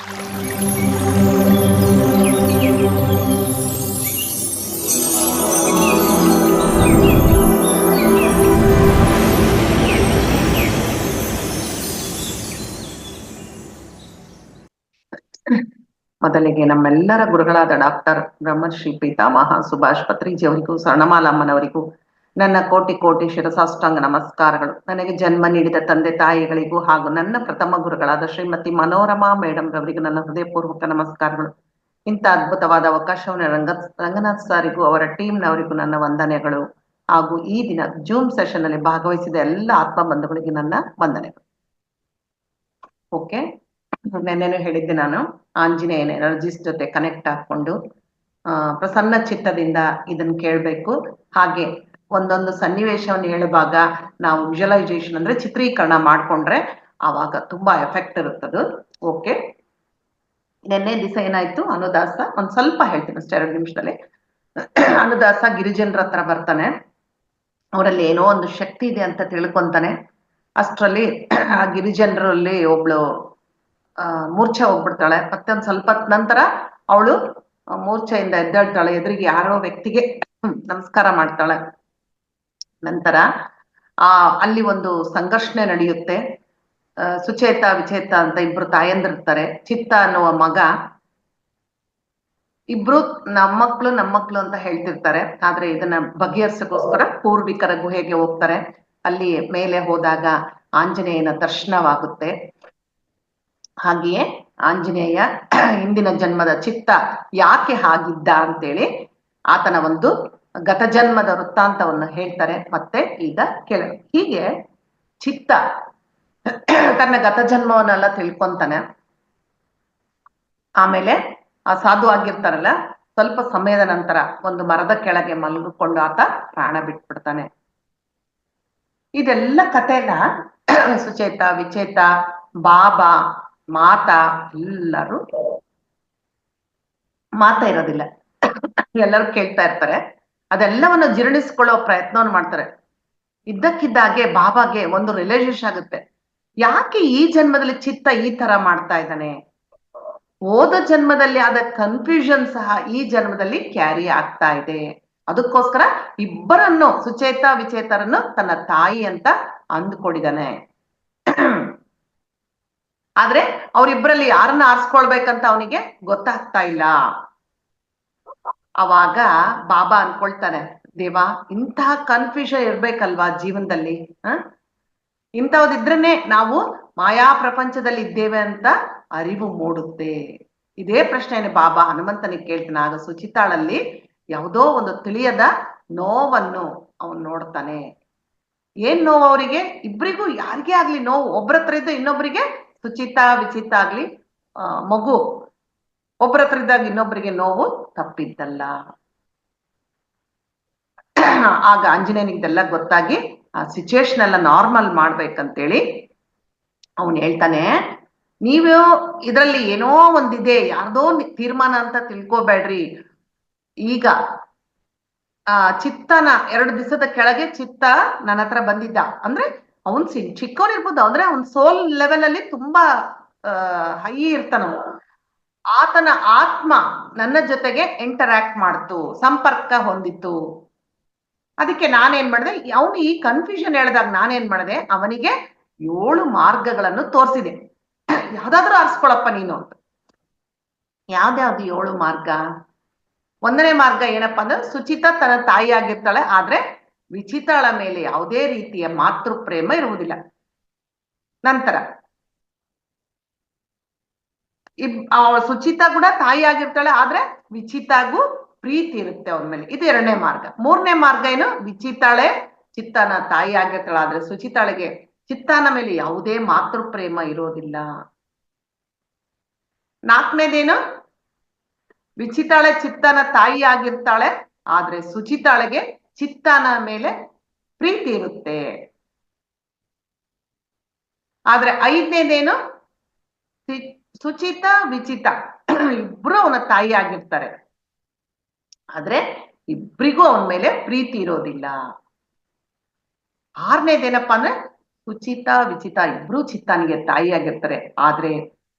ಮೊದಲಿಗೆ ನಮ್ಮೆಲ್ಲರ ಗುರುಗಳಾದ ಡಾಕ್ಟರ್ ಬ್ರಹ್ಮಶ್ರೀ ಪಿತಾಮಹ ಸುಭಾಷ್ ಪತ್ರಿಜಿ ಅವರಿಗೂ ಸ್ವರ್ಣಮಾಲಮ್ಮನವರಿಗೂ ನನ್ನ ಕೋಟಿ ಕೋಟಿ ಶಿರಸಾಷ್ಟಾಂಗ ನಮಸ್ಕಾರಗಳು. ನನಗೆ ಜನ್ಮ ನೀಡಿದ ತಂದೆ ತಾಯಿಗಳಿಗೂ ಹಾಗೂ ನನ್ನ ಪ್ರಥಮ ಗುರುಗಳಾದ ಶ್ರೀಮತಿ ಮನೋರಮಾ ಮೇಡಮ್ ರವರಿಗೂ ನನ್ನ ಹೃದಯಪೂರ್ವಕ ನಮಸ್ಕಾರಗಳು. ಇಂಥ ಅದ್ಭುತವಾದ ಅವಕಾಶವನ್ನು ರಂಗನಾಥ್ ಸಾರಿಗೂ ಅವರ ಟೀಮ್ನವರಿಗೂ ನನ್ನ ವಂದನೆಗಳು. ಹಾಗೂ ಈ ದಿನ ಜೂಮ್ ಸೆಷನ್ ಅಲ್ಲಿ ಭಾಗವಹಿಸಿದ ಎಲ್ಲ ಆತ್ಮ ಬಂಧುಗಳಿಗೆ ನನ್ನ ವಂದನೆಗಳು. ಓಕೆ, ನೆನ್ನೆನೂ ಹೇಳಿದ್ದೆ ನಾನು, ಆಂಜನೇಯನ ಎನರ್ಜಿಸ್ ಜೊತೆ ಕನೆಕ್ಟ್ ಹಾಕೊಂಡು ಪ್ರಸನ್ನ ಚಿತ್ತದಿಂದ ಇದನ್ನ ಕೇಳಬೇಕು. ಹಾಗೆ ಒಂದೊಂದು ಸನ್ನಿವೇಶವನ್ನು ಹೇಳುವಾಗ ನಾವು ವಿಜುವಲೈಸೇಷನ್ ಅಂದ್ರೆ ಚಿತ್ರೀಕರಣ ಮಾಡ್ಕೊಂಡ್ರೆ ಆವಾಗ ತುಂಬಾ ಎಫೆಕ್ಟ್ ಇರುತ್ತದು. ಓಕೆ, ನಿನ್ನೆ ದಿವಸ ಏನಾಯ್ತು, ಅನುದಾಸ ಒಂದ್ ಸ್ವಲ್ಪ ಹೇಳ್ತೀನಿ ಅಷ್ಟೇ, 2 ನಿಮಿಷದಲ್ಲಿ. ಅನುದಾಸ ಗಿರಿಜನರ ಹತ್ರ ಬರ್ತಾನೆ, ಅವರಲ್ಲಿ ಏನೋ ಒಂದು ಶಕ್ತಿ ಇದೆ ಅಂತ ತಿಳ್ಕೊಂತಾನೆ. ಅಷ್ಟರಲ್ಲಿ ಆ ಗಿರಿಜನರಲ್ಲಿ ಒಬ್ಳು ಮೂರ್ಛೆ ಹೋಗ್ಬಿಡ್ತಾಳೆ. ಮತ್ತೆ ಒಂದ್ ಸ್ವಲ್ಪ ನಂತರ ಅವಳು ಮೂರ್ಛೆಯಿಂದ ಎದ್ದೇಳ್ತಾಳೆ. ಎದುರಿಗೆ ಯಾರೋ ವ್ಯಕ್ತಿಗೆ ನಮಸ್ಕಾರ ಮಾಡ್ತಾಳೆ. ನಂತರ ಅಲ್ಲಿ ಒಂದು ಸಂಘರ್ಷಣೆ ನಡೆಯುತ್ತೆ. ಸುಚೇತ ವಿಚೇತ ಅಂತ ಇಬ್ರು ತಾಯಂದಿರ್ತಾರೆ. ಚಿತ್ತ ಅನ್ನುವ ಮಗ, ಇಬ್ರು ನಮ್ಮಕ್ಳು ಅಂತ ಹೇಳ್ತಿರ್ತಾರೆ. ಆದ್ರೆ ಇದನ್ನ ಬಗೆಹರಿಸಕ್ಕೋಸ್ಕರ ಪೂರ್ವಿಕರ ಗುಹೆಗೆ ಹೋಗ್ತಾರೆ. ಅಲ್ಲಿ ಮೇಲೆ ಹೋದಾಗ ಆಂಜನೇಯನ ದರ್ಶನವಾಗುತ್ತೆ. ಹಾಗೆಯೇ ಆಂಜನೇಯ ಹಿಂದಿನ ಜನ್ಮದ ಚಿತ್ತ ಯಾಕೆ ಹಾಗಿದ್ದ ಅಂತೇಳಿ ಆತನ ಒಂದು ಗತಜನ್ಮದ ವೃತ್ತಾಂತವನ್ನು ಹೇಳ್ತಾರೆ. ಮತ್ತೆ ಈಗ ಹೀಗೆ ಚಿತ್ತ ತನ್ನ ಗತಜನ್ಮವನ್ನೆಲ್ಲ ತಿಳ್ಕೊಂತಾನೆ. ಆಮೇಲೆ ಆ ಸಾಧು ಆಗಿರ್ತಾರಲ್ಲ, ಸ್ವಲ್ಪ ಸಮಯದ ನಂತರ ಒಂದು ಮರದ ಕೆಳಗೆ ಮಲಗಿಕೊಂಡು ಆತ ಪ್ರಾಣ ಬಿಟ್ಬಿಡ್ತಾನೆ. ಇದೆಲ್ಲ ಕಥೆನ ಸುಚೇತ ವಿಚೇತ ಬಾಬಾ ಮಾತಾ ಎಲ್ಲರೂ ಇರೋದಿಲ್ಲ, ಎಲ್ಲರೂ ಕೇಳ್ತಾ ಇರ್ತಾರೆ. ಅದೆಲ್ಲವನ್ನು ಜೀರ್ಣಿಸ್ಕೊಳ್ಳೋ ಪ್ರಯತ್ನವನ್ನು ಮಾಡ್ತಾರೆ. ಇದ್ದಕ್ಕಿದ್ದಾಗೆ ಬಾಬಾಗೆ ಒಂದು ರಿಯಲೈಸೇಷನ್ ಆಗುತ್ತೆ, ಯಾಕೆ ಈ ಜನ್ಮದಲ್ಲಿ ಚಿತ್ತ ಈ ತರ ಮಾಡ್ತಾ ಇದ್ದಾನೆ, ಹೋದ ಜನ್ಮದಲ್ಲಿ ಆದ ಕನ್ಫ್ಯೂಷನ್ ಸಹ ಈ ಜನ್ಮದಲ್ಲಿ ಕ್ಯಾರಿ ಆಗ್ತಾ ಇದೆ. ಅದಕ್ಕೋಸ್ಕರ ಇಬ್ಬರನ್ನು, ಸುಚೇತ ವಿಚೇತರನ್ನು ತನ್ನ ತಾಯಿ ಅಂತ ಅಂದ್ಕೊಂಡಿದ್ದಾನೆ. ಆದ್ರೆ ಅವರಿಬ್ಬರಲ್ಲಿ ಯಾರನ್ನ ಆರಿಸ್ಕೊಳ್ಬೇಕಂತ ಅವನಿಗೆ ಗೊತ್ತಾಗ್ತಾ ಇಲ್ಲ. ಅವಾಗ ಬಾಬಾ ಅನ್ಕೊಳ್ತಾನೆ, ದೇವಾ, ಇಂತಹ ಕನ್ಫ್ಯೂಷನ್ ಇರ್ಬೇಕಲ್ವಾ ಜೀವನದಲ್ಲಿ, ಇಂಥವ್ದಿದ್ರೇನೆ ನಾವು ಮಾಯಾ ಪ್ರಪಂಚದಲ್ಲಿ ಇದ್ದೇವೆ ಅಂತ ಅರಿವು ಮೂಡುತ್ತೆ. ಇದೇ ಪ್ರಶ್ನೆಯನ್ನು ಬಾಬಾ ಹನುಮಂತನಿಗೆ ಕೇಳ್ತಾನೆ. ಆಗ ಸುಚಿತಾಳಲ್ಲಿ ಯಾವುದೋ ಒಂದು ತಿಳಿಯದ ನೋವನ್ನು ಅವನು ನೋಡ್ತಾನೆ. ಏನ್ ನೋವು ಅವರಿಗೆ ಇಬ್ಬರಿಗೂ, ಯಾರಿಗೇ ಆಗ್ಲಿ ನೋವು, ಒಬ್ಬರ ಹತ್ರ ಇದ್ದು ಇನ್ನೊಬ್ಬರಿಗೆ, ಸುಚಿತಾ ವಿಚಿತ ಆಗ್ಲಿ, ಮಗು ಒಬ್ಬರ ಹತ್ರ ಇದ್ದಾಗ ಇನ್ನೊಬ್ಬರಿಗೆ ನೋವು ತಪ್ಪಿದ್ದಲ್ಲ. ಆಗ ಆಂಜನೇಯನಿಗೆ ಇದೆಲ್ಲ ಗೊತ್ತಾಗಿ ಆ ಸಿಚುವೇಶನ್ ಎಲ್ಲ ನಾರ್ಮಲ್ ಮಾಡ್ಬೇಕಂತೇಳಿ ಅವನು ಹೇಳ್ತಾನೆ, ನೀವು ಇದರಲ್ಲಿ ಏನೋ ಒಂದಿದೆ, ಯಾರ್ದೋ ತೀರ್ಮಾನ ಅಂತ ತಿಳ್ಕೊಬೇಡ್ರಿ. ಈಗ ಚಿತ್ತನ 2 ದಿವಸದ ಕೆಳಗೆ ಚಿತ್ತ ನನ್ನ ಹತ್ರ ಬಂದಿದ್ದ ಅಂದ್ರೆ ಅವನ್ ಚಿಕ್ಕವನಿರ್ಬೋದು, ಅಂದ್ರೆ ಅವನ್ ಸೋಲ್ ಲೆವೆಲ್ ಅಲ್ಲಿ ತುಂಬಾ ಹೈ ಇರ್ತಾನ. ಆತನ ಆತ್ಮ ನನ್ನ ಜೊತೆಗೆ ಇಂಟರಾಕ್ಟ್ ಮಾಡ್ತು, ಸಂಪರ್ಕ ಹೊಂದಿತ್ತು. ಅದಕ್ಕೆ ನಾನೇನ್ ಮಾಡಿದೆ, ಅವನು ಈ ಕನ್ಫ್ಯೂಷನ್ ಹೇಳಿದಾಗ ನಾನೇನ್ ಮಾಡಿದೆ, ಅವನಿಗೆ 7 ಮಾರ್ಗಗಳನ್ನು ತೋರಿಸಿದೆ. ಯಾವ್ದಾದ್ರೂ ಆರಿಸ್ಕೊಳಪ್ಪ ನೀನು ಅಂತ. ಯಾವ್ದ್ಯಾವ್ದು 7 ಮಾರ್ಗ? 1ನೇ ಮಾರ್ಗ ಏನಪ್ಪಾ ಅಂದ್ರೆ, ಸುಚಿತ ತನ್ನ ತಾಯಿ ಆಗಿರ್ತಾಳೆ, ಆದ್ರೆ ವಿಚಿತಾಳ ಮೇಲೆ ಯಾವುದೇ ರೀತಿಯ ಮಾತೃ ಪ್ರೇಮ ಇರುವುದಿಲ್ಲ. ನಂತರ ಸುಚಿತ ಕೂಡ ತಾಯಿ ಆಗಿರ್ತಾಳೆ, ಆದ್ರೆ ವಿಚಿತಾಗೂ ಪ್ರೀತಿ ಇರುತ್ತೆ ಅವನ ಮೇಲೆ. ಇದು 2ನೇ ಮಾರ್ಗ. 3ನೇ ಮಾರ್ಗ ಏನು, ವಿಚಿತಾಳೆ ಚಿತ್ತನ ತಾಯಿ ಆಗಿರ್ತಾಳೆ, ಆದ್ರೆ ಸುಚಿತಾಳಿಗೆ ಚಿತ್ತನ ಮೇಲೆ ಯಾವುದೇ ಮಾತೃ ಪ್ರೇಮ ಇರೋದಿಲ್ಲ. 4ನೇದೇನು, ವಿಚಿತಾಳೆ ಚಿತ್ತನ ತಾಯಿ ಆಗಿರ್ತಾಳೆ, ಆದ್ರೆ ಸುಚಿತಾಳಿಗೆ ಚಿತ್ತನ ಮೇಲೆ ಪ್ರೀತಿ ಇರುತ್ತೆ. ಆದ್ರೆ 5ನೇದೇನು, ಸುಚಿತ ವಿಚಿತ ಇಬ್ರು ಅವನ ತಾಯಿ ಆಗಿರ್ತಾರೆ, ಆದ್ರೆ ಇಬ್ರಿಗೂ ಅವನ ಮೇಲೆ ಪ್ರೀತಿ ಇರೋದಿಲ್ಲ. 6ನೇದೇನಪ್ಪಾ ಅಂದ್ರೆ, ಸುಚಿತ ವಿಚಿತ ಇಬ್ರು ಚಿತ್ತನಿಗೆ ತಾಯಿ ಆಗಿರ್ತಾರೆ, ಆದ್ರೆ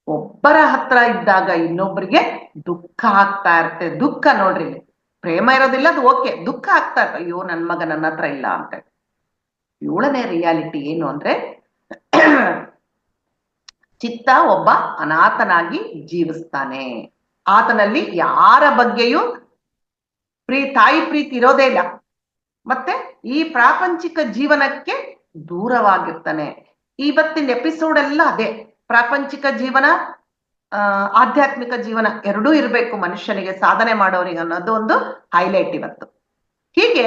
ಒಬ್ಬರ ಹತ್ರ ಇದ್ದಾಗ ಇನ್ನೊಬ್ಬರಿಗೆ ದುಃಖ ಆಗ್ತಾ ಇರುತ್ತೆ. ದುಃಖ ನೋಡ್ರಿ, ಪ್ರೇಮ ಇರೋದಿಲ್ಲ, ಅದು ಓಕೆ, ದುಃಖ ಆಗ್ತಾ ಇರುತ್ತೆ, ಅಯ್ಯೋ ನನ್ ಮಗ ನನ್ನ ಹತ್ರ ಇಲ್ಲ ಅಂತ. 7ನೇ ರಿಯಾಲಿಟಿ ಏನು ಅಂದ್ರೆ ಚಿತ್ತ ಒಬ್ಬ ಅನಾಥನಾಗಿ ಜೀವಿಸ್ತಾನೆ. ಆತನಲ್ಲಿ ಯಾರ ಬಗ್ಗೆಯೂ ತಾಯಿ ಪ್ರೀತಿ ಇರೋದೇ ಇಲ್ಲ. ಮತ್ತೆ ಈ ಪ್ರಾಪಂಚಿಕ ಜೀವನಕ್ಕೆ ದೂರವಾಗಿರ್ತಾನೆ. ಇವತ್ತಿನ ಎಪಿಸೋಡ್ ಎಲ್ಲ ಅದೇ, ಪ್ರಾಪಂಚಿಕ ಜೀವನ, ಆಧ್ಯಾತ್ಮಿಕ ಜೀವನ ಎರಡೂ ಇರಬೇಕು ಮನುಷ್ಯನಿಗೆ, ಸಾಧನೆ ಮಾಡೋರಿಗೆ ಅನ್ನೋದು ಒಂದು ಹೈಲೈಟ್ ಇವತ್ತು. ಹೀಗೆ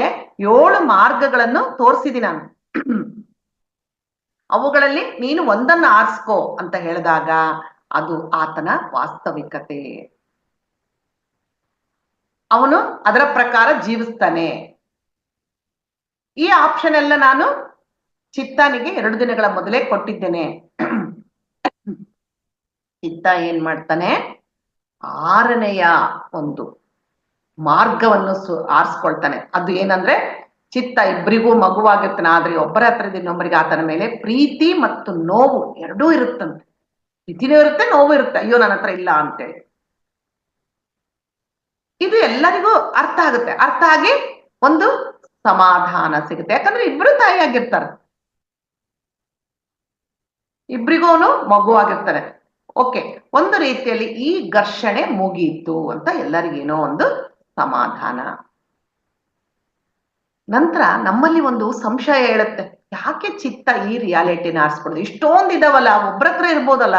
7 ಮಾರ್ಗಗಳನ್ನು ತೋರಿಸಿದಿ ನಾನು. ಅವುಗಳಲ್ಲಿ ನೀನು ಒಂದನ್ನು ಆರಿಸ್ಕೋ ಅಂತ ಹೇಳಿದಾಗ ಅದು ಆತನ ವಾಸ್ತವಿಕತೆ. ಅವನು ಅದರ ಪ್ರಕಾರ ಜೀವಿಸ್ತಾನೆ. ಈ ಆಪ್ಷನ್ ಎಲ್ಲ ನಾನು ಚಿತ್ತಾನಿಗೆ 2 ದಿನಗಳ ಮೊದಲೇ ಕೊಟ್ಟಿದ್ದೇನೆ. ಚಿತ್ತ ಏನ್ ಮಾಡ್ತಾನೆ, 6ನೆಯ ಒಂದು ಮಾರ್ಗವನ್ನು ಆರಿಸ್ಕೊಳ್ತಾನೆ. ಅದು ಏನಂದ್ರೆ, ಚಿತ್ತ ಇಬ್ಬರಿಗೂ ಮಗುವಾಗಿರ್ತಾನೆ, ಆದ್ರೆ ಒಬ್ಬರ ಹತ್ರದ ಇನ್ನೊಬ್ಬರಿಗೆ ಆತನ ಮೇಲೆ ಪ್ರೀತಿ ಮತ್ತು ನೋವು ಎರಡೂ ಇರುತ್ತಂತೆ. ಪ್ರೀತಿನೂ ಇರುತ್ತೆ, ನೋವು ಇರುತ್ತೆ, ಅಯ್ಯೋ ನನ್ನ ಹತ್ರ ಇಲ್ಲ ಅಂತೇಳಿ. ಇದು ಎಲ್ಲರಿಗೂ ಅರ್ಥ ಆಗುತ್ತೆ. ಅರ್ಥ ಆಗಿ ಒಂದು ಸಮಾಧಾನ ಸಿಗುತ್ತೆ. ಯಾಕಂದ್ರೆ ಇಬ್ರು ತಾಯಿಯಾಗಿರ್ತಾರೆ, ಇಬ್ರಿಗೂ ಮಗುವಾಗಿರ್ತಾರೆ. ಓಕೆ, ಒಂದು ರೀತಿಯಲ್ಲಿ ಈ ಘರ್ಷಣೆ ಮುಗೀತು ಅಂತ ಎಲ್ಲರಿಗೇನೋ ಒಂದು ಸಮಾಧಾನ. ನಂತರ ನಮ್ಮಲ್ಲಿ ಒಂದು ಸಂಶಯ ಹೇಳುತ್ತೆ, ಯಾಕೆ ಚಿತ್ತ ಈ ರಿಯಾಲಿಟಿನ ಆರಿಸ್ಕೊಡುದು? ಇಷ್ಟೊಂದು ಇದಾವಲ್ಲ, ಒಬ್ರತ್ರ ಇರ್ಬೋದಲ್ಲ,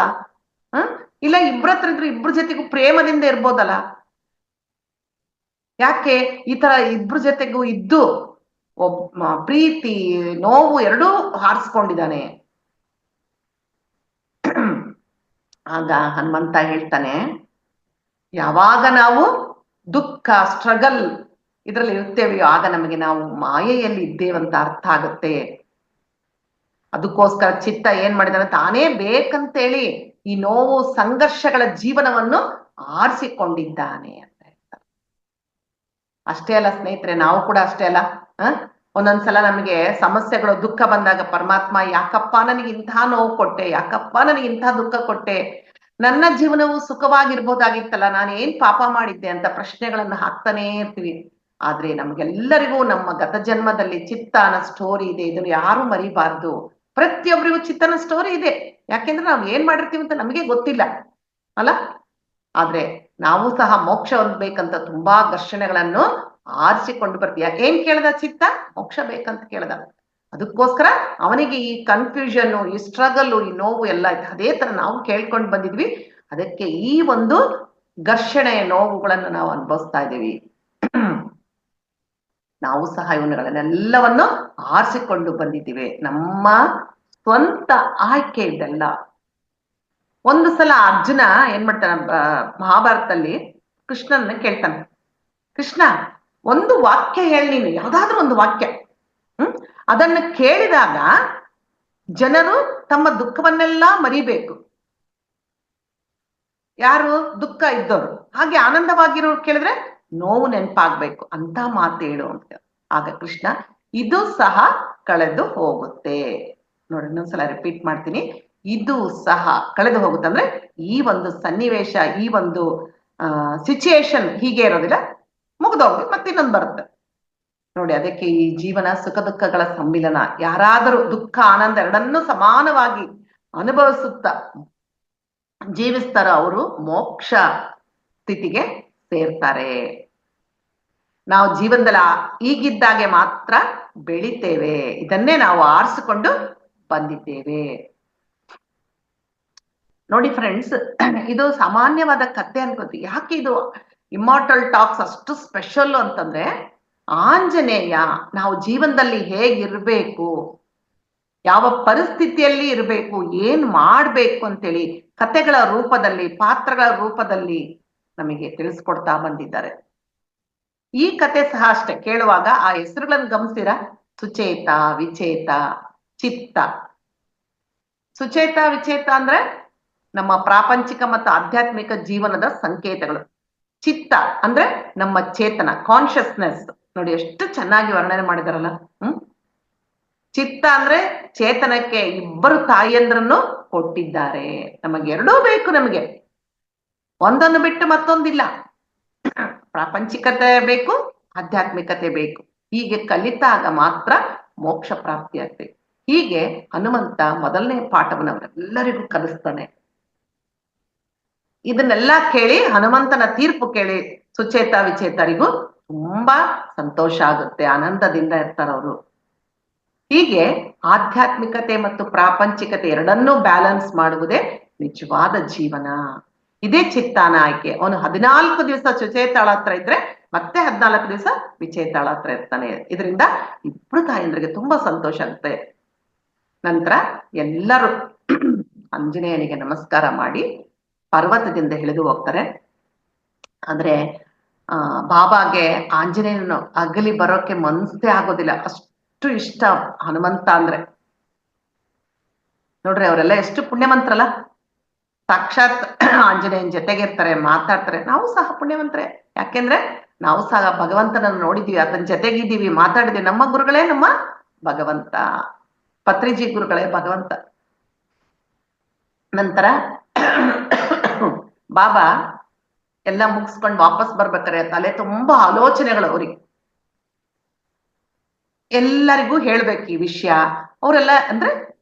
ಇಲ್ಲ ಇಬ್ರತ್ರ ಇದ್ರೆ ಇಬ್ರ ಜೊತೆಗೂ ಪ್ರೇಮದಿಂದ ಇರ್ಬೋದಲ್ಲ, ಯಾಕೆ ಈ ತರ ಇಬ್ರ ಜೊತೆಗೂ ಇದ್ದು ಪ್ರೀತಿ ನೋವು ಎರಡೂ ಹಾರಿಸ್ಕೊಂಡಿದ್ದಾನೆ? ಆಗ ಹನುಮಂತ ಹೇಳ್ತಾನೆ, ಯಾವಾಗ ನಾವು ದುಃಖ, ಸ್ಟ್ರಗಲ್ ಇದರಲ್ಲಿ ಇರ್ತೇವೆಯೋ ಆಗ ನಮಗೆ ನಾವು ಮಾಯೆಯಲ್ಲಿ ಇದ್ದೇವಂತ ಅರ್ಥ ಆಗುತ್ತೆ. ಅದಕ್ಕೋಸ್ಕರ ಚಿತ್ತ ಏನ್ ಮಾಡಿದಾನೆ, ತಾನೇ ಬೇಕಂತೇಳಿ ಈ ನೋವು ಸಂಘರ್ಷಗಳ ಜೀವನವನ್ನು ಆರಿಸಿಕೊಂಡಿದ್ದಾನೆ ಅಂತ ಹೇಳ್ತಾರೆ. ಅಷ್ಟೇ ಅಲ್ಲ ಸ್ನೇಹಿತರೆ, ನಾವು ಕೂಡ ಅಷ್ಟೇ ಅಲ್ಲ. ಒಂದೊಂದ್ಸಲ ನಮಗೆ ಸಮಸ್ಯೆಗಳು, ದುಃಖ ಬಂದಾಗ ಪರಮಾತ್ಮ ಯಾಕಪ್ಪ ನನಗೆ ಇಂಥ ನೋವು ಕೊಟ್ಟೆ, ಯಾಕಪ್ಪ ನನಗೆ ಇಂಥ ದುಃಖ ಕೊಟ್ಟೆ, ನನ್ನ ಜೀವನವು ಸುಖವಾಗಿರ್ಬೋದಾಗಿತ್ತಲ್ಲ, ನಾನು ಏನ್ ಪಾಪ ಮಾಡಿದ್ದೆ ಅಂತ ಪ್ರಶ್ನೆಗಳನ್ನು ಹಾಕ್ತಾನೇ ಇರ್ತೀವಿ. ಆದ್ರೆ ನಮ್ಗೆಲ್ಲರಿಗೂ ನಮ್ಮ ಗತ ಜನ್ಮದಲ್ಲಿ ಚಿತ್ತನ ಸ್ಟೋರಿ ಇದೆ, ಇದನ್ನು ಯಾರು ಮರಿಬಾರ್ದು. ಪ್ರತಿಯೊಬ್ಬರಿಗೂ ಚಿತ್ತನ ಸ್ಟೋರಿ ಇದೆ, ಯಾಕೆಂದ್ರೆ ನಾವು ಏನ್ ಮಾಡಿರ್ತೀವಿ ಅಂತ ನಮಗೆ ಗೊತ್ತಿಲ್ಲ ಅಲ್ಲ. ಆದ್ರೆ ನಾವು ಸಹ ಮೋಕ್ಷ ಹೊಂದ್ಬೇಕಂತ ತುಂಬಾ ಘರ್ಷಣೆಗಳನ್ನು ಆರಿಸಿಕೊಂಡು ಬರ್ತೀಯ. ಏನ್ ಕೇಳ್ದ ಚಿತ್ತ? ಮೋಕ್ಷ ಬೇಕಂತ ಕೇಳ್ದ. ಅದಕ್ಕೋಸ್ಕರ ಅವನಿಗೆ ಈ ಕನ್ಫ್ಯೂಷನ್, ಈ ಸ್ಟ್ರಗಲ್, ಈ ನೋವು ಎಲ್ಲ ಇತ್ತು. ಅದೇ ತರ ನಾವು ಕೇಳ್ಕೊಂಡು ಬಂದಿದ್ವಿ. ಅದಕ್ಕೆ ಈ ಒಂದು ಘರ್ಷಣೆಯ ನೋವುಗಳನ್ನು ನಾವು ಅನುಭವಿಸ್ತಾ ಇದ್ದೀವಿ. ನಾವು ಸಹ ಇವನುಗಳನ್ನೆಲ್ಲವನ್ನು ಆರಿಸಿಕೊಂಡು ಬಂದಿದ್ದೀವಿ, ನಮ್ಮ ಸ್ವಂತ ಆಯ್ಕೆ ಇದೆಲ್ಲ. ಒಂದು ಸಲ ಅರ್ಜುನ ಏನ್ ಮಾಡ್ತಾನ, ಮಹಾಭಾರತದಲ್ಲಿ ಕೃಷ್ಣನ ಕೇಳ್ತಾನೆ, ಕೃಷ್ಣ ಒಂದು ವಾಕ್ಯ ಹೇಳಿ, ನೀನು ಯಾವ್ದಾದ್ರೂ ಒಂದು ವಾಕ್ಯ. ಅದನ್ನು ಕೇಳಿದಾಗ ಜನರು ತಮ್ಮ ದುಃಖವನ್ನೆಲ್ಲ ಮರಿಬೇಕು. ಯಾರು ದುಃಖ ಇದ್ದವರು, ಹಾಗೆ ಆನಂದವಾಗಿರೋರು ಕೇಳಿದ್ರೆ ನೋವು ನೆನಪಾಗ್ಬೇಕು ಅಂತ ಮಾತೇಳು ಅಂತ. ಆಗ ಕೃಷ್ಣ, ಇದು ಸಹ ಕಳೆದು ಹೋಗುತ್ತೆ. ನೋಡಿ, ಇನ್ನೊಂದ್ಸಲ ರಿಪೀಟ್ ಮಾಡ್ತೀನಿ, ಇದು ಸಹ ಕಳೆದು ಹೋಗುತ್ತೆ. ಅಂದ್ರೆ ಈ ಒಂದು ಸನ್ನಿವೇಶ, ಈ ಒಂದು ಸಿಚುಯೇಷನ್ ಹೀಗೆ ಇರೋದಿಲ್ಲ, ಮುಗ್ದೋಗಿ ಮತ್ತೆ ಇನ್ನೊಂದು ಬರುತ್ತೆ. ನೋಡಿ, ಅದಕ್ಕೆ ಈ ಜೀವನ ಸುಖ ದುಃಖಗಳ ಸಮ್ಮಿಲನ. ಯಾರಾದರೂ ದುಃಖ ಆನಂದ ಎರಡನ್ನೂ ಸಮಾನವಾಗಿ ಅನುಭವಿಸುತ್ತಾ ಜೀವಿಸ್ತಾರೋ ಅವರು ಮೋಕ್ಷ ಸ್ಥಿತಿಗೆ ಸೇರ್ತಾರೆ. ನಾವು ಜೀವನದಲ್ಲಿ ಈಗಿದ್ದಾಗೆ ಮಾತ್ರ ಬೆಳಿತೇವೆ. ಇದನ್ನೇ ನಾವು ಆರಿಸಿಕೊಂಡು ಬಂದಿದ್ದೇವೆ. ನೋಡಿ ಫ್ರೆಂಡ್ಸ್, ಇದು ಸಾಮಾನ್ಯವಾದ ಕಥೆ ಅನ್ಕೋತೀವಿ. ಯಾಕೆ ಇದು ಇಮ್ಮಾರ್ಟಲ್ ಟಾಕ್ಸ್ ಅಷ್ಟು ಸ್ಪೆಷಲ್ ಅಂತಂದ್ರೆ, ಆಂಜನೇಯ ನಾವು ಜೀವನದಲ್ಲಿ ಹೇಗಿರ್ಬೇಕು, ಯಾವ ಪರಿಸ್ಥಿತಿಯಲ್ಲಿ ಇರಬೇಕು, ಏನ್ ಮಾಡ್ಬೇಕು ಅಂತೇಳಿ ಕಥೆಗಳ ರೂಪದಲ್ಲಿ, ಪಾತ್ರಗಳ ರೂಪದಲ್ಲಿ ನಮಗೆ ತಿಳಿಸ್ಕೊಡ್ತಾ ಬಂದಿದ್ದಾರೆ. ಈ ಕತೆ ಸಹ ಅಷ್ಟೇ, ಕೇಳುವಾಗ ಆ ಹೆಸರುಗಳನ್ನು ಗಮನಿಸಿರ, ಸುಚೇತ, ವಿಚೇತ, ಚಿತ್ತ. ಸುಚೇತ ವಿಚೇತ ಅಂದ್ರೆ ನಮ್ಮ ಪ್ರಾಪಂಚಿಕ ಮತ್ತು ಆಧ್ಯಾತ್ಮಿಕ ಜೀವನದ ಸಂಕೇತಗಳು. ಚಿತ್ತ ಅಂದ್ರೆ ನಮ್ಮ ಚೇತನ, ಕಾನ್ಶಿಯಸ್ನೆಸ್. ನೋಡಿ ಎಷ್ಟು ಚೆನ್ನಾಗಿ ವರ್ಣನೆ ಮಾಡಿದಾರಲ್ಲ. ಚಿತ್ತ ಅಂದ್ರೆ ಚೇತನಕ್ಕೆ ಇಬ್ಬರು ತಾಯಿಯಂದ್ರನ್ನು ಕೊಟ್ಟಿದ್ದಾರೆ. ನಮಗೆರಡೂ ಬೇಕು. ನಮಗೆ ಒಂದನ್ನು ಬಿಟ್ಟು ಮತ್ತೊಂದಿಲ್ಲ. ಪ್ರಾಪಂಚಿಕತೆ ಬೇಕು, ಆಧ್ಯಾತ್ಮಿಕತೆ ಬೇಕು. ಹೀಗೆ ಕಲಿತಾಗ ಮಾತ್ರ ಮೋಕ್ಷ ಪ್ರಾಪ್ತಿ ಆಗ್ತದೆ. ಹೀಗೆ ಹನುಮಂತ ಮೊದಲನೇ ಪಾಠವನ್ನು ಅವರೆಲ್ಲರಿಗೂ ಕಲಿಸ್ತಾನೆ. ಇದನ್ನೆಲ್ಲ ಕೇಳಿ ಹನುಮಂತನ ತೀರ್ಪು ಕೇಳಿ ಸುಚೇತ ವಿಚೇತರಿಗೂ ತುಂಬಾ ಸಂತೋಷ ಆಗುತ್ತೆ, ಆನಂದದಿಂದ ಇರ್ತಾರವರು. ಹೀಗೆ ಆಧ್ಯಾತ್ಮಿಕತೆ ಮತ್ತು ಪ್ರಾಪಂಚಿಕತೆ ಎರಡನ್ನೂ ಬ್ಯಾಲೆನ್ಸ್ ಮಾಡುವುದೇ ನಿಜವಾದ ಜೀವನ. ಇದೇ ಚಿತ್ತಾನ ಆಯ್ಕೆ. ಅವನು 14 ದಿವಸ ಸುಚೇತಾಳ ಹತ್ರ ಇದ್ರೆ ಮತ್ತೆ 14 ದಿವಸ ವಿಚೇತಾಳ ಹತ್ರ ಇರ್ತಾನೆ. ಇದರಿಂದ ಇಬ್ರು ತಾಯಂದ್ರಿಗೆ ತುಂಬಾ ಸಂತೋಷ ಆಗುತ್ತೆ. ನಂತರ ಎಲ್ಲರೂ ಆಂಜನೇಯನಿಗೆ ನಮಸ್ಕಾರ ಮಾಡಿ ಪರ್ವತದಿಂದ ಇಳಿದು ಹೋಗ್ತಾರೆ. ಆದ್ರೆ ಬಾಬಾಗೆ ಆಂಜನೇಯನ ಅಗಲಿ ಬರೋಕೆ ಮನಸ್ಸೇ ಆಗೋದಿಲ್ಲ, ಅಷ್ಟು ಇಷ್ಟ ಹನುಮಂತ ಅಂದ್ರೆ. ನೋಡ್ರಿ, ಅವರೆಲ್ಲ ಎಷ್ಟು ಪುಣ್ಯವಂತರಲ್ಲ. ಸಾಕ್ಷಾತ್ ಆಂಜನೇಯನ ಜೊತೆಗಿರ್ತಾರೆ, ಮಾತಾಡ್ತಾರೆ. ನಾವು ಸಹ ಪುಣ್ಯವಂತರೇ. ಯಾಕೆಂದ್ರೆ ನಾವು ಸಹ ಭಗವಂತನನ್ನು ನೋಡಿದೀವಿ, ಆತನ ಜೊತೆಗಿದ್ದೀವಿ, ಮಾತಾಡಿದೀವಿ. ನಮ್ಮ ಗುರುಗಳೇ ನಮ್ಮ ಭಗವಂತ, ಪತ್ರಿಜಿ ಗುರುಗಳೇ ಭಗವಂತ. ನಂತರ ಬಾಬಾ ಎಲ್ಲ ಮುಗಿಸ್ಕೊಂಡು ವಾಪಸ್ ಬರ್ಬೇಕಾರೆ ತಲೆ ತುಂಬಾ ಆಲೋಚನೆಗಳು ಅವ್ರಿಗೆ. ಎಲ್ಲರಿಗೂ ಹೇಳ್ಬೇಕು ಈ ವಿಷಯ. ಅವರೆಲ್ಲ ಅಂದ್ರೆ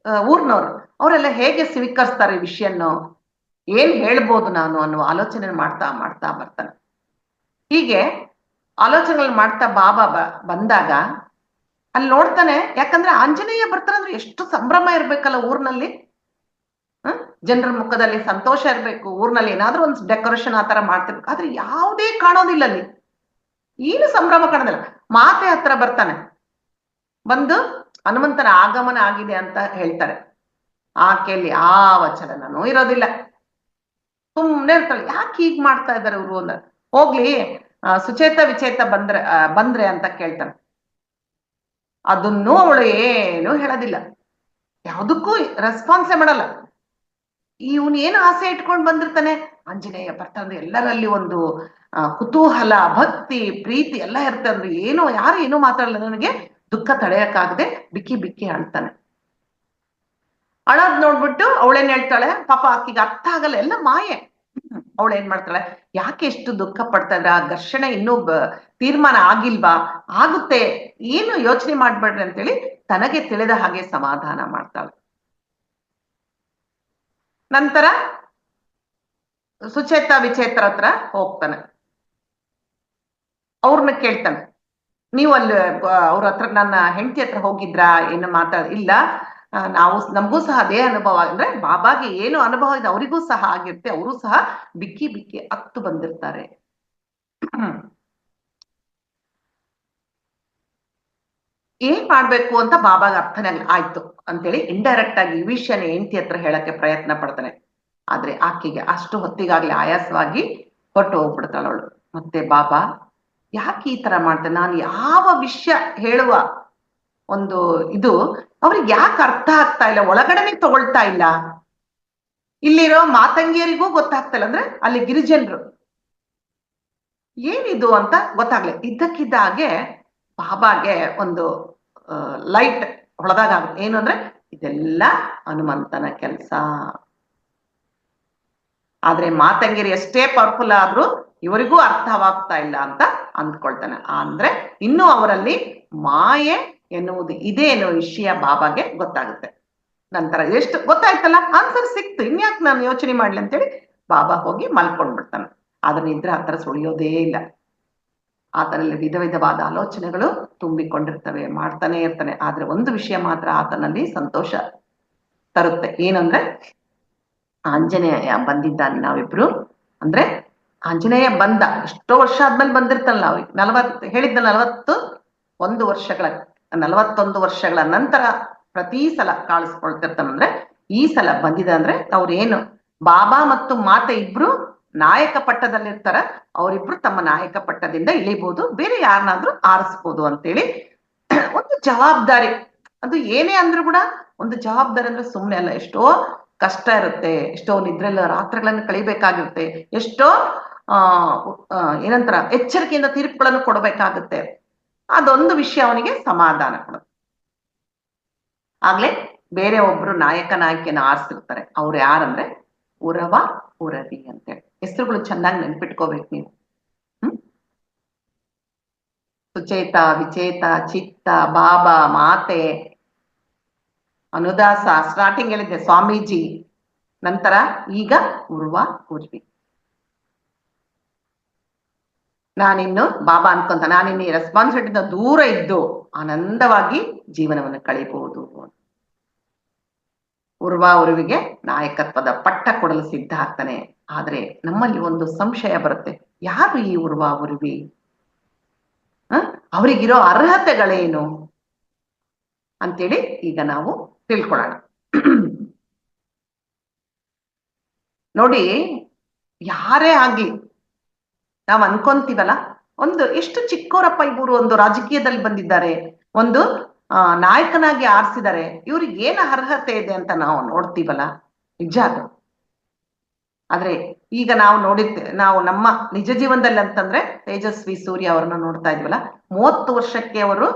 ಊರ್ನವ್ರು, ಅವರೆಲ್ಲ ಹೇಗೆ ಸ್ವೀಕರಿಸ್ತಾರೆ ಈ ವಿಷಯನ್ನು, ಏನ್ ಹೇಳ್ಬೋದು ನಾನು ಅನ್ನುವ ಆಲೋಚನೆ ಮಾಡ್ತಾ ಮಾಡ್ತಾ ಬರ್ತಾನೆ. ಹೀಗೆ ಆಲೋಚನೆಗಳು ಮಾಡ್ತಾ ಬಾಬಾ ಬಂದಾಗ ಅಲ್ಲಿ ನೋಡ್ತಾನೆ. ಯಾಕಂದ್ರೆ ಆಂಜನೇಯ ಬರ್ತಾರಂದ್ರೆ ಎಷ್ಟು ಸಂಭ್ರಮ ಇರ್ಬೇಕಲ್ಲ ಊರ್ನಲ್ಲಿ. ಜನರ ಮುಖದಲ್ಲಿ ಸಂತೋಷ ಇರ್ಬೇಕು. ಊರ್ನಲ್ಲಿ ಏನಾದ್ರೂ ಒಂದು ಡೆಕೋರೇಷನ್ ಆತರ ಮಾಡ್ತಿರ್ಬೇಕು. ಆದ್ರೆ ಯಾವುದೇ ಕಾಣೋದಿಲ್ಲ ಅಲ್ಲಿ, ಏನು ಸಂಭ್ರಮ ಕಾಣೋದಿಲ್ಲ. ಮಾತೆ ಹತ್ರ ಬರ್ತಾನೆ. ಬಂದು ಹನುಮಂತನ ಆಗಮನ ಆಗಿದೆ ಅಂತ ಹೇಳ್ತಾರೆ. ಆಕೆಯಲ್ಲಿ ಯಾವ ಚಲನನೂ ಇರೋದಿಲ್ಲ, ಸುಮ್ಮನೆ ಇರ್ತಾಳೆ. ಯಾಕೆ ಹೀಗ್ ಮಾಡ್ತಾ ಇದ್ದಾರೆ ಇವ್ರು ಅಂತ. ಹೋಗ್ಲಿ ಸುಚೇತ ವಿಚೇತ ಬಂದ್ರೆ ಅಂತ ಕೇಳ್ತಾನೆ. ಅದನ್ನೂ ಅವಳು ಏನು ಹೇಳೋದಿಲ್ಲ, ಯಾವುದಕ್ಕೂ ರೆಸ್ಪಾನ್ಸೇ ಮಾಡಲ್ಲ. ಇವನು ಏನು ಆಸೆ ಇಟ್ಕೊಂಡು ಬಂದಿರ್ತಾನೆ, ಆಂಜನೇಯ ಬರ್ತಾನೆ. ಎಲ್ಲರಲ್ಲಿ ಒಂದು ಕುತೂಹಲ, ಭಕ್ತಿ, ಪ್ರೀತಿ ಎಲ್ಲ ಇರ್ತದೆ. ಅಂದ್ರೆ ಏನೋ ಯಾರು ಏನೋ ಮಾತಾಡಲ್ಲ. ನನಗೆ ದುಃಖ ತಡೆಯಕ್ಕಾಗದೆ ಬಿಕ್ಕಿ ಬಿಕ್ಕಿ ಅಳ್ತಾನೆ. ಅಳೋದ್ ನೋಡ್ಬಿಟ್ಟು ಅವಳೇನ್ ಹೇಳ್ತಾಳೆ, ಪಾಪ ಆಕಿಗೆ ಅರ್ಥ ಆಗಲ್ಲ, ಎಲ್ಲ ಮಾಯೆ. ಅವಳೇನ್ ಮಾಡ್ತಾಳೆ, ಯಾಕೆ ಎಷ್ಟು ದುಃಖ ಪಡ್ತಾ ಇದ್ರ, ಆ ಘರ್ಷಣೆ ಇನ್ನೂ ತೀರ್ಮಾನ ಆಗಿಲ್ವಾ, ಆಗುತ್ತೆ, ಏನು ಯೋಚನೆ ಮಾಡ್ಬೇಡ್ರಿ ಅಂತೇಳಿ ತನಗೆ ತಿಳಿದ ಹಾಗೆ ಸಮಾಧಾನ ಮಾಡ್ತಾಳೆ. ನಂತರ ಸುಚೇತ ವಿಚೇತರ ಹತ್ರ ಹೋಗ್ತಾನೆ. ಅವ್ರನ್ನ ಕೇಳ್ತಾನೆ, ನೀವು ಅಲ್ಲಿ ಅವ್ರ ಹತ್ರ ನನ್ನ ಹೆಂಡತಿ ಹತ್ರ ಹೋಗಿದ್ರಾ, ಏನು ಇಲ್ಲ, ನಮಗೂ ಸಹ ಅದೇ ಅನುಭವ. ಅಂದ್ರೆ ಬಾಬಾಗೆ ಏನು ಅನುಭವ ಇದೆ ಅವರಿಗೂ ಸಹ ಆಗಿರುತ್ತೆ. ಅವರು ಸಹ ಬಿಕ್ಕಿ ಬಿಕ್ಕಿ ಅತ್ತು ಬಂದಿರ್ತಾರೆ. ಏನ್ ಮಾಡ್ಬೇಕು ಅಂತ ಬಾಬಾಗ ಅರ್ಥನೇ ಆಯ್ತು ಅಂತೇಳಿ ಇಂಡೈರೆಕ್ಟ್ ಆಗಿ ಈ ವಿಷಯನ ಹೆಂಡತಿ ಹತ್ರ ಹೇಳಕ್ಕೆ ಪ್ರಯತ್ನ ಪಡ್ತಾನೆ. ಆದ್ರೆ ಆಕೆಗೆ ಅಷ್ಟು ಹೊತ್ತಿಗಾಗ್ಲಿ ಆಯಾಸವಾಗಿ ಹೊರಟು ಹೋಗ್ಬಿಡ್ತಾಳ ಅವಳು. ಮತ್ತೆ ಬಾಬಾ ಯಾಕೆ ಈ ತರ ಮಾಡ್ತಾನೆ, ನಾನು ಯಾವ ವಿಷಯ ಹೇಳುವ ಒಂದು ಇದು ಅವ್ರಿಗೆ ಯಾಕೆ ಅರ್ಥ ಆಗ್ತಾ ಇಲ್ಲ, ಒಳಗಡೆನೆ ತಗೊಳ್ತಾ ಇಲ್ಲ. ಇಲ್ಲಿರೋ ಮಾತಂಗಿಯರಿಗೂ ಗೊತ್ತಾಗ್ತಾ ಇಲ್ಲ, ಅಂದ್ರೆ ಅಲ್ಲಿ ಗಿರಿಜನರು ಏನಿದು ಅಂತ ಗೊತ್ತಾಗ್ಲಿ. ಇದ್ದಕ್ಕಿದ್ದ ಹಾಗೆ ಬಾಬಾಗೆ ಒಂದು ಲೈಟ್ ಹೊಳೆದಾಗ ಏನು ಅಂದ್ರೆ ಇದೆಲ್ಲ ಹನುಮಂತನ ಕೆಲಸ. ಆದ್ರೆ ಮಾತಂಗಿರಿ ಎಷ್ಟೇ ಪವರ್ಫುಲ್ ಆದ್ರೂ ಇವರಿಗೂ ಅರ್ಥವಾಗ್ತಾ ಇಲ್ಲ ಅಂತ ಅಂದ್ಕೊಳ್ತಾನೆ. ಅಂದ್ರೆ ಇನ್ನು ಅವರಲ್ಲಿ ಮಾಯೆ ಎನ್ನುವುದು ಇದೆ ಎನ್ನುವ ವಿಷಯ ಬಾಬಾಗೆ ಗೊತ್ತಾಗುತ್ತೆ. ನಂತರ ಎಷ್ಟು ಗೊತ್ತಾಯ್ತಲ್ಲ, ಆನ್ಸರ್ ಸಿಕ್ತು, ಇನ್ಯಾಕೆ ನಾನು ಯೋಚನೆ ಮಾಡ್ಲಿ ಅಂತೇಳಿ ಬಾಬಾ ಹೋಗಿ ಮಲ್ಕೊಂಡ್ಬಿಡ್ತಾನೆ. ಆದ್ರೆ ನಿದ್ರೆ ಆತರ ಸುಳಿಯೋದೇ ಇಲ್ಲ. ಆತನಲ್ಲಿ ವಿಧ ವಿಧವಾದ ಆಲೋಚನೆಗಳು ತುಂಬಿಕೊಂಡಿರ್ತವೆ, ಮಾಡ್ತಾನೆ ಇರ್ತಾನೆ. ಆದ್ರೆ ಒಂದು ವಿಷಯ ಮಾತ್ರ ಆತನಲ್ಲಿ ಸಂತೋಷ ತರುತ್ತೆ. ಏನಂದ್ರೆ ಆಂಜನೇಯ ಬಂದಿದ್ದಾನೆ. ನಾವಿಬ್ರು ಅಂದ್ರೆ ಆಂಜನೇಯ ಬಂದ ಎಷ್ಟೋ ವರ್ಷ ಆದ್ಮೇಲೆ ಬಂದಿರ್ತಾನಲ್ಲ, ಅವ್ರಿಗೆ ಹೇಳಿದ್ದ 41 ವರ್ಷಗಳ ನಂತರ ಪ್ರತಿ ಸಲ ಕಾಣಿಸ್ಕೊಳ್ತಿರ್ತಾನಂದ್ರೆ ಈ ಸಲ ಬಂದಿದೆ. ಅಂದ್ರೆ ಅವ್ರೇನು ಬಾಬಾ ಮತ್ತು ಮಾತೆ ಇಬ್ರು ನಾಯಕ ಪಟ್ಟದಲ್ಲಿರ್ತಾರ, ಅವರಿಬ್ರು ತಮ್ಮ ನಾಯಕ ಪಟ್ಟದಿಂದ ಇಳಿಬಹುದು, ಬೇರೆ ಯಾರನ್ನಾದ್ರೂ ಆರಿಸ್ಬೋದು ಅಂತೇಳಿ ಒಂದು ಜವಾಬ್ದಾರಿ. ಅದು ಏನೇ ಅಂದ್ರೂ ಕೂಡ ಒಂದು ಜವಾಬ್ದಾರಿ ಅಂದ್ರೆ ಸುಮ್ಮನೆ ಅಲ್ಲ. ಎಷ್ಟೋ ಕಷ್ಟ ಇರುತ್ತೆ, ಎಷ್ಟೋ ನಿದ್ರೆಲ್ಲ ರಾತ್ರಿಗಳನ್ನು ಕಳಿಬೇಕಾಗಿರುತ್ತೆ, ಎಷ್ಟೋ ಏನಂತಾರ ಎಚ್ಚರಿಕೆಯಿಂದ ತೀರ್ಪುಗಳನ್ನು ಕೊಡಬೇಕಾಗುತ್ತೆ. ಅದೊಂದು ವಿಷಯ ಅವನಿಗೆ ಸಮಾಧಾನ ಕೊಡುತ್ತೆ. ಆಗ್ಲೇ ಬೇರೆ ಒಬ್ರು ನಾಯಕ ನಾಯಕಿಯನ್ನ ಆರಿಸಿರ್ತಾರೆ. ಅವ್ರು ಯಾರಂದ್ರೆ ಉರವ ಉರವಿ ಅಂತೇಳಿ. ಹೆಸರುಗಳು ಚೆನ್ನಾಗಿ ನೆನ್ಪಿಟ್ಕೋಬೇಕು ನೀವು. ಸುಚೇತ, ವಿಚೇತ, ಚಿತ್ತ, ಬಾಬಾ, ಮಾತೆ, ಅನುದಾಸ, ಸ್ಟಾರ್ಟಿಂಗ್ ಹೇಳಿದ್ದೆ ಸ್ವಾಮೀಜಿ, ನಂತರ ಈಗ ಉರ್ವ ಉರ್ವಿ. ನಾನಿನ್ನು ಬಾಬಾ ಅನ್ಕೊಂತ ನಾನಿನ್ನು ಈ ರೆಸ್ಪಾನ್ಸಿಬಿಲಿಟಿಯಿಂದ ದೂರ ಇದ್ದು ಆನಂದವಾಗಿ ಜೀವನವನ್ನು ಕಳೀಬಹುದು. ಉರ್ವ ಉರ್ವಿಗೆ ನಾಯಕತ್ವದ ಪಟ್ಟ ಕೊಡಲು ಸಿದ್ಧ ಆಗ್ತಾನೆ. ಆದ್ರೆ ನಮ್ಮಲ್ಲಿ ಒಂದು ಸಂಶಯ ಬರುತ್ತೆ, ಯಾರು ಈ ಉರ್ವ ಉರ್ವಿ? ಅವರಿಗಿರೋ ಅರ್ಹತೆಗಳೇನು ಅಂತೇಳಿ ಈಗ ನಾವು ತಿಳ್ಕೊಳ್ಳೋಣ. ನೋಡಿ, ಯಾರೇ ಆಗ್ಲಿ ನಾವ್ ಅನ್ಕೊಂತೀವಲ್ಲ, ಒಂದು ಎಷ್ಟು ಚಿಕ್ಕೋರಪ್ಪ ಇವರು, ಒಂದು ರಾಜಕೀಯದಲ್ಲಿ ಬಂದಿದ್ದಾರೆ, ಒಂದು ನಾಯಕನಾಗಿ ಆರಿಸಿದ್ದಾರೆ, ಇವ್ರಿಗೆ ಏನ್ ಅರ್ಹತೆ ಇದೆ ಅಂತ ನಾವು ನೋಡ್ತೀವಲ್ಲ, ನಿಜ ಅದು. ಆದ್ರೆ ಈಗ ನಾವು ನಾವು ನಮ್ಮ ನಿಜ ಜೀವನದಲ್ಲಿ ಅಂತಂದ್ರೆ ತೇಜಸ್ವಿ ಸೂರ್ಯ ಅವರನ್ನ ನೋಡ್ತಾ ಇದ್ವಲ್ಲ, 30 ವರ್ಷಕ್ಕೆ ಅವರು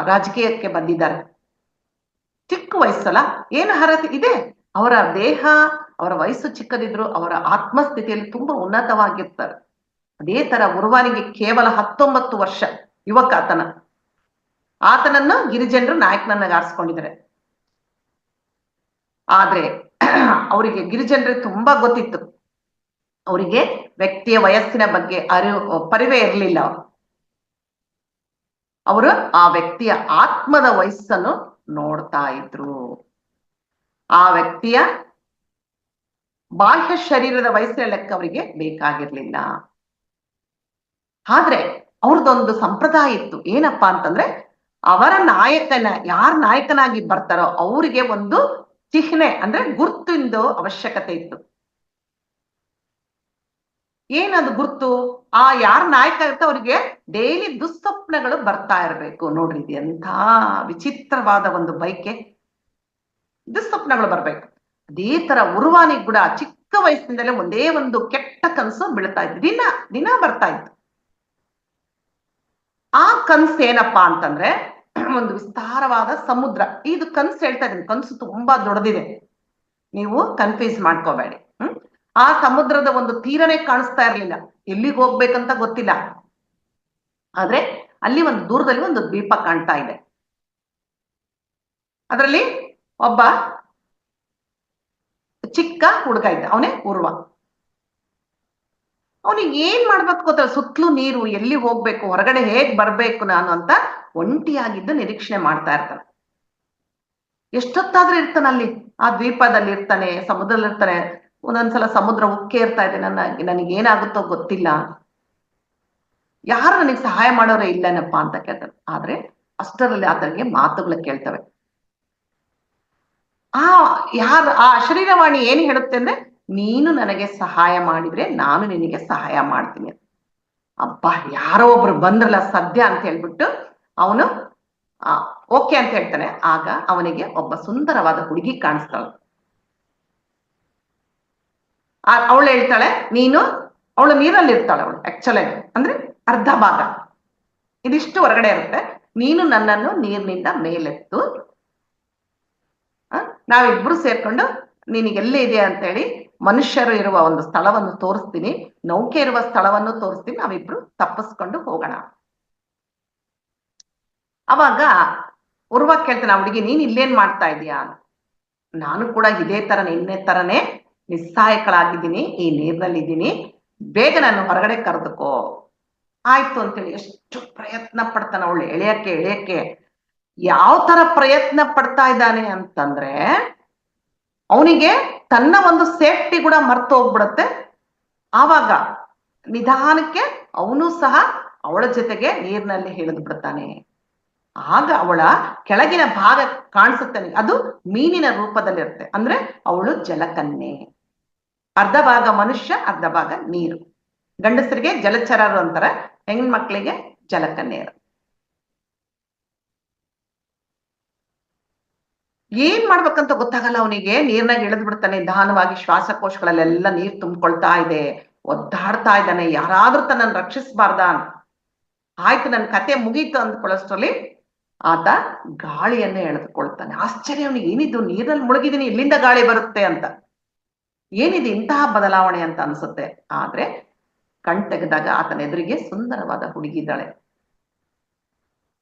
ರಾಜಕೀಯಕ್ಕೆ ಬಂದಿದ್ದಾರೆ. ಚಿಕ್ಕ ವಯಸ್ಸಲ್ಲ, ಏನು ಅರ್ಹತೆ ಇದೆ? ಅವರ ದೇಹ, ಅವರ ವಯಸ್ಸು ಚಿಕ್ಕದಿದ್ರು ಅವರ ಆತ್ಮಸ್ಥಿತಿಯಲ್ಲಿ ತುಂಬಾ ಉನ್ನತವಾಗಿರ್ತಾರೆ. ಅದೇ ತರ ಉರ್ವಾನಿಗೆ ಕೇವಲ 19 ವರ್ಷ ಯುವಕ ಆತನನ್ನು ಗಿರಿಜನರು ನಾಯಕನನ್ನಾಗಿ ಆರಿಸ್ಕೊಂಡಿದ್ದಾರೆ. ಆದ್ರೆ ಅವರಿಗೆ ಗಿರಿಜನರಿಗೆ ತುಂಬಾ ಗೊತ್ತಿತ್ತು, ಅವರಿಗೆ ವ್ಯಕ್ತಿಯ ವಯಸ್ಸಿನ ಬಗ್ಗೆ ಪರಿವೇ ಇರಲಿಲ್ಲ. ಅವರು ಆ ವ್ಯಕ್ತಿಯ ಆತ್ಮದ ವಯಸ್ಸನ್ನು ನೋಡ್ತಾ ಇದ್ರು. ಆ ವ್ಯಕ್ತಿಯ ಬಾಹ್ಯ ಶರೀರದ ವಯಸ್ಸಿನ ಲೆಕ್ಕ ಅವರಿಗೆ ಬೇಕಾಗಿರ್ಲಿಲ್ಲ. ಆದ್ರೆ ಅವ್ರದ್ದೊಂದು ಸಂಪ್ರದಾಯ ಇತ್ತು. ಏನಪ್ಪಾ ಅಂತಂದ್ರೆ, ಅವರ ಯಾರ ನಾಯಕನಾಗಿ ಬರ್ತಾರೋ ಅವರಿಗೆ ಒಂದು ಚಿಹ್ನೆ ಅಂದ್ರೆ ಗುರ್ತಿಂದು ಅವಶ್ಯಕತೆ ಇತ್ತು. ಏನದು ಗುರ್ತು? ಆ ಯಾರ ನಾಯಕ ಇರ್ತ ಅವ್ರಿಗೆ ಡೈಲಿ ದುಸ್ವಪ್ನಗಳು ಬರ್ತಾ ಇರ್ಬೇಕು. ನೋಡ್ರಿ, ಇದು ಎಂಥ ವಿಚಿತ್ರವಾದ ಒಂದು ಬೈಕೆ. ದುಸ್ವಪ್ನಗಳು ಬರ್ಬೇಕು. ಅದೇ ತರ ಉರ್ವಾನಿಗೆ ಕೂಡ ಚಿಕ್ಕ ವಯಸ್ಸಿನಿಂದಲೇ ಒಂದೇ ಒಂದು ಕೆಟ್ಟ ಕನಸು ಬೀಳ್ತಾ ಇತ್ತು, ದಿನ ಬರ್ತಾ ಇತ್ತು. ಆ ಕನ್ಸು ಏನಪ್ಪಾ ಅಂತಂದ್ರೆ, ಒಂದು ವಿಸ್ತಾರವಾದ ಸಮುದ್ರ. ಇದು ಕನ್ಸು ಹೇಳ್ತಾ ಇದ್ದೀನಿ, ಕನ್ಸು ತುಂಬಾ ದೊಡ್ಡದಿದೆ, ನೀವು ಕನ್ಫ್ಯೂಸ್ ಮಾಡ್ಕೋಬೇಡಿ. ಆ ಸಮುದ್ರದ ಒಂದು ತೀರನೇ ಕಾಣಿಸ್ತಾ ಇರ್ಲಿಲ್ಲ, ಎಲ್ಲಿಗೆ ಹೋಗ್ಬೇಕಂತ ಗೊತ್ತಿಲ್ಲ. ಆದ್ರೆ ಅಲ್ಲಿ ಒಂದು ದೂರದಲ್ಲಿ ಒಂದು ದ್ವೀಪ ಕಾಣ್ತಾ ಇದೆ. ಅದರಲ್ಲಿ ಒಬ್ಬ ಚಿಕ್ಕ ಹುಡುಗ ಇದ್ದ, ಅವನೇ ಉರ್ವ. ಅವನಿಗೆ ಏನ್ ಮಾಡ್ಬೇಕು ಗೊತ್ತಲ್ಲ, ಸುತ್ತಲೂ ನೀರು, ಎಲ್ಲಿ ಹೋಗ್ಬೇಕು, ಹೊರಗಡೆ ಹೇಗ್ ಬರ್ಬೇಕು ನಾನು ಅಂತ ಒಂಟಿಯಾಗಿದ್ದು ನಿರೀಕ್ಷಣೆ ಮಾಡ್ತಾ ಇರ್ತಾನೆ. ಎಷ್ಟೊತ್ತಾದ್ರೂ ಇರ್ತಾನೆ ಅಲ್ಲಿ, ಆ ದ್ವೀಪದಲ್ಲಿ ಇರ್ತಾನೆ, ಸಮುದ್ರದಲ್ಲಿ ಇರ್ತಾನೆ. ಒಂದೊಂದ್ಸಲ ಸಮುದ್ರ ಉಕ್ಕೆ ಇರ್ತಾ ಇದೆ, ನನಗೇನಾಗುತ್ತೋ ಗೊತ್ತಿಲ್ಲ, ಯಾರು ನನಗೆ ಸಹಾಯ ಮಾಡೋರೇ ಇಲ್ಲನಪ್ಪ ಅಂತ ಕೇಳ್ತಾನೆ. ಆದ್ರೆ ಅಷ್ಟರಲ್ಲಿ ಆತನಿಗೆ ಮಾತುಗಳು ಕೇಳ್ತವೆ. ಆ ಶರೀರವಾಣಿ ಏನ್ ಹೇಳುತ್ತೆ ಅಂದ್ರೆ, ನೀನು ನನಗೆ ಸಹಾಯ ಮಾಡಿದ್ರೆ ನಾನು ನಿನಗೆ ಸಹಾಯ ಮಾಡ್ತೀನಿ. ಅಬ್ಬಾ, ಯಾರೋ ಒಬ್ರು ಬಂದ್ರಲ್ಲ ಸದ್ಯ ಅಂತ ಹೇಳ್ಬಿಟ್ಟು ಅವನು ಓಕೆ ಅಂತ ಹೇಳ್ತಾನೆ. ಆಗ ಅವನಿಗೆ ಒಬ್ಬ ಸುಂದರವಾದ ಹುಡುಗಿ ಕಾಣಿಸ್ತಾಳೆ. ಅವಳು ಹೇಳ್ತಾಳೆ, ಅವಳು ನೀರಲ್ಲಿ ಇರ್ತಾಳೆ. ಅವಳು ಆಕ್ಚುಲಿ ಅಂದ್ರೆ ಅರ್ಧ ಭಾಗ, ಇದಿಷ್ಟು ಹೊರಗಡೆ ಇರುತ್ತೆ. ನೀನು ನನ್ನನ್ನು ನೀರಿನಿಂದ ಮೇಲೆತ್ತು, ನಾವಿಬ್ರು ಸೇರ್ಕೊಂಡು ನಿನಗೆಲ್ಲೇ ಇದೆ ಅಂತೇಳಿ ಮನುಷ್ಯರು ಇರುವ ಒಂದು ಸ್ಥಳವನ್ನು ತೋರಿಸ್ತೀನಿ, ನೌಕೆ ಇರುವ ಸ್ಥಳವನ್ನು ತೋರಿಸ್ತೀನಿ, ನಾವಿಬ್ರು ತಪ್ಪಿಸ್ಕೊಂಡು ಹೋಗೋಣ. ಅವಾಗ ಉರ್ವ ಕೇಳ್ತಾನೆ, ಹುಡುಗಿ ನೀನ್ ಇಲ್ಲೇನ್ ಮಾಡ್ತಾ ಇದೀಯಾ? ನಾನು ಕೂಡ ಇದೇ ತರ ನಿನ್ನೆ ತರನೇ ನಿಸ್ಸಹಾಯಕಳಾಗಿದ್ದೀನಿ, ಈ ನೀರಿನಲ್ಲಿ ಇದ್ದೀನಿ, ಬೇಗ ನಾನು ಹೊರಗಡೆ ಕರೆದುಕೋ. ಆಯ್ತು ಅಂತೇಳಿ ಎಷ್ಟು ಪ್ರಯತ್ನ ಪಡ್ತಾನೆ ಅವಳು ಎಳೆಯಕ್ಕೆ. ಯಾವ ತರ ಪ್ರಯತ್ನ ಪಡ್ತಾ ಇದ್ದಾನೆ ಅಂತಂದ್ರೆ, ಅವನಿಗೆ ತನ್ನ ಒಂದು ಸೇಫ್ಟಿ ಕೂಡ ಮರ್ತು ಹೋಗ್ಬಿಡತ್ತೆ. ಆವಾಗ ನಿಧಾನಕ್ಕೆ ಅವನು ಸಹ ಅವಳ ಜೊತೆಗೆ ನೀರಿನಲ್ಲಿ ಇಳಿದು ಬಿಡ್ತಾನೆ. ಆಗ ಅವಳ ಕೆಳಗಿನ ಭಾಗ ಕಾಣಿಸುತ್ತೆ, ಅದು ಮೀನಿನ ರೂಪದಲ್ಲಿರುತ್ತೆ. ಅಂದ್ರೆ ಅವಳು ಜಲಕನ್ಯೆ, ಅರ್ಧ ಭಾಗ ಮನುಷ್ಯ ಅರ್ಧ ಭಾಗ ನೀರು. ಗಂಡಸರಿಗೆ ಜಲಚರರು ಅಂತಾರೆ, ಹೆಣ್ಮಕ್ಳಿಗೆ ಜಲಕನ್ಯೆಯರು. ಏನ್ ಮಾಡ್ಬೇಕಂತ ಗೊತ್ತಾಗಲ್ಲ ಅವನಿಗೆ. ನೀರ್ನಾಗ ಇಳಿದು ಬಿಡ್ತಾನೆ, ನಿಧಾನವಾಗಿ ಶ್ವಾಸಕೋಶಗಳಲ್ಲೆಲ್ಲ ನೀರ್ ತುಂಬಿಕೊಳ್ತಾ ಇದೆ, ಒದ್ದಾಡ್ತಾ ಇದ್ದಾನೆ. ಯಾರಾದ್ರೂ ತನ್ನನ್ನು ರಕ್ಷಿಸಬಾರ್ದ? ಆಯ್ತು, ನನ್ನ ಕತೆ ಮುಗೀತು ಅಂದ್ಕೊಳ್ಳೋಷ್ಟರಲ್ಲಿ ಆತ ಗಾಳಿಯನ್ನ ಎಳೆದುಕೊಳ್ತಾನೆ. ಆಶ್ಚರ್ಯ ಅವನಿಗೆ, ಏನಿದು, ನೀರಲ್ಲಿ ಮುಳುಗಿದೀನಿ, ಇಲ್ಲಿಂದ ಗಾಳಿ ಬರುತ್ತೆ ಅಂತ, ಏನಿದೆ ಇಂತಹ ಬದಲಾವಣೆ ಅಂತ ಅನ್ಸುತ್ತೆ. ಆದ್ರೆ ಕಣ್ ತೆಗೆದಾಗ ಆತನ ಎದುರಿಗೆ ಸುಂದರವಾದ ಹುಡುಗಿದ್ದಾಳೆ.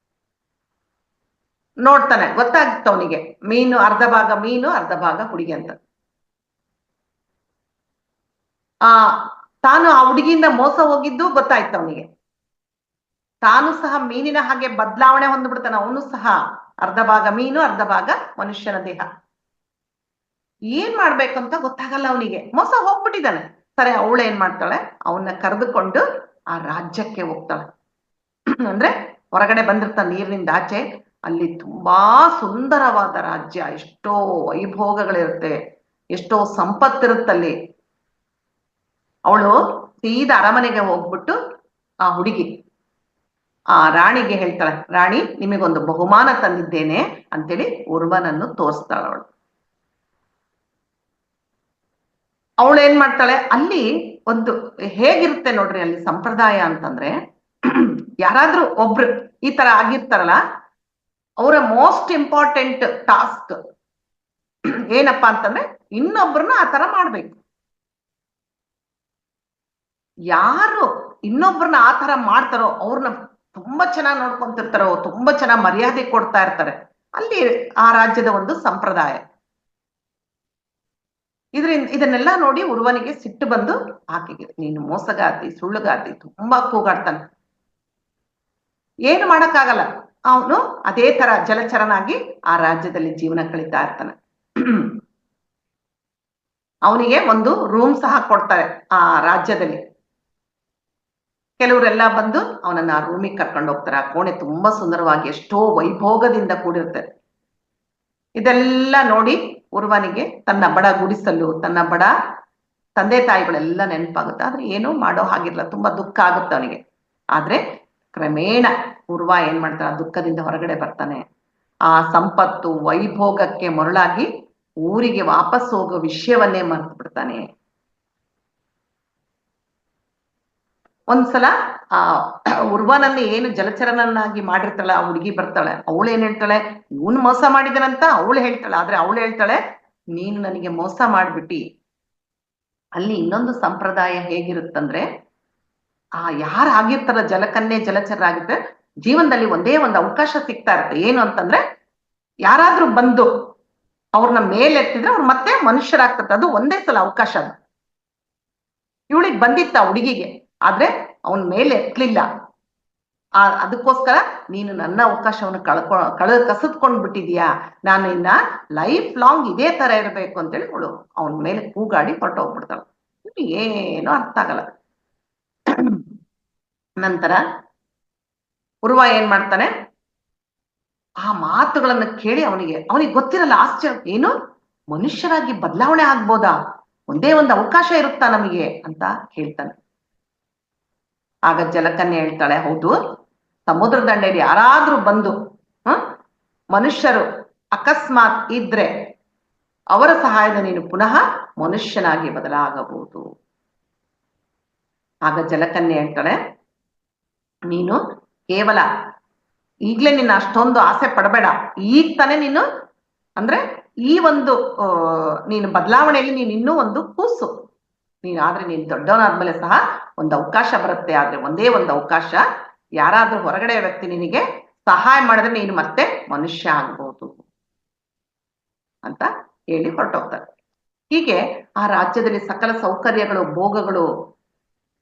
ನೋಡ್ತಾನೆ, ಗೊತ್ತಾಗ್ತ ಅವನಿಗೆ, ಮೀನು ಅರ್ಧ ಭಾಗ ಮೀನು ಅರ್ಧ ಭಾಗ ಹುಡುಗಿ ಅಂತ. ಆ ತಾನು ಆ ಹುಡುಗಿಯಿಂದ ಮೋಸ ಹೋಗಿದ್ದು ಗೊತ್ತಾಯ್ತು ಅವನಿಗೆ. ತಾನು ಸಹ ಮೀನಿನ ಹಾಗೆ ಬದಲಾವಣೆ ಹೊಂದ್ಬಿಡ್ತಾನೆ. ಅವನು ಸಹ ಅರ್ಧ ಭಾಗ ಮೀನು ಅರ್ಧ ಭಾಗ ಮನುಷ್ಯನ ದೇಹ. ಏನ್ ಮಾಡ್ಬೇಕಂತ ಗೊತ್ತಾಗಲ್ಲ ಅವನಿಗೆ, ಮೋಸ ಹೋಗ್ಬಿಟ್ಟಿದ್ದಾನೆ. ಸರಿ, ಅವಳು ಏನ್ ಮಾಡ್ತಾಳೆ, ಅವನ್ನ ಕರೆದುಕೊಂಡು ಆ ರಾಜ್ಯಕ್ಕೆ ಹೋಗ್ತಾಳೆ. ಅಂದ್ರೆ ಹೊರಗಡೆ ಬಂದಿರ್ತಾನೆ ನೀರಿನಿಂದ ಆಚೆ. ಅಲ್ಲಿ ತುಂಬಾ ಸುಂದರವಾದ ರಾಜ್ಯ, ಎಷ್ಟೋ ವೈಭೋಗಗಳಿರುತ್ತೆ, ಎಷ್ಟೋ ಸಂಪತ್ತಿರುತ್ತಲ್ಲಿ. ಅವಳು ಸೀದಾ ಅರಮನೆಗೆ ಹೋಗ್ಬಿಟ್ಟು ಆ ಹುಡುಗಿ ಆ ರಾಣಿಗೆ ಹೇಳ್ತಾಳೆ, ರಾಣಿ, ನಿಮಗೊಂದು ಬಹುಮಾನ ತಂದಿದ್ದೇನೆ ಅಂತೇಳಿ ಉರ್ವನನ್ನು ತೋರಿಸ್ತಾಳ ಅವಳು. ಅವಳು ಏನ್ ಮಾಡ್ತಾಳೆ, ಅಲ್ಲಿ ಒಂದು ಹೇಗಿರುತ್ತೆ ನೋಡ್ರಿ ಅಲ್ಲಿ ಸಂಪ್ರದಾಯ ಅಂತಂದ್ರೆ, ಯಾರಾದ್ರೂ ಒಬ್ರು ಈ ತರ ಆಗಿರ್ತಾರಲ್ಲ, ಅವರ ಮೋಸ್ಟ್ ಇಂಪಾರ್ಟೆಂಟ್ ಟಾಸ್ಕ್ ಏನಪ್ಪಾ ಅಂತಂದ್ರೆ ಇನ್ನೊಬ್ರನ್ನ ಆ ತರ ಮಾಡ್ಬೇಕು. ಯಾರು ಇನ್ನೊಬ್ರನ್ನ ಆ ತರ ಮಾಡ್ತಾರೋ ಅವ್ರನ್ನ ತುಂಬಾ ಚೆನ್ನಾಗಿ ನೋಡ್ಕೊಂತಿರ್ತಾರೋ, ತುಂಬಾ ಚೆನ್ನಾಗಿ ಮರ್ಯಾದೆ ಕೊಡ್ತಾ ಇರ್ತಾರೆ. ಅಲ್ಲಿ ಆ ರಾಜ್ಯದ ಒಂದು ಸಂಪ್ರದಾಯ. ಇದನ್ನೆಲ್ಲ ನೋಡಿ ಉರ್ವನಿಗೆ ಸಿಟ್ಟು ಬಂದು, ಆಕೆಗೆ ನೀನು ಮೋಸಗಾತಿ, ಸುಳ್ಳುಗಾತಿ ತುಂಬಾ ಕೂಗಾಡ್ತಾನೆ. ಏನು ಮಾಡಕ್ಕಾಗಲ್ಲ, ಅವನು ಅದೇ ತರ ಜಲಚರನಾಗಿ ಆ ರಾಜ್ಯದಲ್ಲಿ ಜೀವನ ಕಳೀತಾ ಇರ್ತಾನೆ. ಅವನಿಗೆ ಒಂದು ರೂಮ್ ಸಹ ಕೊಡ್ತಾರೆ ಆ ರಾಜ್ಯದಲ್ಲಿ. ಕೆಲವರೆಲ್ಲ ಬಂದು ಅವನನ್ನ ಆ ರೂಮಿಗೆ ಕರ್ಕೊಂಡು ಹೋಗ್ತಾರೆ. ಆ ಕೋಣೆ ತುಂಬಾ ಸುಂದರವಾಗಿ ಎಷ್ಟೋ ವೈಭೋಗದಿಂದ ಕೂಡಿರುತ್ತೆ. ಇದೆಲ್ಲ ನೋಡಿ ಉರ್ವನಿಗೆ ತನ್ನ ಬಡ ಗುಡಿಸಲು, ತನ್ನ ಬಡ ತಂದೆ ತಾಯಿಗಳೆಲ್ಲ ನೆನಪಾಗುತ್ತೆ. ಆದ್ರೆ ಏನೂ ಮಾಡೋ ಹಾಗಿರ್ಲ, ತುಂಬಾ ದುಃಖ ಆಗುತ್ತೆ ಅವನಿಗೆ. ಆದ್ರೆ ಕ್ರಮೇಣ ಉರ್ವ ಏನ್ ಮಾಡ್ತಾನೆ, ಆ ದುಃಖದಿಂದ ಹೊರಗಡೆ ಬರ್ತಾನೆ. ಆ ಸಂಪತ್ತು ವೈಭೋಗಕ್ಕೆ ಮರಳಾಗಿ ಊರಿಗೆ ವಾಪಸ್ ಹೋಗೋ ವಿಷಯವನ್ನೇ ಮರೆತು ಬಿಡ್ತಾನೆ. ಒಂದ್ಸಲ ಆ ಉರ್ವನನ್ನು ಏನು ಜಲಚರನನ್ನಾಗಿ ಮಾಡಿರ್ತಾಳೆ ಆ ಹುಡುಗಿ ಬರ್ತಾಳೆ. ಅವಳು ಏನ್ ಹೇಳ್ತಾಳೆ, ಇವನು ಮೋಸ ಮಾಡಿದನಂತ ಅವಳು ಹೇಳ್ತಾಳೆ. ಆದ್ರೆ ಅವಳು ಹೇಳ್ತಾಳೆ, ನೀನು ನನಗೆ ಮೋಸ ಮಾಡ್ಬಿಟ್ಟಿ. ಅಲ್ಲಿ ಇನ್ನೊಂದು ಸಂಪ್ರದಾಯ ಹೇಗಿರುತ್ತಂದ್ರೆ, ಆ ಯಾರು ಆಗಿರ್ತಾರ ಜಲಕನ್ಯೆ ಜಲಚರರಾಗಿರ್ತಾರೆ, ಜೀವನದಲ್ಲಿ ಒಂದೇ ಒಂದು ಅವಕಾಶ ಸಿಗ್ತಾ ಇರುತ್ತೆ. ಏನು ಅಂತಂದ್ರೆ, ಯಾರಾದ್ರೂ ಬಂದು ಅವ್ರನ್ನ ಮೇಲೆತ್ತಿದ್ರೆ ಅವ್ರು ಮತ್ತೆ ಮನುಷ್ಯರಾಗ್ತದೆ. ಅದು ಒಂದೇ ಸಲ ಅವಕಾಶ. ಅದು ಇವಳಿಗೆ ಬಂದಿತ್ತ ಹುಡುಗಿಗೆ, ಆದ್ರೆ ಅವನ್ ಮೇಲೆ ಎತ್ತಲಿಲ್ಲ. ಅದಕ್ಕೋಸ್ಕರ ನೀನು ನನ್ನ ಅವಕಾಶವನ್ನು ಕಸಿದ್ಕೊಂಡ್ ಬಿಟ್ಟಿದ್ಯಾ, ನಾನು ಇನ್ನ ಲೈಫ್ ಲಾಂಗ್ ಇದೇ ತರ ಇರಬೇಕು ಅಂತೇಳಿ ಅವಳು ಅವನ ಮೇಲೆ ಕೂಗಾಡಿ ಹೊರಟೋಗ್ಬಿಡ್ತಾಳೆ. ಏನೋ ಅರ್ಥ ಆಗಲ್ಲ. ನಂತರ ಉರ್ವ ಏನ್ ಮಾಡ್ತಾನೆ, ಆ ಮಾತುಗಳನ್ನು ಕೇಳಿ ಅವನಿಗೆ ಗೊತ್ತಿರಲ್ಲ. ಆಶ್ಚರ್ಯ, ಏನು ಮನುಷ್ಯರಾಗಿ ಬದಲಾವಣೆ ಆಗ್ಬೋದಾ, ಒಂದೇ ಒಂದು ಅವಕಾಶ ಇರುತ್ತಾ ನಮಗೆ ಅಂತ ಹೇಳ್ತಾನೆ. ಆಗ ಜಲಕನ್ಯೆ ಹೇಳ್ತಾಳೆ, ಹೌದು, ಸಮುದ್ರ ದಂಡೆಯಲ್ಲಿ ಯಾರಾದ್ರೂ ಬಂದು ಮನುಷ್ಯರು ಅಕಸ್ಮಾತ್ ಇದ್ರೆ ಅವರ ಸಹಾಯದ ನೀನು ಪುನಃ ಮನುಷ್ಯನಾಗಿ ಬದಲಾಗಬಹುದು. ಆಗ ಜಲಕನ್ಯೆ ಹೇಳ್ತಾಳೆ, ನೀನು ಕೇವಲ ಈಗ್ಲೇ ನಿನ್ನ ಅಷ್ಟೊಂದು ಆಸೆ ಪಡಬೇಡ. ಈಗ ತಾನೇ ನೀನು ಅಂದ್ರೆ ಈ ಒಂದು ನೀನು ಬದಲಾವಣೆಯಲ್ಲಿ ನೀನು ಇನ್ನೂ ಒಂದು ಕೂಸು. ಆದ್ರೆ ನೀನು ದೊಡ್ಡವನಾದ್ಮೇಲೆ ಸಹ ಒಂದು ಅವಕಾಶ ಬರುತ್ತೆ. ಆದ್ರೆ ಒಂದೇ ಒಂದು ಅವಕಾಶ, ಯಾರಾದ್ರೂ ಹೊರಗಡೆ ವ್ಯಕ್ತಿ ನಿನಗೆ ಸಹಾಯ ಮಾಡಿದ್ರೆ ನೀನು ಮತ್ತೆ ಮನುಷ್ಯ ಆಗ್ಬಹುದು ಅಂತ ಹೇಳಿ ಹೊರಟೋಗ್ತಾರೆ. ಹೀಗೆ ಆ ರಾಜ್ಯದಲ್ಲಿ ಸಕಲ ಸೌಕರ್ಯಗಳು, ಭೋಗಗಳು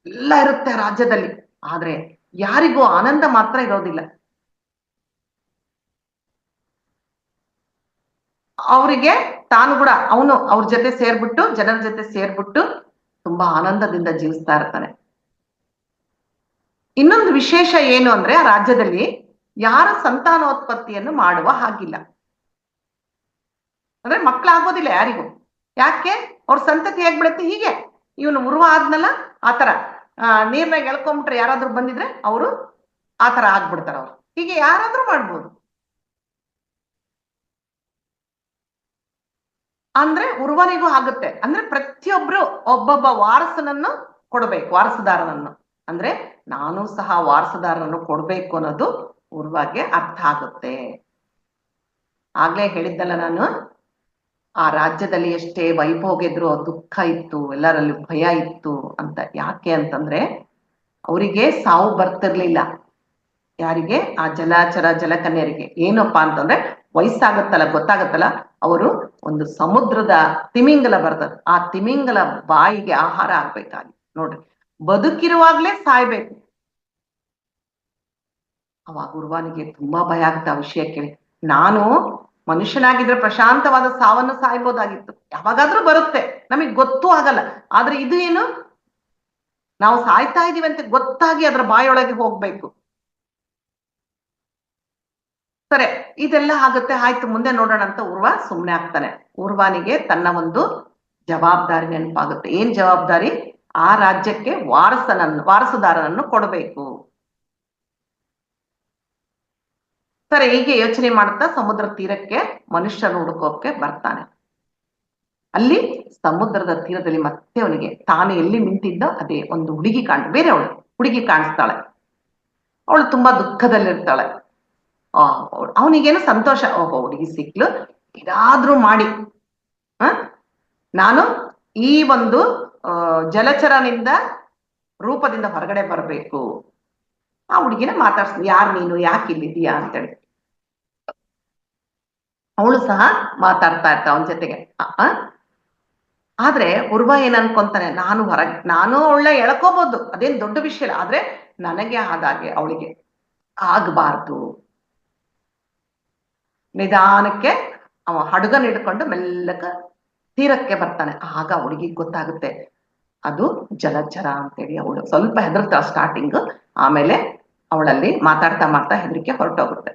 ಎಲ್ಲ ಇರುತ್ತೆ ರಾಜ್ಯದಲ್ಲಿ. ಆದ್ರೆ ಯಾರಿಗೂ ಆನಂದ ಮಾತ್ರ ಇರೋದಿಲ್ಲ. ಅವರಿಗೆ ತಾನು ಕೂಡ ಅವನು ಅವ್ರ ಜೊತೆ ಸೇರ್ಬಿಟ್ಟು, ಜನರ ಜೊತೆ ಸೇರ್ಬಿಟ್ಟು ತುಂಬಾ ಆನಂದದಿಂದ ಜೀವಿಸ್ತಾ ಇರ್ತಾನೆ. ಇನ್ನೊಂದು ವಿಶೇಷ ಏನು ಅಂದ್ರೆ, ಆ ರಾಜ್ಯದಲ್ಲಿ ಯಾರ ಸಂತಾನೋತ್ಪತ್ತಿಯನ್ನು ಮಾಡುವ ಹಾಗಿಲ್ಲ. ಅಂದ್ರೆ ಮಕ್ಕಳಾಗೋದಿಲ್ಲ ಯಾರಿಗೂ. ಯಾಕೆ? ಅವ್ರ ಸಂತತಿ ಆಗ್ಬಿಡುತ್ತೆ. ಹೀಗೆ ಇವನು ಉರ್ವ ಆದ್ನಲ್ಲ ಆತರ ನೀರ್ನಾಗ ಎಳ್ಕೊಂಬಿಟ್ರೆ ಯಾರಾದ್ರೂ ಬಂದಿದ್ರೆ ಅವರು ಆತರ ಆಗ್ಬಿಡ್ತಾರ. ಅವ್ರು ಹೀಗೆ ಯಾರಾದ್ರೂ ಮಾಡ್ಬೋದು. ಅಂದ್ರೆ ಉರ್ವನಿಗೂ ಆಗುತ್ತೆ. ಅಂದ್ರೆ ಪ್ರತಿಯೊಬ್ರು ಒಬ್ಬೊಬ್ಬ ವಾರಸನನ್ನು ಕೊಡ್ಬೇಕು, ವಾರಸುದಾರನನ್ನು. ಅಂದ್ರೆ ನಾನು ಸಹ ವಾರಸುದಾರನನ್ನು ಕೊಡ್ಬೇಕು ಅನ್ನೋದು ಉರ್ವಾಗೆ ಅರ್ಥ ಆಗುತ್ತೆ. ಆಗ್ಲೇ ಹೇಳಿದ್ದಲ್ಲ ನಾನು, ಆ ರಾಜ್ಯದಲ್ಲಿ ಎಷ್ಟೇ ವೈಭೋಗ ಇದ್ರು ದುಃಖ ಇತ್ತು, ಎಲ್ಲರಲ್ಲಿ ಭಯ ಇತ್ತು ಅಂತ. ಯಾಕೆ ಅಂತಂದ್ರೆ ಅವರಿಗೆ ಸಾವು ಬರ್ತಿರ್ಲಿಲ್ಲ. ಯಾರಿಗೆ? ಆ ಜಲಚರ ಜಲಕನ್ಯರಿಗೆ. ಏನಪ್ಪಾ ಅಂತಂದ್ರೆ ವಯಸ್ಸಾಗತ್ತಲ್ಲ, ಗೊತ್ತಾಗತ್ತಲ್ಲ, ಅವರು ಒಂದು ಸಮುದ್ರದ ತಿಮಿಂಗಲ ಬರ್ತದೆ, ಆ ತಿಮಿಂಗಲ ಬಾಯಿಗೆ ಆಹಾರ ಆಗ್ಬೇಕಾಗಿ ನೋಡ್ರಿ, ಬದುಕಿರುವಾಗ್ಲೇ ಸಾಯ್ಬೇಕು. ಅವಾಗ ಉರ್ವಾನಿಗೆ ತುಂಬಾ ಭಯ ಆಗುತ್ತೆ ಆ ವಿಷಯ ಕೇಳಿ. ನಾನು ಮನುಷ್ಯನಾಗಿದ್ರೆ ಪ್ರಶಾಂತವಾದ ಸಾವನ್ನು ಸಾಯ್ಬೋದಾಗಿತ್ತು, ಯಾವಾಗಾದ್ರೂ ಬರುತ್ತೆ, ನಮಗ್ ಗೊತ್ತೂ ಆಗಲ್ಲ. ಆದ್ರೆ ಇದು ಏನು, ನಾವು ಸಾಯ್ತಾ ಇದೀವಿ ಅಂತ ಗೊತ್ತಾಗಿ ಅದ್ರ ಬಾಯೊಳಗೆ ಹೋಗ್ಬೇಕು. ಸರಿ, ಇದೆಲ್ಲ ಆಗುತ್ತೆ, ಆಯ್ತು ಮುಂದೆ ನೋಡೋಣ ಅಂತ ಉರ್ವ ಸುಮ್ನೆ ಆಗ್ತಾನೆ. ಉರ್ವಾನಿಗೆ ತನ್ನ ಒಂದು ಜವಾಬ್ದಾರಿ ನೆನಪಾಗುತ್ತೆ. ಏನ್ ಜವಾಬ್ದಾರಿ? ಆ ರಾಜ್ಯಕ್ಕೆ ವಾರಸುದಾರನನ್ನು ಕೊಡಬೇಕು. ಸರಿ, ಹೀಗೆ ಯೋಚನೆ ಮಾಡುತ್ತಾ ಸಮುದ್ರ ತೀರಕ್ಕೆ ಮನುಷ್ಯನ ಹುಡುಕೋಕೆ ಬರ್ತಾನೆ. ಅಲ್ಲಿ ಸಮುದ್ರದ ತೀರದಲ್ಲಿ ಮತ್ತೆ ಅವನಿಗೆ ತಾನು ಎಲ್ಲಿ ನಿಂತಿದ್ದ ಅದೇ ಒಂದು ಹುಡುಗಿ ಬೇರೆ ಹುಡುಗಿ ಕಾಣಿಸ್ತಾಳೆ. ಅವಳು ತುಂಬಾ ದುಃಖದಲ್ಲಿರ್ತಾಳೆ. ಅವನಿಗೇನು ಸಂತೋಷ, ಓಹೋ ಹುಡುಗಿ ಸಿಕ್ಲು, ಇದಾದ್ರೂ ಮಾಡಿ ನಾನು ಈ ಒಂದು ಜಲಚರನಿಂದ ರೂಪದಿಂದ ಹೊರಗಡೆ ಬರಬೇಕು. ಆ ಹುಡುಗಿನ ಮಾತಾಡ್ಸ್ತೀನಿ, ಯಾರು ನೀನು, ಯಾಕೆ ಇಲ್ಲಿದ್ದೀಯಾ ಅಂತೇಳಿ. ಅವಳು ಸಹ ಮಾತಾಡ್ತಾ ಇರ್ತಾ ಅವನ ಜೊತೆಗೆ. ಆದ್ರೆ ಉರ್ವ ಏನ್ ಅನ್ಕೊಂತಾನೆ, ನಾನು ಅವಳ ಎಳ್ಕೋಬಹುದು, ಅದೇನ್ ದೊಡ್ಡ ವಿಷಯ ಇಲ್ಲ, ಆದ್ರೆ ನನಗೆ ಆದಾಗೆ ಅವಳಿಗೆ ಆಗ್ಬಾರ್ದು. ನಿಧಾನಕ್ಕೆ ಅವ ಹಡಗನ್ ಹಿಡ್ಕೊಂಡು ಮೆಲ್ಲಕ ತೀರಕ್ಕೆ ಬರ್ತಾನೆ. ಆಗ ಹುಡುಗಿಗೆ ಗೊತ್ತಾಗುತ್ತೆ ಅದು ಜಲಚರ ಅಂತೇಳಿ. ಅವಳು ಸ್ವಲ್ಪ ಹೆದರ್ತಾಳ ಸ್ಟಾರ್ಟಿಂಗ್, ಆಮೇಲೆ ಅವಳಲ್ಲಿ ಮಾತಾಡ್ತಾ ಹೆದರಿಕೆ ಹೊರಟೋಗುತ್ತೆ.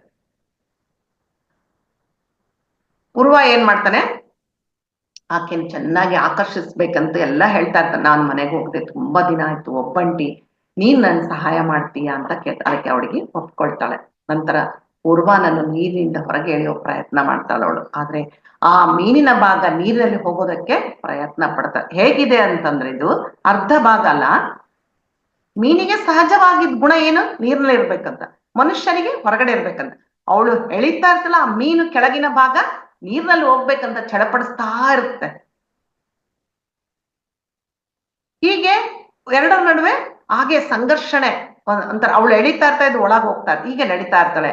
ಉರ್ವ ಏನ್ ಮಾಡ್ತಾನೆ, ಆಕೆನ್ ಚೆನ್ನಾಗಿ ಆಕರ್ಷಿಸ್ಬೇಕಂತ ಎಲ್ಲ ಹೇಳ್ತಾ ಇರ್ತಾನೆ. ನಾನು ಮನೆಗೆ ಹೋಗದೆ ತುಂಬಾ ದಿನ ಆಯ್ತು, ಒಬ್ಬಂಟಿ, ನೀನ್ ನನ್ ಸಹಾಯ ಮಾಡ್ತೀಯಾ ಅಂತ ಅದಕ್ಕೆ ಅವಳಿಗೆ ಒಪ್ಕೊಳ್ತಾಳೆ. ನಂತರ ಉರ್ವಾನನ್ನು ನೀರಿನಿಂದ ಹೊರಗೆ ಎಳೆಯೋ ಪ್ರಯತ್ನ ಮಾಡ್ತಾಳೆ ಅವಳು. ಆದ್ರೆ ಆ ಮೀನಿನ ಭಾಗ ನೀರಿನಲ್ಲಿ ಹೋಗೋದಕ್ಕೆ ಪ್ರಯತ್ನ ಪಡ್ತಾಳೆ. ಹೇಗಿದೆ ಅಂತಂದ್ರೆ ಇದು ಅರ್ಧ ಭಾಗ ಅಲ್ಲ, ಮೀನಿಗೆ ಸಹಜವಾಗಿದ್ದ ಗುಣ ಏನು, ನೀರಿನಲ್ಲಿ ಇರ್ಬೇಕಂತ, ಮನುಷ್ಯನಿಗೆ ಹೊರಗಡೆ ಇರ್ಬೇಕಂತ. ಅವಳು ಎಳಿತಾ ಇರ್ತಲ್ಲ, ಆ ಮೀನು ಕೆಳಗಿನ ಭಾಗ ನೀರಿನಲ್ಲಿ ಹೋಗ್ಬೇಕಂತ ಚಡಪಡಿಸ್ತಾ ಇರುತ್ತೆ. ಹೀಗೆ ಎರಡರ ನಡುವೆ ಹಾಗೆ ಸಂಘರ್ಷಣೆ ಅಂತಾರೆ. ಅವಳು ಎಳಿತಾ ಇರ್ತಾ ಇದ್ದು ಒಳಗೆ ಹೋಗ್ತಾ ಇರ್ತ, ಹೀಗೆ ನಡೀತಾ ಇರ್ತಾಳೆ.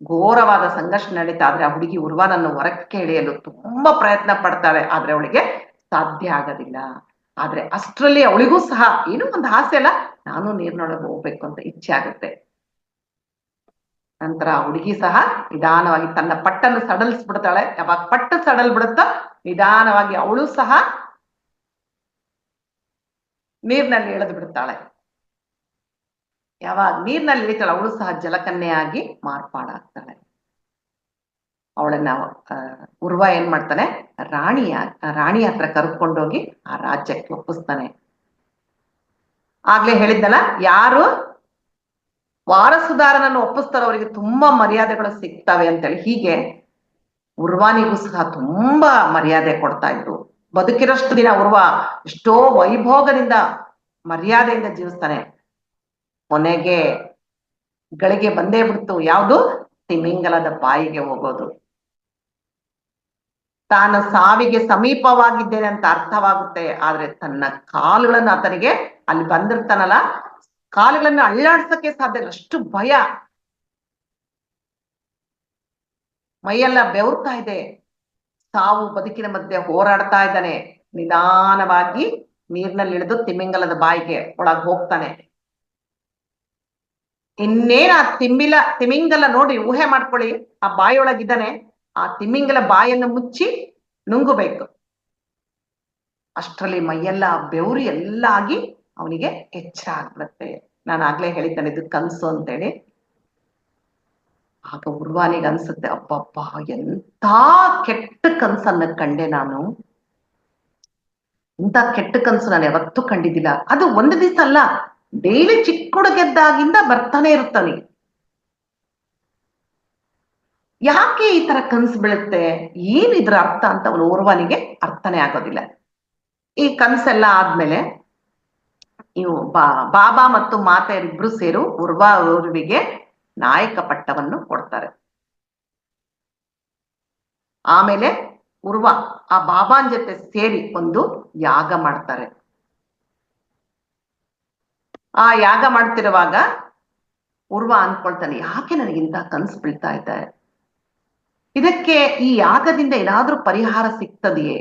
ಘೋರವಾದ ಸಂಘರ್ಷ ನಡೀತಾ. ಆದ್ರೆ ಆ ಹುಡುಗಿ ಉರ್ವಾನನ್ನು ಹೊರಕ್ಕೆ ಎಳೆಯಲು ತುಂಬಾ ಪ್ರಯತ್ನ ಪಡ್ತಾಳೆ, ಆದ್ರೆ ಅವಳಿಗೆ ಸಾಧ್ಯ ಆಗೋದಿಲ್ಲ. ಆದ್ರೆ ಅಷ್ಟರಲ್ಲಿ ಅವಳಿಗೂ ಸಹ ಏನೋ ಒಂದು ಆಸೆ ಅಲ್ಲ, ನಾನು ನೀರಿನೊಳಗೆ ಹೋಗ್ಬೇಕು ಅಂತ ಇಚ್ಛೆ ಆಗುತ್ತೆ. ನಂತರ ಆ ಹುಡುಗಿ ಸಹ ನಿಧಾನವಾಗಿ ತನ್ನ ಪಟ್ಟನ್ನು ಸಡಲಿಸ್ಬಿಡ್ತಾಳೆ. ಯಾವಾಗ ಪಟ್ಟು ಸಡಲ್ ಬಿಡುತ್ತೋ ನಿಧಾನವಾಗಿ ಅವಳು ಸಹ ನೀರಿನಲ್ಲಿ ಇಳಿದು ಬಿಡ್ತಾಳೆ. ಯಾವಾಗ ನೀರಿನಲ್ಲಿ ಇಳಿತಾಳೆ ಅವಳು ಸಹ ಜಲಕನ್ಯೆಯಾಗಿ ಮಾರ್ಪಾಡಾಗ್ತಾಳೆ. ಅವಳನ್ನ ಉರ್ವ ಏನ್ ಮಾಡ್ತಾನೆ, ರಾಣಿ ಹತ್ರ ಕರ್ಕೊಂಡೋಗಿ ಆ ರಾಜ್ಯಕ್ಕೆ ಒಪ್ಪಿಸ್ತಾನೆ. ಆಗ್ಲೇ ಹೇಳಿದ್ದಲ್ಲ, ಯಾರು ವಾರಸುದಾರನನ್ನು ಒಪ್ಪಿಸ್ತಾರೋ ಅವರಿಗೆ ತುಂಬಾ ಮರ್ಯಾದೆಗಳು ಸಿಗ್ತವೆ ಅಂತೇಳಿ. ಹೀಗೆ ಉರ್ವಾನಿಗೂ ಸಹ ತುಂಬಾ ಮರ್ಯಾದೆ ಕೊಡ್ತಾ ಇದ್ರು. ಬದುಕಿರಷ್ಟು ದಿನ ಉರ್ವ ಎಷ್ಟೋ ವೈಭೋಗದಿಂದ ಮರ್ಯಾದೆಯಿಂದ ಜೀವಿಸ್ತಾನೆ. ಕೊನೆಗೆ ಗಳಿಗೆ ಬಂದೇ ಬಿಡ್ತು, ಯಾವುದು? ತಿಮಿಂಗಲದ ಬಾಯಿಗೆ ಹೋಗೋದು. ತಾನು ಸಾವಿಗೆ ಸಮೀಪವಾಗಿದ್ದೇನೆ ಅಂತ ಅರ್ಥವಾಗುತ್ತೆ. ಆದ್ರೆ ತನ್ನ ಕಾಲುಗಳನ್ನು ಆತನಿಗೆ ಅಲ್ಲಿ ಬಂದಿರ್ತಾನಲ್ಲ, ಕಾಲುಗಳನ್ನು ಅಳ್ಳಾಡ್ಸಕ್ಕೆ ಸಾಧ್ಯ ಇಲ್ಲ, ಅಷ್ಟು ಭಯ. ಮೈಯೆಲ್ಲ ಬೆವರ್ತಾ ಇದೆ. ಸಾವು ಬದುಕಿನ ಮಧ್ಯೆ ಹೋರಾಡ್ತಾ ಇದ್ದಾನೆ. ನಿಧಾನವಾಗಿ ನೀರಿನಲ್ಲಿ ಇಳಿದು ತಿಮಿಂಗಲದ ಬಾಯಿಗೆ ಒಳಗೆ ಹೋಗ್ತಾನೆ. ಇನ್ನೇನ ಆ ತಿಮಿಂಗಲ ನೋಡಿ ಊಹೆ ಮಾಡ್ಕೊಳ್ಳಿ, ಆ ಬಾಯಿಯೊಳಗಿದ್ದಾನೆ. ಆ ತಿಮಿಂಗಲ ಬಾಯನ್ನು ಮುಚ್ಚಿ ನುಂಗಬೇಕು. ಅಷ್ಟರಲ್ಲಿ ಮೈಯೆಲ್ಲ ಬೆವರು ಎಲ್ಲ ಆಗಿ ಅವನಿಗೆ ಎಚ್ಚರ ಆಗ್ಬಿಡುತ್ತೆ. ನಾನು ಆಗ್ಲೇ ಹೇಳಿದ್ದಾನೆ ಇದು ಕನಸು ಅಂತೇಳಿ. ಆಗ ಉರ್ವಾನಿಗೆ ಅನ್ಸುತ್ತೆ, ಅಬ್ಬಬ್ಬ ಎಂತ ಕೆಟ್ಟ ಕನ್ಸನ್ನ ಕಂಡೆ ನಾನು, ಇಂಥ ಕೆಟ್ಟ ಕನ್ಸು ನಾನು ಯಾವತ್ತೂ ಕಂಡಿದ್ದಿಲ್ಲ. ಅದು ಒಂದು ದಿವಸ ಅಲ್ಲ, ಡೈಲಿ ಚಿಕ್ಕ ಹುಡುಗೆದ್ದಾಗಿಂದ ಬರ್ತಾನೆ ಇರ್ತಾನೆ. ಯಾಕೆ ಈ ತರ ಕನ್ಸು ಬೀಳುತ್ತೆ, ಏನಿದ್ರ ಅರ್ಥ ಅಂತ ಅವನು ಉರ್ವಾನಿಗೆ ಅರ್ಥನೇ ಆಗೋದಿಲ್ಲ. ಈ ಕನ್ಸೆಲ್ಲ ಆದ್ಮೇಲೆ ಇವು ಬಾಬಾ ಮತ್ತು ಮಾತೆಯರಿಬ್ರು ಸೇರು ಉರ್ವಿಗೆ ನಾಯಕ ಪಟ್ಟವನ್ನು ಕೊಡ್ತಾರೆ. ಆಮೇಲೆ ಉರ್ವ ಆ ಬಾಬಾನ್ ಜೊತೆ ಸೇರಿ ಒಂದು ಯಾಗ ಮಾಡ್ತಾರೆ. ಆ ಯಾಗ ಮಾಡ್ತಿರುವಾಗ ಉರ್ವ ಅನ್ಕೊಳ್ತಾನೆ, ಯಾಕೆ ನನಗಿಂತ ಕನಸು ಬೀಳ್ತಾ ಇದೆ, ಇದಕ್ಕೆ ಈ ಯಾಗದಿಂದ ಏನಾದ್ರೂ ಪರಿಹಾರ ಸಿಗ್ತದೆಯೇ,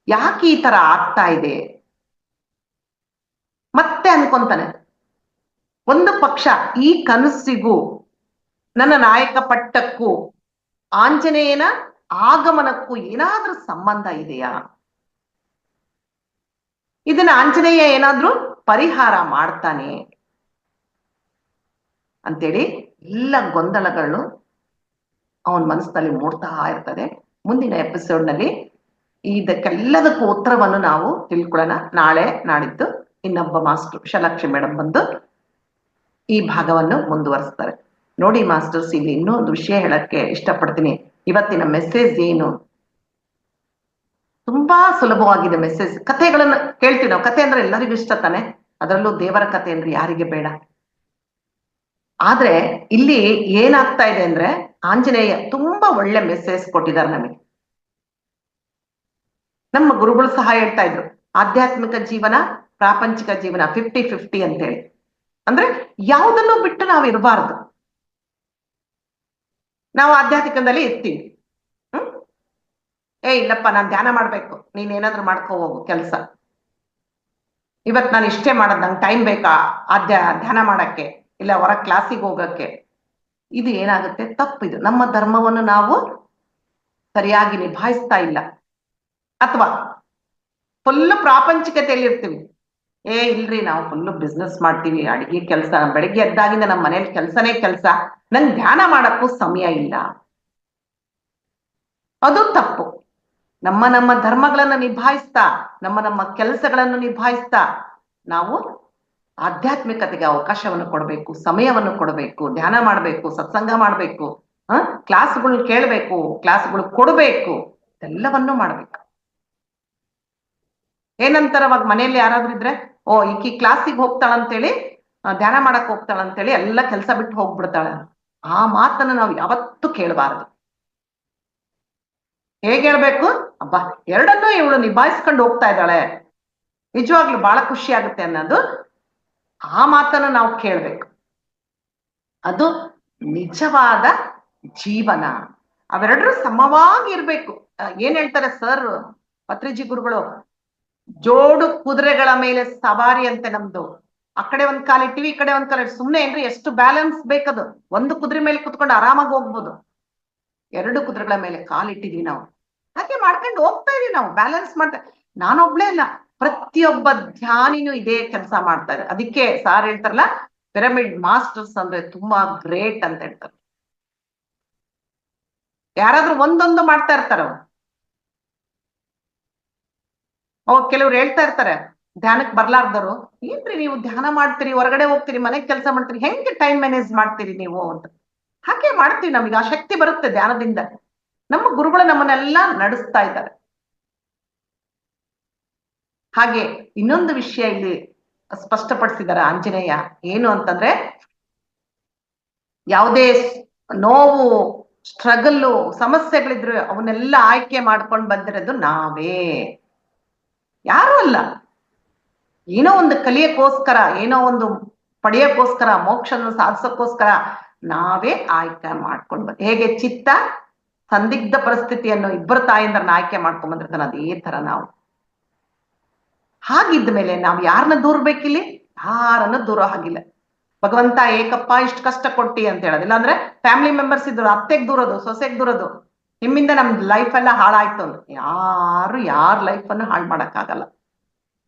ಯಾಕೆ ಈ ತರ ಆಗ್ತಾ ಇದೆ ಮತ್ತೆ ಅನ್ಕೊಂತಾನೆ. ಒಂದು ಪಕ್ಷ ಈ ಕನಸಿಗೂ ನನ್ನ ನಾಯಕ ಪಟ್ಟಕ್ಕೂ ಆಂಜನೇಯನ ಆಗಮನಕ್ಕೂ ಏನಾದ್ರೂ ಸಂಬಂಧ ಇದೆಯಾ, ಇದನ್ನ ಆಂಜನೇಯ ಏನಾದ್ರೂ ಪರಿಹಾರ ಮಾಡ್ತಾನೆ ಅಂತೇಳಿ ಎಲ್ಲ ಗೊಂದಲಗಳು ಅವನ ಮನಸ್ಸಿನಲ್ಲಿ ಮೂಡ್ತಾ ಇರ್ತದೆ. ಮುಂದಿನ ಎಪಿಸೋಡ್ನಲ್ಲಿ ಇದಕ್ಕೆಲ್ಲದಕ್ಕೂ ಉತ್ತರವನ್ನು ನಾವು ತಿಳ್ಕೊಳ್ಳೋಣ. ನಾಳೆ ನಾಡಿದ್ದು ಇನ್ನೊಬ್ಬ ಮಾಸ್ಟರ್ ವಿಶಾಲಾಕ್ಷಿ ಮೇಡಮ್ ಬಂದು ಈ ಭಾಗವನ್ನು ಮುಂದುವರಿಸ್ತಾರೆ. ನೋಡಿ ಮಾಸ್ಟರ್ಸ್, ಇಲ್ಲಿ ಇನ್ನೂ ಒಂದು ವಿಷಯ ಹೇಳಕ್ಕೆ ಇಷ್ಟಪಡ್ತೀನಿ. ಇವತ್ತಿನ ಮೆಸೇಜ್ ಏನು, ತುಂಬಾ ಸುಲಭವಾಗಿದೆ ಮೆಸೇಜ್. ಕಥೆಗಳನ್ನ ಕೇಳ್ತೀವಿ ನಾವು. ಕಥೆ ಅಂದ್ರೆ ಎಲ್ಲರಿಗೂ ಇಷ್ಟ ತಾನೆ, ಅದರಲ್ಲೂ ದೇವರ ಕಥೆ ಅಂದ್ರೆ ಯಾರಿಗೆ ಬೇಡ. ಆದ್ರೆ ಇಲ್ಲಿ ಏನಾಗ್ತಾ ಇದೆ ಅಂದ್ರೆ ಆಂಜನೇಯ ತುಂಬಾ ಒಳ್ಳೆ ಮೆಸೇಜ್ ಕೊಟ್ಟಿದ್ದಾರೆ ನಮಗೆ. ನಮ್ಮ ಗುರುಗಳು ಸಹ ಹೇಳ್ತಾ ಇದ್ರು, ಆಧ್ಯಾತ್ಮಿಕ ಜೀವನ ಪ್ರಾಪಂಚಿಕ ಜೀವನ 50-50 ಅಂತೇಳಿ. ಅಂದ್ರೆ ಯಾವುದನ್ನು ಬಿಟ್ಟು ನಾವು ಇರಬಾರ್ದು. ನಾವು ಆಧ್ಯಾತ್ಮಿಕದಲ್ಲಿ ಇರ್ತೀವಿ, ಇಲ್ಲಪ್ಪ ನಾನು ಧ್ಯಾನ ಮಾಡ್ಬೇಕು, ನೀನ್ ಏನಾದ್ರು ಮಾಡ್ಕೋ ಹೋಗು ಕೆಲಸ, ಇವತ್ ನಾನು ಇಷ್ಟೇ ಮಾಡೋದು, ನಂಗೆ ಟೈಮ್ ಬೇಕಾ ಧ್ಯಾನ ಮಾಡಕ್ಕೆ, ಇಲ್ಲ ಹೊರ ಕ್ಲಾಸಿಗೆ ಹೋಗಕ್ಕೆ. ಇದು ಏನಾಗುತ್ತೆ, ತಪ್ಪಿದು. ನಮ್ಮ ಧರ್ಮವನ್ನು ನಾವು ಸರಿಯಾಗಿ ನಿಭಾಯಿಸ್ತಾ ಇಲ್ಲ. ಅಥವಾ ಫುಲ್ಲು ಪ್ರಾಪಂಚಿಕತೆಯಲ್ಲಿ ಇರ್ತೀವಿ. ಇಲ್ರಿ ನಾವು ಫುಲ್ಲು ಬಿಸ್ನೆಸ್ ಮಾಡ್ತೀವಿ, ಅಡಿಗೆ ಕೆಲಸ, ಬೆಳಗ್ಗೆ ಎದ್ದಾಗಿಂದ ನಮ್ಮ ಮನೇಲಿ ಕೆಲಸನೇ ಕೆಲಸ, ನಂಗೆ ಧ್ಯಾನ ಮಾಡಕ್ಕೂ ಸಮಯ ಇಲ್ಲ. ಅದು ತಪ್ಪು. ನಮ್ಮ ಧರ್ಮಗಳನ್ನು ನಿಭಾಯಿಸ್ತಾ, ನಮ್ಮ ಕೆಲಸಗಳನ್ನು ನಿಭಾಯಿಸ್ತಾ ನಾವು ಆಧ್ಯಾತ್ಮಿಕತೆಗೆ ಅವಕಾಶವನ್ನು ಕೊಡಬೇಕು, ಸಮಯವನ್ನು ಕೊಡಬೇಕು, ಧ್ಯಾನ ಮಾಡಬೇಕು, ಸತ್ಸಂಗ ಮಾಡಬೇಕು, ಕ್ಲಾಸ್ಗಳು ಕೇಳಬೇಕು, ಕ್ಲಾಸ್ಗಳು ಕೊಡಬೇಕು, ಎಲ್ಲವನ್ನೂ ಮಾಡ್ಬೇಕು. ಏನಂತಾರವಾಗ ಮನೆಯಲ್ಲಿ ಯಾರಾದ್ರೂ ಇದ್ರೆ, ಈಕಿ ಕ್ಲಾಸಿಗೆ ಹೋಗ್ತಾಳಂತೇಳಿ, ಧ್ಯಾನ ಮಾಡಕ್ ಹೋಗ್ತಾಳಂತೇಳಿ ಎಲ್ಲ ಕೆಲಸ ಬಿಟ್ಟು ಹೋಗ್ಬಿಡ್ತಾಳೆ. ಆ ಮಾತನ್ನು ನಾವು ಯಾವತ್ತೂ ಕೇಳಬಾರದು. ಹೇಗೆ ಹೇಳ್ಬೇಕು, ಅಬ್ಬಾ ಎರಡನ್ನೂ ಇವಳು ನಿಭಾಯಿಸ್ಕೊಂಡು ಹೋಗ್ತಾ ಇದ್ದಾಳೆ, ನಿಜವಾಗ್ಲೂ ಬಹಳ ಖುಷಿ ಆಗುತ್ತೆ ಅನ್ನೋದು, ಆ ಮಾತನ್ನು ನಾವು ಕೇಳ್ಬೇಕು. ಅದು ನಿಜವಾದ ಜೀವನ. ಅವೆರಡರೂ ಸಮವಾಗಿ ಇರ್ಬೇಕು. ಏನ್ ಹೇಳ್ತಾರೆ ಸರ್ ಪತ್ರಿಜಿ ಗುರುಗಳು, ಜೋಡು ಕುದುರೆಗಳ ಮೇಲೆ ಸವಾರಿ ಅಂತೆ ನಮ್ದು. ಆ ಕಡೆ ಒಂದ್ ಕಾಲಿಟ್ಟಿವಿ, ಈ ಕಡೆ ಒಂದ್ ಕಾಲ, ಸುಮ್ನೆ ಏನ್ರಿ, ಎಷ್ಟು ಬ್ಯಾಲೆನ್ಸ್ ಬೇಕದು. ಒಂದು ಕುದುರೆ ಮೇಲೆ ಕುತ್ಕೊಂಡು ಆರಾಮಾಗಿ ಹೋಗ್ಬೋದು. ಎರಡು ಕುದುರೆಗಳ ಮೇಲೆ ಕಾಲಿಟ್ಟಿದೀವಿ ನಾವು, ಹಾಗೆ ಮಾಡ್ಕೊಂಡು ಹೋಗ್ತಾ ಇದೀವಿ ನಾವು, ಬ್ಯಾಲೆನ್ಸ್ ಮಾಡ್ತಾ. ನಾನೊಬ್ಳೇ ಅಲ್ಲ, ಪ್ರತಿಯೊಬ್ಬ ಧ್ಯಾನಿನೂ ಇದೇ ಕೆಲಸ ಮಾಡ್ತಾ ಇದ್ದಾರೆ. ಅದಕ್ಕೆ ಸಾರ್ ಹೇಳ್ತಾರಲ್ಲ, ಪಿರಮಿಡ್ ಮಾಸ್ಟರ್ಸ್ ಅಂದ್ರೆ ತುಂಬಾ ಗ್ರೇಟ್ ಅಂತ ಹೇಳ್ತಾರೆ. ಯಾರಾದ್ರೂ ಒಂದೊಂದು ಮಾಡ್ತಾ ಇರ್ತಾರ. ಕೆಲವ್ರು ಹೇಳ್ತಾ ಇರ್ತಾರೆ ಧ್ಯಾನಕ್ಕೆ ಬರ್ಲಾರ್ದವರು, ಏನ್ರಿ ನೀವು ಧ್ಯಾನ ಮಾಡ್ತೀರಿ, ಹೊರಗಡೆ ಹೋಗ್ತೀರಿ, ಮನೆಗೆ ಕೆಲಸ ಮಾಡ್ತೀರಿ, ಹೆಂಗೆ ಟೈಮ್ ಮ್ಯಾನೇಜ್ ಮಾಡ್ತೀರಿ ನೀವು ಅಂತ. ಹಾಗೆ ಮಾಡ್ತೀವಿ, ನಮಗೆ ಆ ಶಕ್ತಿ ಬರುತ್ತೆ ಧ್ಯಾನದಿಂದ. ನಮ್ಮ ಗುರುಗಳು ನಮ್ಮನ್ನೆಲ್ಲ ನಡೆಸ್ತಾ ಇದ್ದಾರೆ. ಹಾಗೆ ಇನ್ನೊಂದು ವಿಷಯ ಇಲ್ಲಿ ಸ್ಪಷ್ಟಪಡಿಸಿದ್ದಾರೆ ಆಂಜನೇಯ, ಏನು ಅಂತಂದ್ರೆ, ಯಾವುದೇ ನೋವು, ಸ್ಟ್ರಗಲ್ಲು, ಸಮಸ್ಯೆಗಳಿದ್ರು ಅವನ್ನೆಲ್ಲ ಆಯ್ಕೆ ಮಾಡ್ಕೊಂಡು ಬಂದಿರೋದು ನಾವೇ, ಯಾರು ಅಲ್ಲ. ಏನೋ ಒಂದು ಕಲಿಯಕ್ಕೋಸ್ಕರ, ಏನೋ ಒಂದು ಪಡೆಯಕ್ಕೋಸ್ಕರ, ಮೋಕ್ಷವನ್ನು ಸಾಧಿಸೋಕ್ಕೋಸ್ಕರ ನಾವೇ ಆಯ್ಕೆ ಮಾಡ್ಕೊಂಡು ಹೇಗೆ ಚಿತ್ತ ಸಂದಿಗ್ಧ ಪರಿಸ್ಥಿತಿಯನ್ನು ಇಬ್ಬರು ತಾಯಿಂದ್ರನ್ನ ಆಯ್ಕೆ ಮಾಡ್ಕೊಂಡ್ ಬಂದಿರ್ತಾನೆ, ಅದೇ ತರ ನಾವು. ಹಾಗಿದ್ದ ಮೇಲೆ ನಾವು ಯಾರನ್ನ ದೂರ್ಬೇಕಿಲ್ಲಿ, ಯಾರನ್ನು ದೂರ ಹಾಗಿಲ್ಲ. ಭಗವಂತ ಏಕಪ್ಪ ಇಷ್ಟು ಕಷ್ಟ ಕೊಟ್ಟಿ ಅಂತ ಹೇಳೋದು. ಇಲ್ಲಾಂದ್ರೆ ಫ್ಯಾಮಿಲಿ ಮೆಂಬರ್ಸ್ ಇದ್ರು, ಅತ್ತೆಗ್ ದೂರೋದು, ಸೊಸೆಗ್ ದೂರೋದು, ನಿಮ್ಮಿಂದ ನಮ್ ಲೈಫ್ ಎಲ್ಲ ಹಾಳಾಯ್ತು ಅಂತ. ಯಾರ ಲೈಫ್ ಅನ್ನು ಹಾಳು ಮಾಡಕ್ಕಾಗಲ್ಲ.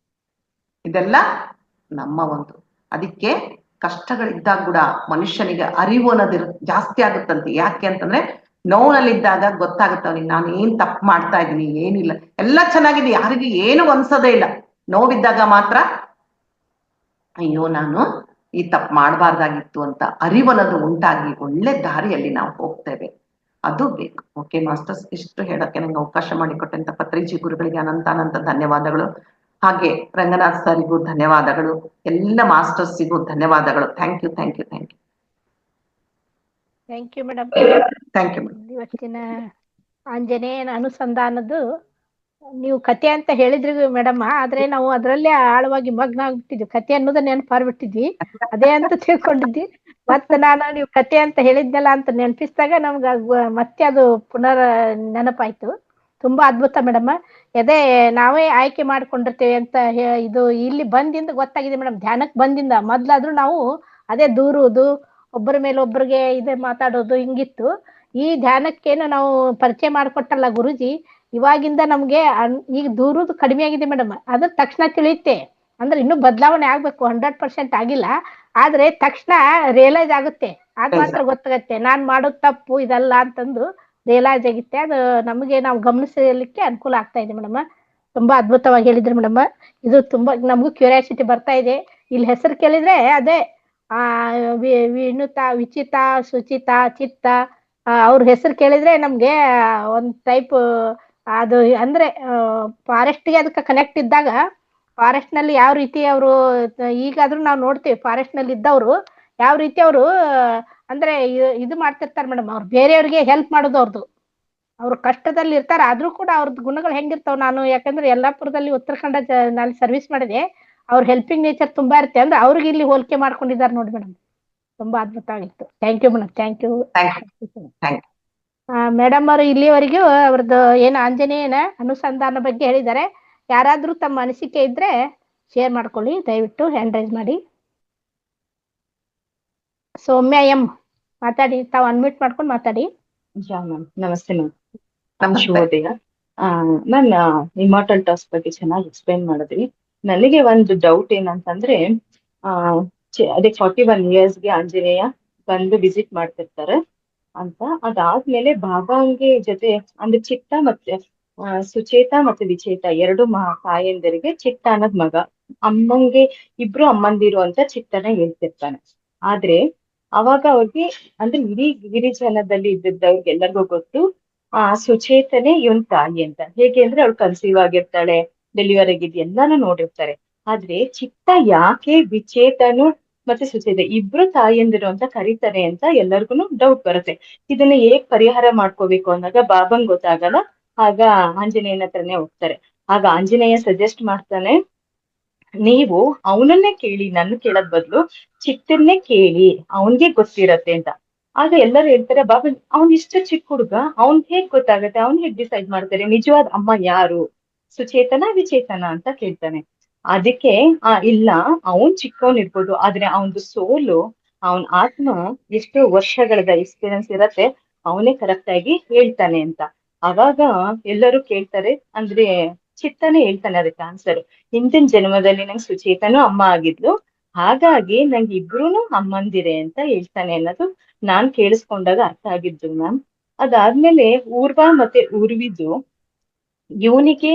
ಇದೆಲ್ಲ ನಮ್ಮ ಒಂದು. ಅದಕ್ಕೆ ಕಷ್ಟಗಳಿದ್ದಾಗ ಕೂಡ ಮನುಷ್ಯನಿಗೆ ಅರಿವು ಅನ್ನೋದು ಜಾಸ್ತಿ ಆಗುತ್ತಂತೆ. ಯಾಕೆ ಅಂತಂದ್ರೆ, ನೋವಿನಲ್ಲಿದ್ದಾಗ ಗೊತ್ತಾಗುತ್ತೆ ಅವನಿಗೆ, ನಾನು ಏನ್ ತಪ್ಪು ಮಾಡ್ತಾ ಇದ್ದೀನಿ, ಏನಿಲ್ಲ, ಎಲ್ಲ ಚೆನ್ನಾಗಿದೆ, ಯಾರಿಗೂ ಏನು ಅನ್ಸೋದೇ ಇಲ್ಲ. ನೋವಿದ್ದಾಗ ಮಾತ್ರ ಅಯ್ಯೋ ನಾನು ಈ ತಪ್ಪು ಮಾಡಬಾರ್ದಾಗಿತ್ತು ಅಂತ ಅರಿವನ್ನೋದು ಉಂಟಾಗಿ ಒಳ್ಳೆ ದಾರಿಯಲ್ಲಿ ನಾವು ಹೋಗ್ತೇವೆ. ಅದು ಬೇಕು. ಓಕೆ ಮಾಸ್ಟರ್ಸ್, ಇಷ್ಟು ಹೇಳಕ್ಕೆ ನಂಗೆ ಅವಕಾಶ ಮಾಡಿಕೊಟ್ಟಂತ ಪತ್ರಿಜಿ ಗುರುಗಳಿಗೆ ಅನಂತ ಧನ್ಯವಾದಗಳು. ಹಾಗೆ ರಂಗನಾಥ್ ಸರಿಗೂ ಧನ್ಯವಾದಗಳು, ಎಲ್ಲ ಮಾಸ್ಟರ್ಸಿಗೂ ಧನ್ಯವಾದಗಳು. Thank you thank you thank you thank you madam. Thank you madam. ಇವತ್ತಿನ ಆಂಜನೇಯನ ಅನುಸಂಧಾನದ್ದು ನೀವು ಕತೆ ಅಂತ ಹೇಳಿದ್ರಿ ಮೇಡಮ್, ಆದ್ರೆ ನಾವು ಅದರಲ್ಲೇ ಆಳವಾಗಿ ಮಗ್ನ ಆಗ್ಬಿಟ್ಟಿದ್ವಿ. ಕತೆ ಅನ್ನೋದ ನೆನಪಾರ್ಬಿಟ್ಟಿದ್ವಿ, ಅದೇ ಅಂತ ತಿಳ್ಕೊಂಡಿದ್ವಿ. ಮತ್ತೆ ನಾನು ನೀವು ಕತೆ ಅಂತ ಹೇಳಿದ್ನಲ್ಲ ಅಂತ ನೆನಪಿಸಿದಾಗ ನಮ್ಗೆ ಮತ್ತೆ ಅದು ಪುನರ್ ನೆನಪಾಯ್ತು. ತುಂಬಾ ಅದ್ಭುತ ಮೇಡಮ್. ಅದೇ ನಾವೇ ಆಯ್ಕೆ ಮಾಡ್ಕೊಂಡಿರ್ತೇವೆ ಅಂತ ಇದು ಇಲ್ಲಿ ಬಂದಿಂದ ಗೊತ್ತಾಗಿದೆ ಮೇಡಮ್. ಧ್ಯಾನಕ್ಕೆ ಬಂದಿಂದ ಮೊದ್ಲಾದ್ರೂ ನಾವು ಅದೇ ದೂರುವುದು, ಒಬ್ಬರ ಮೇಲೆ ಒಬ್ಬರಿಗೆ ಇದೆ ಮಾತಾಡೋದು ಹಿಂಗಿತ್ತು. ಈ ಧ್ಯಾನಕ್ಕೇನು ನಾವು ಪರಿಚಯ ಮಾಡ್ಕೊಟ್ಟಲ್ಲ ಗುರುಜಿ, ಇವಾಗಿಂದ ನಮ್ಗೆ ಈಗ ದೂರುದು ಕಡಿಮೆ ಆಗಿದೆ ಮೇಡಮ್. ಅದ್ರ ತಕ್ಷಣ ತಿಳಿಯುತ್ತೆ. ಅಂದ್ರೆ ಇನ್ನೂ ಬದಲಾವಣೆ ಆಗ್ಬೇಕು, 100% ಆಗಿಲ್ಲ, ಆದ್ರೆ ತಕ್ಷಣ ರಿಯಲೈಸ್ ಆಗುತ್ತೆ. ಅದ್ ಮಾತ್ರ ಗೊತ್ತಾಗತ್ತೆ ನಾನ್ ಮಾಡೋದ್ ತಪ್ಪು ಇದಲ್ಲ ಅಂತಂದು ರಿಯಲೈಸ್ ಆಗುತ್ತೆ. ಅದು ನಮಗೆ ನಾವು ಗಮನಿಸಲಿಕ್ಕೆ ಅನುಕೂಲ ಆಗ್ತಾ ಇದೆ ಮೇಡಮ್. ತುಂಬಾ ಅದ್ಭುತವಾಗಿ ಹೇಳಿದ್ರಿ ಮೇಡಮ್. ಇದು ತುಂಬಾ ನಮಗೂ ಕ್ಯೂರಿಯಾಸಿಟಿ ಬರ್ತಾ ಇದೆ. ಇಲ್ಲಿ ಹೆಸರು ಕೇಳಿದ್ರೆ ಅದೇ ವಿನುತಾ, ವಿಚಿತಾ, ಸುಚಿತಾ, ಚಿತ್ತ, ಅವ್ರ ಹೆಸರು ಕೇಳಿದ್ರೆ ನಮ್ಗೆ ಒಂದ್ ಟೈಪ್ ಅದು ಅಂದ್ರೆ ಫಾರೆಸ್ಟ್ಗೆ ಅದಕ್ಕೆ ಕನೆಕ್ಟ್ ಇದ್ದಾಗ, ಫಾರೆಸ್ಟ್ ನಲ್ಲಿ ಯಾವ ರೀತಿ ಅವರು ಈಗಾದ್ರೂ ನಾವು ನೋಡ್ತೀವಿ ಫಾರೆಸ್ಟ್ ನಲ್ಲಿ ಇದ್ದವರು ಯಾವ ರೀತಿ ಅವರು ಅಂದ್ರೆ ಇದು ಮಾಡ್ತಿರ್ತಾರೆ ಮೇಡಮ್. ಅವ್ರು ಬೇರೆಯವ್ರಿಗೆ ಹೆಲ್ಪ್ ಮಾಡೋದು ಅವ್ರದ್ದು. ಅವ್ರು ಕಷ್ಟದಲ್ಲಿ ಇರ್ತಾರ, ಆದ್ರೂ ಕೂಡ ಅವ್ರದ್ದು ಗುಣಗಳು ಹೆಂಗಿರ್ತಾವ, ನಾನು ಯಾಕಂದ್ರೆ ಯಲ್ಲಾಪುರದಲ್ಲಿ ಉತ್ತರ ಕನ್ನಡ ನಾನು ಸರ್ವಿಸ್ ಮಾಡಿದೆ, ಅವ್ರ ಹೆಲ್ಪಿಂಗ್ ನೇಚರ್ ತುಂಬಾ ಇರುತ್ತೆ. ಅಂದ್ರೆ ಅವ್ರಿಗೆ ಇಲ್ಲಿ ಹೋಲಿಕೆ ಮಾಡ್ಕೊಂಡಿದ್ದಾರೆ ನೋಡಿ ಮೇಡಮ್. ತುಂಬಾ ಅದ್ಭುತ ಆಗಿತ್ತು. Thank you madam. Thank you madam. ಅವರು ಇಲ್ಲಿವರೆಗೂ ಅವ್ರದ್ದು ಏನು ಆಂಜನೇಯನ ಅನುಸಂಧಾನ ಬಗ್ಗೆ ಹೇಳಿದ್ದಾರೆ. ಯಾರಾದ್ರೂ ತಮ್ಮ ಅನಿಸಿಕೆ ಇದ್ರೆ ಶೇರ್ ಮಾಡ್ಕೊಳ್ಳಿ ದಯವಿಟ್ಟು, ಹ್ಯಾಂಡ್ ರೈಸ್ ಮಾಡಿ. ಸೌಮ್ಯ ಎಂ ಮಾತಾಡಿ, ತಾವು ಅನ್ಮ್ಯೂಟ್ ಮಾಡ್ಕೊಂಡು ಮಾತಾಡಿ. ನಮಸ್ತೆ ಮ್ಯಾಮ್. ಶುಭೋದಯ. ಮ್ಯಾಮ್, ಇಮಾರ್ಟಲ್ ಟಾಸ್ಕ್ ಬಗ್ಗೆ ಚೆನ್ನಾಗಿ ಎಕ್ಸ್ಪ್ಲೈನ್ ಮಾಡಿದ್ರಿ. ನನಗೆ ಒಂದು ಡೌಟ್ ಏನಂತಂದ್ರೆ, ಅದೇ 41 ಇಯರ್ಸ್ಗೆ ಆಂಜನೇಯ ಬಂದು ವಿಸಿಟ್ ಮಾಡ್ತಿರ್ತಾರೆ ಅಂತ. ಅದಾದ್ಮೇಲೆ ಬಾಬಾಂಗೆ ಜೊತೆ ಅಂದ್ರೆ ಚಿತ್ತ ಮತ್ತೆ ಸುಚೇತ ಮತ್ತೆ ವಿಚೇತ ಎರಡು ತಾಯಂದಿರಿಗೆ ಚಿತ್ತ ಅನ್ನೋದ್ ಮಗ, ಅಮ್ಮಂಗೆ ಇಬ್ರು ಅಮ್ಮಂದಿರು ಅಂತ ಚಿತ್ತನ ಹೇಳ್ತಿರ್ತಾನೆ. ಆದ್ರೆ ಅವಾಗ ಅವ್ರಿಗೆ ಅಂದ್ರೆ ಇಡೀ ಗಿರಿಜನದಲ್ಲಿ ಇದ್ದಿದ್ದವ್ರಿಗೆ ಎಲ್ಲರಿಗೂ ಗೊತ್ತು ಸುಚೇತನೆ ಇವನ್ ತಾಯಿ ಅಂತ. ಹೇಗೆ ಅಂದ್ರೆ ಅವ್ಳು ಕನ್ಸೀವ್ ಆಗಿರ್ತಾಳೆ, ಡೆಲಿವರಿ ಆಗಿದ್ ಎಲ್ಲಾನು ನೋಡಿರ್ತಾರೆ. ಆದ್ರೆ ಚಿತ್ತ ಯಾಕೆ ವಿಚೇತನು ಮತ್ತೆ ಸುಚೇತ ಇಬ್ರು ತಾಯಿಯಂದಿರು ಅಂತ ಕರೀತಾರೆ ಅಂತ ಎಲ್ಲರಿಗೂ ಡೌಟ್ ಬರುತ್ತೆ. ಇದನ್ನ ಹೇಗ್ ಪರಿಹಾರ ಮಾಡ್ಕೋಬೇಕು ಅಂದಾಗ ಬಾಬಂಗ್ ಗೊತ್ತಾಗಲ್ಲ. ಆಗ ಆಂಜನೇಯನ ಹತ್ರನೇ ಹೋಗ್ತಾರೆ. ಆಗ ಆಂಜನೇಯ ಸಜೆಸ್ಟ್ ಮಾಡ್ತಾನೆ, ನೀವು ಅವನನ್ನೇ ಕೇಳಿ, ನನ್ನ ಕೇಳೋದ್ ಬದ್ಲು ಚಿತ್ತನ್ನೇ ಕೇಳಿ, ಅವನ್ಗೆ ಗೊತ್ತಿರತ್ತೆ ಅಂತ. ಆಗ ಎಲ್ಲರೂ ಹೇಳ್ತಾರೆ, ಬಾಬಾ ಅವ್ನ್ ಇಷ್ಟು ಚಿಕ್ಕ ಹುಡುಗ, ಅವ್ನ್ ಹೇಗ್ ಗೊತ್ತಾಗತ್ತೆ, ಅವ್ನ್ ಹೇಗ್ ಡಿಸೈಡ್ ಮಾಡ್ತಾರೆ ನಿಜವಾದ ಅಮ್ಮ ಯಾರು, ಸುಚೇತನ ವಿಚೇತನ ಅಂತ ಕೇಳ್ತಾನೆ. ಅದಕ್ಕೆ ಇಲ್ಲ, ಅವನ್ ಚಿಕ್ಕವನ್ ಇರ್ಬೋದು, ಆದ್ರೆ ಅವನದು ಸೋಲು, ಅವನ್ ಆತ್ಮ ಎಷ್ಟು ವರ್ಷಗಳದ ಎಕ್ಸ್ಪೀರಿಯನ್ಸ್ ಇರತ್ತೆ, ಅವನೇ ಕರೆಕ್ಟ್ ಆಗಿ ಹೇಳ್ತಾನೆ ಅಂತ. ಅವಾಗ ಎಲ್ಲರೂ ಕೇಳ್ತಾರೆ, ಅಂದ್ರೆ ಚಿತ್ತನೇ ಹೇಳ್ತಾನೆ ಅದಕ್ಕೆ ಆನ್ಸರ್, ಹಿಂದಿನ ಜನ್ಮದಲ್ಲಿ ನಂಗೆ ಸುಚೇತನೂ ಅಮ್ಮ ಆಗಿದ್ಲು, ಹಾಗಾಗಿ ನಂಗೆ ಇಬ್ರುನು ಅಮ್ಮಂದಿರೆ ಅಂತ ಹೇಳ್ತಾನೆ ಅನ್ನೋದು ನಾನ್ ಕೇಳಿಸ್ಕೊಂಡಾಗ ಅರ್ಥ ಆಗಿದ್ದು ಮ್ಯಾಮ್. ಅದಾದ್ಮೇಲೆ ಊರ್ವ ಮತ್ತೆ ಊರ್ವಿದು ಇವನಿಗೆ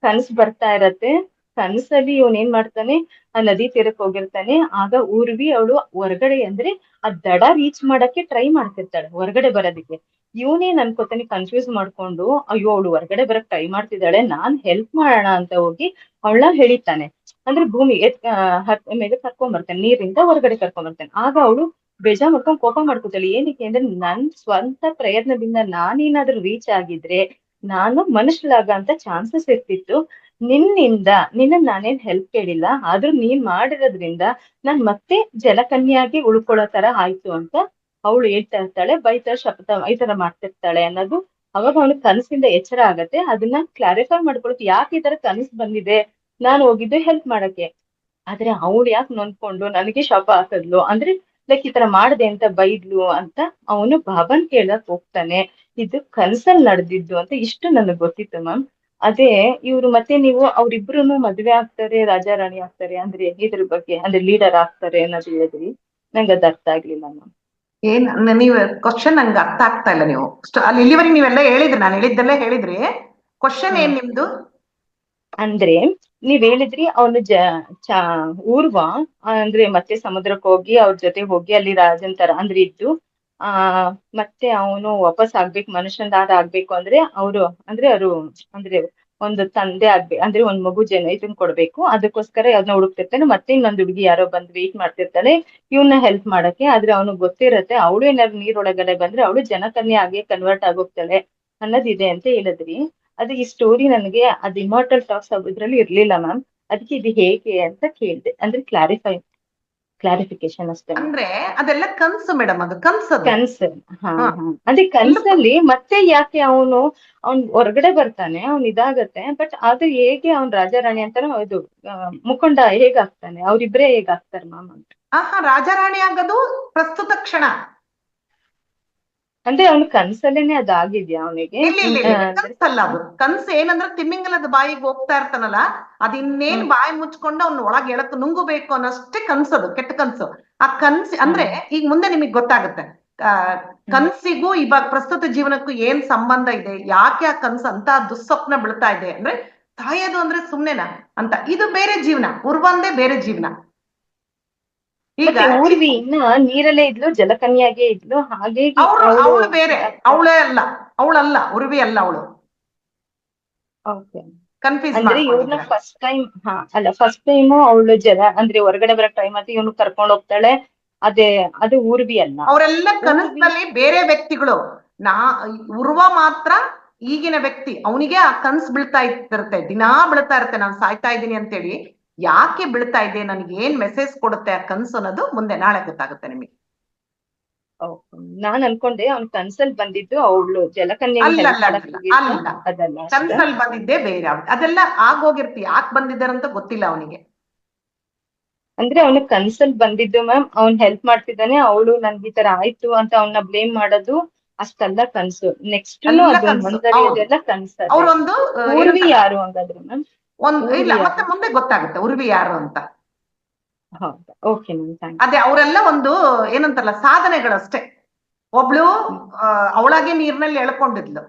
ಕನ್ಸು ಬರ್ತಾ ಇರತ್ತೆ. ಕನ್ಸಲ್ಲಿ ಇವನ್ ಏನ್ ಮಾಡ್ತಾನೆ, ಆ ನದಿ ತೀರಕ್ ಹೋಗಿರ್ತಾನೆ. ಆಗ ಊರ್ವಿ ಅವಳು ಹೊರಗಡೆ ಅಂದ್ರೆ ಆ ದಡ ರೀಚ್ ಮಾಡಕ್ಕೆ ಟ್ರೈ ಮಾಡ್ತಿರ್ತಾಳೆ ಹೊರಗಡೆ ಬರೋದಿಕ್ಕೆ. ಇವನೇನ್ ಅನ್ಕೋತಾನೆ, ಕನ್ಫ್ಯೂಸ್ ಮಾಡ್ಕೊಂಡು, ಅಯ್ಯೋ ಅವಳು ಹೊರಗಡೆ ಬರಕ್ ಟ್ರೈ ಮಾಡ್ತಿದ್ದಾಳೆ, ನಾನ್ ಹೆಲ್ಪ್ ಮಾಡೋಣ ಅಂತ ಹೋಗಿ ಅವಳನ್ನ ಎಳಿತಾನೆ. ಅಂದ್ರೆ ಭೂಮಿ ಮೇಲೆ ಕರ್ಕೊಂಡ್ ಬರ್ತಾನೆ, ನೀರಿಂದ ಹೊರಗಡೆ ಕರ್ಕೊಂಡ್ ಬರ್ತಾನೆ. ಆಗ ಅವಳು ಬೇಜಾರ್ ಮಾಡ್ಕೊಂಡ್ ಕೋಪ ಮಾಡ್ಕೊತಾಳೆ. ಏನಕ್ಕೆ ಅಂದ್ರೆ ನನ್ ಸ್ವಂತ ಪ್ರಯತ್ನದಿಂದ ನಾನೇನಾದ್ರೂ ರೀಚ್ ಆಗಿದ್ರೆ ನಾನು ಮನುಷ್ಯಲಾಗ ಅಂತ ಚಾನ್ಸಸ್ ಇರ್ತಿತ್ತು, ನಿನ್ನ ನಾನೇನ್ ಹೆಲ್ಪ್ ಕೇಳಿಲ್ಲ, ಆದ್ರೂ ನೀನ್ ಮಾಡಿರೋದ್ರಿಂದ ನಾನ್ ಮತ್ತೆ ಜಲಕನ್ಯಾಗಿ ಉಳ್ಕೊಳ್ಳೋ ತರ ಆಯ್ತು ಅಂತ ಅವಳು ಹೇಳ್ತಾ ಇರ್ತಾಳೆ. ಬೈತರ ಶಪಥ ಈ ತರ ಮಾಡ್ತಿರ್ತಾಳೆ ಅನ್ನೋದು ಅವಾಗ ಅವನಿಗೆ ಕನಸಿಂದ ಎಚ್ಚರ ಆಗತ್ತೆ. ಅದನ್ನ ಕ್ಲಾರಿಫೈ ಮಾಡ್ಕೊಳಕ್ ಯಾಕೆ ಈ ತರ ಕನಸು ಬಂದಿದೆ, ನಾನು ಹೋಗಿದ್ದು ಹೆಲ್ಪ್ ಮಾಡಕ್ಕೆ, ಆದ್ರೆ ಅವಳು ಯಾಕೆ ನೊಂದ್ಕೊಂಡು ನನಗೆ ಶಾಪ ಹಾಕದ್ಲು, ಅಂದ್ರೆ ಲೈಕ್ ಈ ತರ ಮಾಡ್ದೆ ಅಂತ ಬೈದ್ಲು ಅಂತ ಅವನು ಬಾಬನ್ ಕೇಳಕ್ ಹೋಗ್ತಾನೆ. ಇದು ಕನ್ಸಲ್ ನಡೆದಿದ್ದು ಅಂತ ಇಷ್ಟು ನನಗ್ ಗೊತ್ತಿತ್ತು ಮ್ಯಾಮ್. ಅದೇ ಇವ್ರು ಮತ್ತೆ ನೀವು ಅವ್ರಿಬ್ರುನು ಮದ್ವೆ ಆಗ್ತಾರೆ, ರಾಜಾ ರಾಣಿ ಆಗ್ತಾರೆ, ಅಂದ್ರೆ ಇದ್ರ ಬಗ್ಗೆ ಅಂದ್ರೆ ಲೀಡರ್ ಆಗ್ತಾರೆ ಅನ್ನೋದು ಹೇಳಿದ್ರಿ, ನಂಗೆ ಅದ್ ಅರ್ಥ ಆಗ್ಲಿಲ್ಲ ಮ್ಯಾಮ್. ಏನ್ ನೀವ್ ಕ್ವಶನ್ ನಂಗೆ ಅರ್ಥ ಆಗ್ತಾ ಇಲ್ಲ. ನೀವು ಅಲ್ಲಿ ಇಲ್ಲಿವರೆಗೆ ನೀವೆಲ್ಲ ಹೇಳಿದ್ರಿ, ನಾನು ಹೇಳಿದ್ದೆಲ್ಲ ಹೇಳಿದ್ರಿ. ಕ್ವಶನ್ ಏನ್ ನಿಮ್ದು? ಅಂದ್ರೆ ನೀವ್ ಹೇಳಿದ್ರಿ ಅವನು ಊರ್ವ ಅಂದ್ರೆ ಮತ್ತೆ ಸಮುದ್ರಕ್ಕೆ ಹೋಗಿ ಅವ್ರ ಜೊತೆ ಹೋಗಿ ಅಲ್ಲಿ ರಾಜನ್ ತರ ಅಂದ್ರೆ ಇದ್ದು ಮತ್ತೆ ಅವನು ವಾಪಸ್ ಆಗ್ಬೇಕು, ಮನುಷ್ಯನಾದ ಆಗ್ಬೇಕು ಅಂದ್ರೆ ಅವ್ರು ಅಂದ್ರೆ ಒಂದು ತಂದೆ ಅಂದ್ರೆ ಒಂದ್ ಮಗು ಇದನ್ ಕೊಡ್ಬೇಕು, ಅದಕ್ಕೋಸ್ಕರ ಅದನ್ನ ಹುಡುಕ್ತಿರ್ತಾನೆ. ಮತ್ತೆ ಇನ್ನೊಂದ್ ಹುಡುಗಿ ಯಾರೋ ಬಂದ್ ವೇಟ್ ಮಾಡ್ತಿರ್ತಾಳೆ ಇವನ್ನ ಹೆಲ್ಪ್ ಮಾಡಕ್ಕೆ. ಆದ್ರೆ ಅವನಿಗೆ ಗೊತ್ತಿರತ್ತೆ ಅವಳು ಏನಾದ್ರು ನೀರೊಳಗಡೆ ಬಂದ್ರೆ ಅವಳು ಜನಕನ್ಯೆ ಆಗಿ ಕನ್ವರ್ಟ್ ಆಗೋಗ್ತಾಳೆ ಅನ್ನೋದಿದೆ ಅಂತ ಹೇಳಿದ್ರಿ. ಅದು ಈ ಸ್ಟೋರಿ ನನಗೆ ಅದು ಇಮಾರ್ಟಲ್ ಟಾಕ್ಸ್ ಇದ್ರಲ್ಲಿ ಇರ್ಲಿಲ್ಲ ಮ್ಯಾಮ್. ಅದಕ್ಕೆ ಇದು ಹೇಗೆ ಅಂತ ಕೇಳಿದೆ, ಅಂದ್ರೆ ಕ್ಲಾರಿಫಿಕೇಶನ್ ಅಷ್ಟೇ. ಅಂದ್ರೆ ಅದೆಲ್ಲ ಕನ್ಸು ಮೇಡಮ್, ಅದು ಕನ್ಸದು. ಕನ್ಸು. ಹಾ ಹಾ ಅದೇ ಕನ್ಸಲ್ಲಿ ಮತ್ತೆ ಯಾಕೆ ಅವ್ನ್ ಹೊರಗಡೆ ಬರ್ತಾನೆ, ಅವ್ನ್ ಇದಾಗತ್ತೆ, ಬಟ್ ಅದು ಹೇಗೆ ಅವ್ನ್ ರಾಜಾರಾಣಿ ಅಂತಾನೋ ಇದು ಮುಖಂಡ ಹೇಗಾಗ್ತಾನೆ, ಅವ್ರಿಬ್ರೇ ಹೇಗಾಗ್ತಾರೆ ಮ್ಯಾಮ್ ಅಂತ. ರಾಜಾರಾಣಿ ಆಗೋದು ಪ್ರಸ್ತುತ ಕ್ಷಣ. ಅಂದ್ರೆ ಅವ್ನ ಕನ್ಸಲ್ಲೇನೆ ಅದಾಗಿದ್ಯಾ ಅವನಿಗೆ? ಕನ್ಸಲ್ಲ ಅದು. ಕನ್ಸು ಏನಂದ್ರೆ ತಿಮ್ಮಿಂಗಲದ ಬಾಯಿಗೆ ಹೋಗ್ತಾ ಇರ್ತಾನಲ್ಲ, ಅದಿನ್ನೇನ್ ಬಾಯಿ ಮುಚ್ಕೊಂಡು ಅವ್ನ ಒಳಗೆ ಎಳಕ್ ನುಂಗಬೇಕು ಅನ್ನೋಷ್ಟೇ ಕನ್ಸದು, ಕೆಟ್ಟ ಕನ್ಸು. ಆ ಕನ್ಸು ಅಂದ್ರೆ ಈಗ ಮುಂದೆ ನಿಮಗ್ ಗೊತ್ತಾಗುತ್ತೆ ಕನ್ಸಿಗೂ ಇವಾಗ ಪ್ರಸ್ತುತ ಜೀವನಕ್ಕೂ ಏನ್ ಸಂಬಂಧ ಇದೆ, ಯಾಕೆ ಆ ಕನ್ಸು ಅಂತ ದುಸ್ವಪ್ನ ಬೀಳ್ತಾ ಇದೆ ಅಂದ್ರೆ ಸಾಯೋದು ಅಂದ್ರೆ ಸುಮ್ನೆನಾ ಅಂತ. ಇದು ಬೇರೆ ಜೀವನ, ಉರ್ವಂದೇ ಬೇರೆ ಜೀವನ. ಈಗ ಊರ್ವಿ ಇನ್ನ ನೀರಲ್ಲೇ ಇದ್ಲು, ಜಲಕನ್ಯಾಗೆ ಇದ್ಲು, ಹಾಗೆ ಅವಳು ಬೇರೆ, ಅವಳೇ ಅಲ್ಲ, ಅವಳಲ್ಲ, ಉರ್ವಿ ಅಲ್ಲ ಅವಳು. ಅಂದ್ರೆ ಇವ್ರನ್ನ ಫಸ್ಟ್ ಟೈಮ್ ಅವಳು ಅಂದ್ರೆ ಹೊರಗಡೆ ಬರಕ್ ಟ್ರೈ ಮಾಡ್ತಿ, ಇವನು ಕರ್ಕೊಂಡ್ ಹೋಗ್ತಾಳೆ, ಅದು ಊರ್ವಿ ಅಲ್ಲ. ಅವರೆಲ್ಲ ಕನಸಿನಲ್ಲಿ ಬೇರೆ ವ್ಯಕ್ತಿಗಳು. ಉರ್ವ ಮಾತ್ರ ಈಗಿನ ವ್ಯಕ್ತಿ. ಅವನಿಗೆ ಆ ಕನ್ಸು ಬೀಳ್ತಾ ಇರುತ್ತೆ, ದಿನಾ ಬೀಳ್ತಾ ಇರುತ್ತೆ, ನಾನು ಸಾಯ್ತಾ ಇದ್ದೀನಿ ಅಂತೇಳಿ. ಯಾಕೆ ಬೀಳ್ತಾ ಇದೆ, ನನ್ಗೆ ಏನ್ ಮೆಸೇಜ್ ಕೊಡುತ್ತೆ ಆ ಕನ್ಸು ಅನ್ನೋದು ಮುಂದೆ ನಾಳೆ ಗೊತ್ತಾಗುತ್ತೆ ನಿಮಗೆ. ನಾನ್ ಅನ್ಕೊಂಡೆ ಅವ್ನ್ ಕನ್ಸಲ್ ಬಂದಿದ್ದು ಅವಳು ಜಲಕನ್ಯೆ ಕನ್ಸಲ್ ಬಂದಿದ್ದೆ ಬೇರೆ. ಅದೆಲ್ಲ ಆಗೋಗಿರ್ತಿ, ಯಾಕೆ ಬಂದಿದ್ದಾರಂತ ಗೊತ್ತಿಲ್ಲ ಅವನಿಗೆ. ಅಂದ್ರೆ ಅವನು ಕನ್ಸಲ್ ಬಂದಿದ್ದು ಮ್ಯಾಮ್, ಅವ್ನ್ ಹೆಲ್ಪ್ ಮಾಡ್ತಿದ್ದಾನೆ, ಅವಳು ನನ್ಗೆ ಈ ತರ ಆಯ್ತು ಅಂತ ಅವನ್ನ ಬ್ಲೇಮ್ ಮಾಡೋದು ಅಷ್ಟೆಲ್ಲ ಕನ್ಸು. ನೆಕ್ಸ್ಟ್ ಮುಂದರಿಯೋದೆಲ್ಲ ಕನ್ಸು. ಊರ್ವಿ ಯಾರು ಹಂಗಾದ್ರೆ ಮ್ಯಾಮ್? ಇಲ್ಲ, ಮತ್ತೆ ಮುಂದೆ ಗೊತ್ತಾಗುತ್ತೆ ಉರ್ವಿ ಯಾರು ಅಂತ. ಹೌದಾ, ಓಕೆ ಮ್ಯಾಮ್. ಅದೇ ಅವರೆಲ್ಲ ಒಂದು ಏನಂತಾರಲ್ಲ ಸಾಧನೆಗಳಷ್ಟೇ. ಒಬ್ಳು ಅವಳಾಗೆ ನೀರ್ನಲ್ಲಿ ಎಳ್ಕೊಂಡಿದ್ಲು,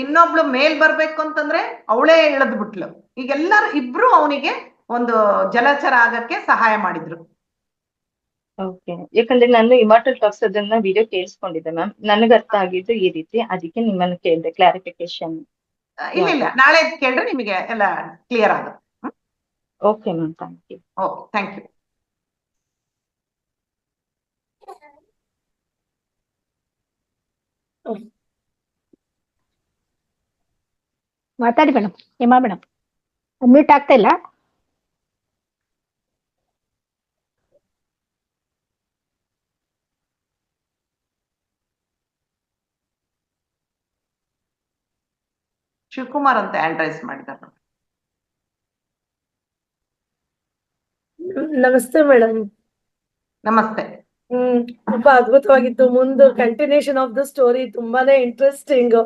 ಇನ್ನೊಬ್ಳು ಮೇಲ್ ಬರ್ಬೇಕು ಅಂತಂದ್ರೆ ಅವಳೇ ಇಳದ್ ಬಿಟ್ಲು. ಈಗೆಲ್ಲರೂ ಇಬ್ರು ಅವನಿಗೆ ಒಂದು ಜಲಚರ ಆಗಕ್ಕೆ ಸಹಾಯ ಮಾಡಿದ್ರು. ಓಕೆ, ಯಾಕಂದ್ರೆ ನಾನು ಇಮಾರ್ಟಲ್ ಟಾಕ್ಸ್ ಅದನ್ನ ವಿಡಿಯೋ ಕೇಳಿಸ್ಕೊಂಡಿದ್ದೆ ಮ್ಯಾಮ್, ನನಗೆ ಅರ್ಥ ಆಗಿದ್ದು ಈ ರೀತಿ, ಅದಕ್ಕೆ ನಿಮ್ಮನ್ನು ಕೇಳಿದೆ ಕ್ಲಾರಿಫಿಕೇಶನ್. ಇಲ್ಲ, ನಾಳೆ ಕೇಳ್ರೆ ನಿಮಗೆ ಎಲ್ಲ ಕ್ಲಿಯರ್ ಆಗುತ್ತೆ. Okay ma'am, thank you. Okay, thank you. ಮಾತಾಡಿ ಮೇಡಮ್, ಹೇಮಾ ಮೇಡಮ್. ಮ್ಯೂಟ್ ಆಗ್ತಾ ಇಲ್ಲ. ಶಿವಕುಮಾರ್ ಅಂತ ಹ್ಯಾಂಡ್ ರೈಸ್ ಮಾಡಿದ್ದಾರೆ. ನಮಸ್ತೆ ಮೇಡಮ್. ನಮಸ್ತೆ. ತುಂಬಾ ಅದ್ಭುತವಾಗಿತ್ತು. ಮುಂದೆ ಕಂಟಿನ್ಯೂಷನ್ ಆಫ್ ದ ಸ್ಟೋರಿ ತುಂಬಾನೇ ಇಂಟ್ರೆಸ್ಟಿಂಗ್.